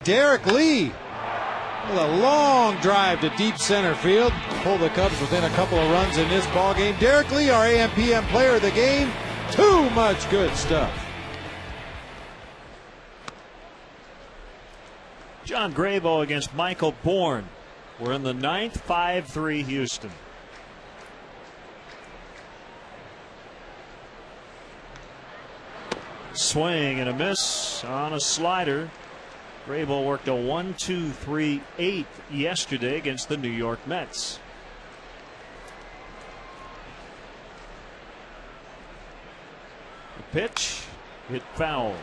Derek Lee with a long drive to deep center field. Pull the Cubs within a couple of runs in this ball game. Derek Lee, our AM/PM player of the game. Too much good stuff. John Grabo against Michael Bourne. We're in the ninth, 5-3 Houston. Swing and a miss on a slider. Grabo worked a 1-2-3-8 yesterday against the New York Mets. The pitch hit foul.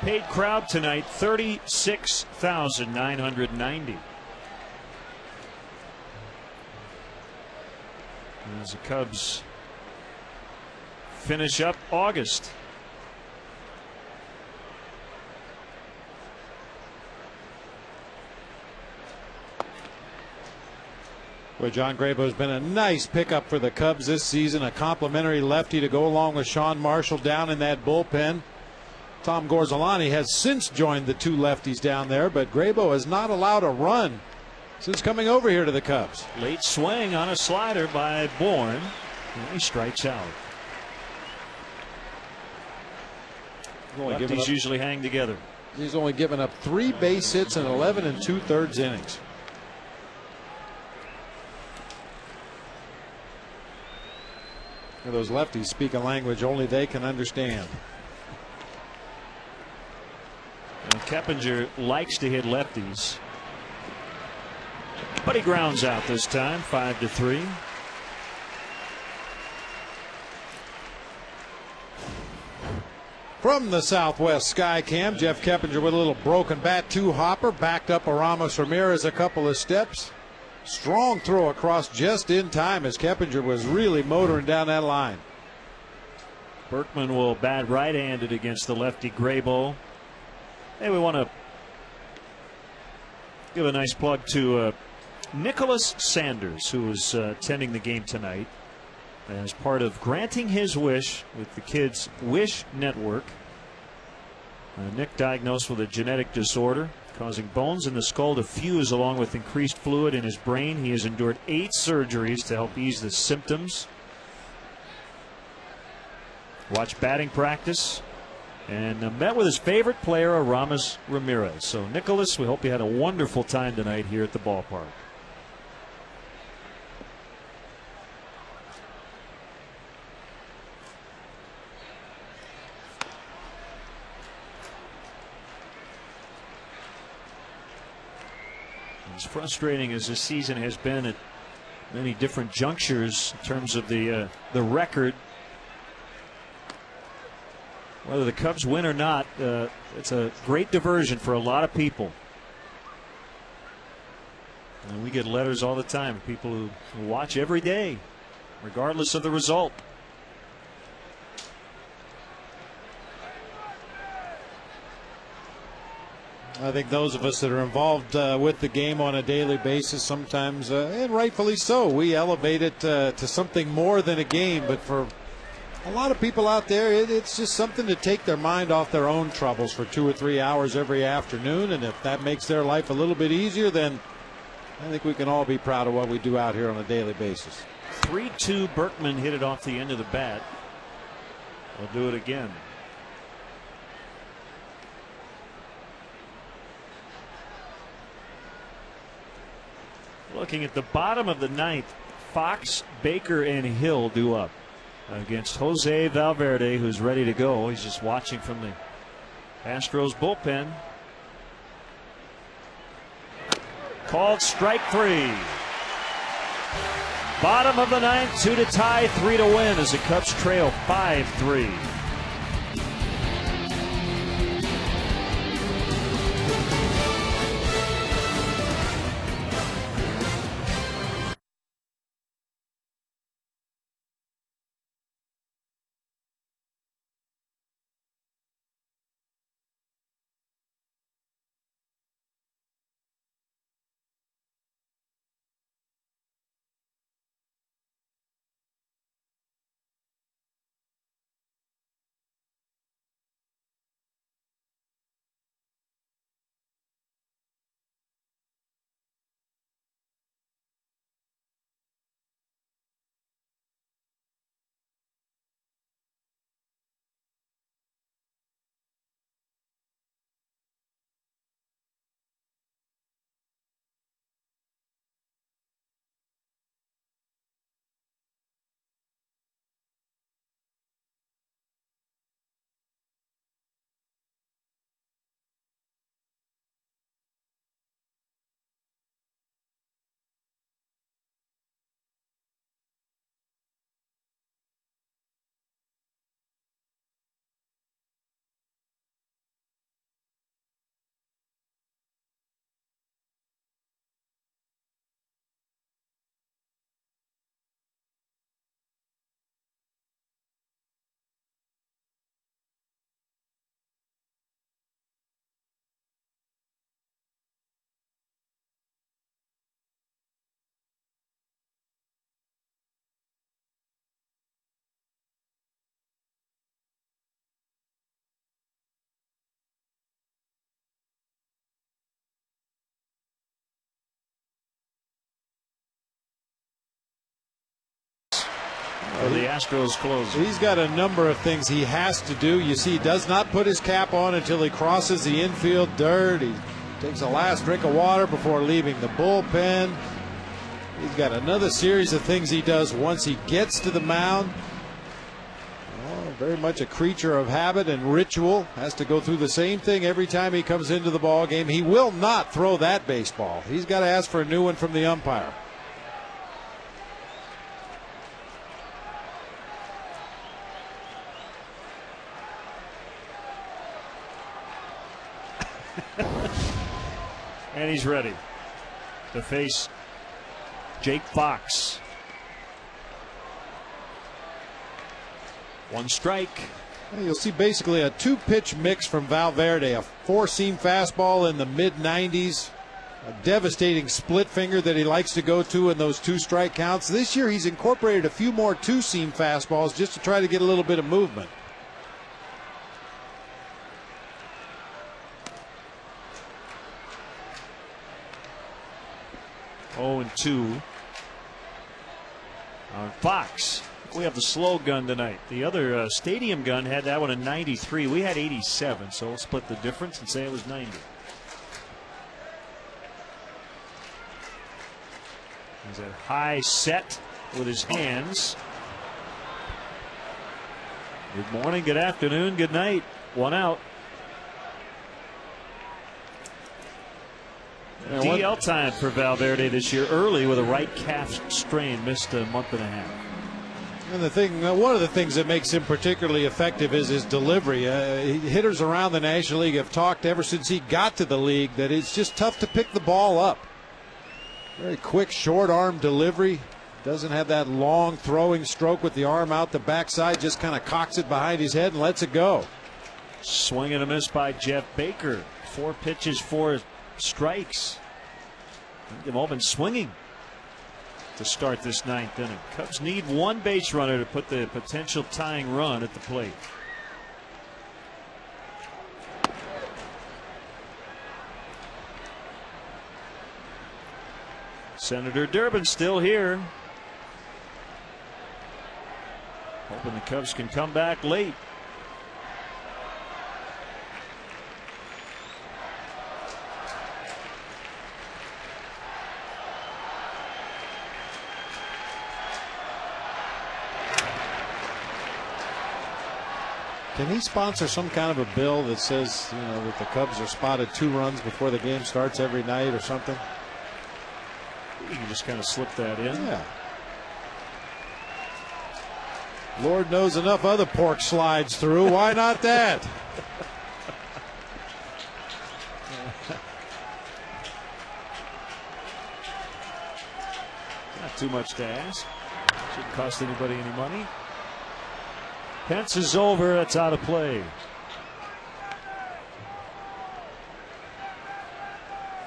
Paid crowd tonight 36,990. As the Cubs finish up August. Well, John Grabo has been a nice pickup for the Cubs this season. A complimentary lefty to go along with Sean Marshall down in that bullpen. Tom Gorzolani has since joined the two lefties down there, but Grabo has not allowed a run since coming over here to the Cubs. Late swing on a slider by Bourne. And he strikes out. Lefties usually hang together. He's only given up 3 base hits in 11 2/3 innings. Those lefties speak a language only they can understand. And Keppinger likes to hit lefties, but he grounds out this time. 5-3. From the Southwest Sky Cam, Jeff Keppinger with a little broken bat, 2-hopper, backed up Aramis Ramirez a couple of steps. Strong throw across just in time as Keppinger was really motoring down that line. Berkman will bat right-handed against the lefty Grabo. Hey, we want to give a nice plug to Nicholas Sanders, who was attending the game tonight as part of granting his wish with the Kids Wish Network. Nick diagnosed with a genetic disorder causing bones in the skull to fuse along with increased fluid in his brain. He has endured 8 surgeries to help ease the symptoms. Watched batting practice and met with his favorite player, Aramis Ramirez. So, Nicholas, we hope you had a wonderful time tonight here at the ballpark. As frustrating as this season has been at many different junctures in terms of the record, whether the Cubs win or not, it's a great diversion for a lot of people. And we get letters all the time, people who watch every day, regardless of the result. I think those of us that are involved with the game on a daily basis sometimes, and rightfully so, we elevate it to something more than a game. But for a lot of people out there, it's just something to take their mind off their own troubles for 2 or 3 hours every afternoon. And if that makes their life a little bit easier, then I think we can all be proud of what we do out here on a daily basis. 3-2, Berkman hit it off the end of the bat. We'll do it again. Looking at the bottom of the ninth, Fox, Baker, and Hill due up against Jose Valverde, who's ready to go. He's just watching from the Astros bullpen. Called strike 3. Bottom of the ninth, 2 to tie, 3 to win as the Cubs trail 5-3. The Astros close. He's got a number of things he has to do. You see, he does not put his cap on until he crosses the infield dirt. He takes a last drink of water before leaving the bullpen. He's got another series of things he does once he gets to the mound. Oh, very much a creature of habit and ritual. Has to go through the same thing every time he comes into the ball game. He will not throw that baseball. He's got to ask for a new one from the umpire. And he's ready to face Jake Fox. 1 strike. You'll see basically a 2-pitch mix from Valverde. A 4-seam fastball in the mid-90s. A devastating split finger that he likes to go to in those 2-strike counts. This year he's incorporated a few more 2-seam fastballs just to try to get a little bit of movement. Oh, 2 on Fox. We have the slow gun tonight. The other stadium gun had that one in 93. We had 87, so we'll split the difference and say it was 90. He's a high set with his hands. Good morning, good afternoon, good night. One out. DL time for Valverde this year early with a right calf strain. Missed a month and a half. And one of the things that makes him particularly effective is his delivery. Hitters around the National League have talked ever since he got to the league that it's just tough to pick the ball up. Very quick, short arm delivery. Doesn't have that long throwing stroke with the arm out the backside. Just kind of cocks it behind his head and lets it go. Swing and a miss by Jeff Baker. 4 pitches, 4 strikes. They've all been swinging to start this 9th inning. Cubs need 1 base runner to put the potential tying run at the plate. Senator Durbin still here. Hoping the Cubs can come back late. Can he sponsor some kind of a bill that says, you know, that the Cubs are spotted 2 runs before the game starts every night or something? You can just kind of slip that in. Yeah. Lord knows enough other pork slides through. Why not that? Not too much to ask. Shouldn't cost anybody any money. Pence is over. That's out of play.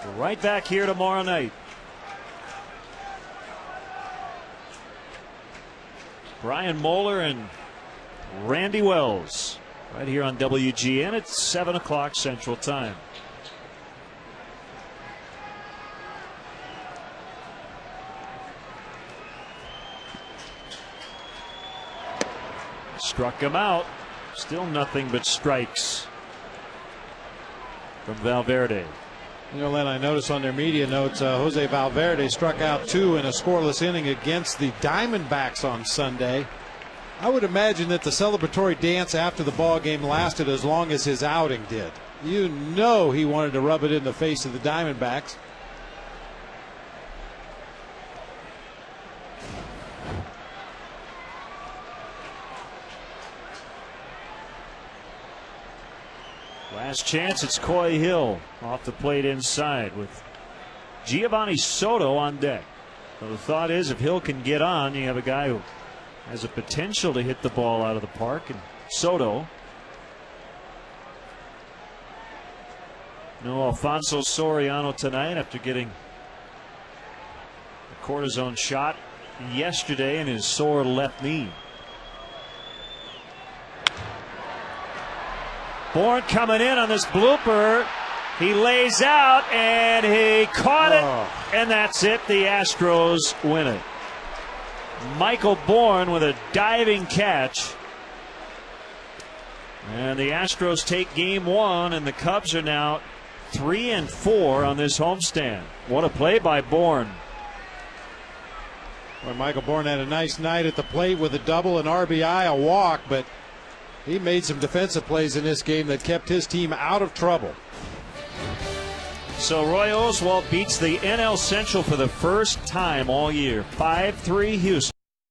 We're right back here tomorrow night. Brian Moeller and Randy Wells right here on WGN at 7 o'clock Central Time. Struck him out. Still nothing but strikes from Valverde. You know, Len, I noticed on their media notes, Jose Valverde struck out 2 in a scoreless inning against the Diamondbacks on Sunday. I would imagine that the celebratory dance after the ball game lasted as long as his outing did. You know he wanted to rub it in the face of the Diamondbacks. Last chance, it's Coy Hill off the plate inside with Giovanni Soto on deck. So the thought is, if Hill can get on, you have a guy who has a potential to hit the ball out of the park, and Soto. No Alfonso Soriano tonight after getting a cortisone shot yesterday in his sore left knee. Bourne coming in on this blooper. He lays out and he caught it, and that's it. The Astros win it. Michael Bourne with a diving catch. And the Astros take game 1, and the Cubs are now 3-4 on this homestand. What a play by Bourne. Well, Michael Bourne had a nice night at the plate with a double, an RBI, a walk, but he made some defensive plays in this game that kept his team out of trouble. So Roy Oswalt beats the NL Central for the first time all year. 5-3 Houston.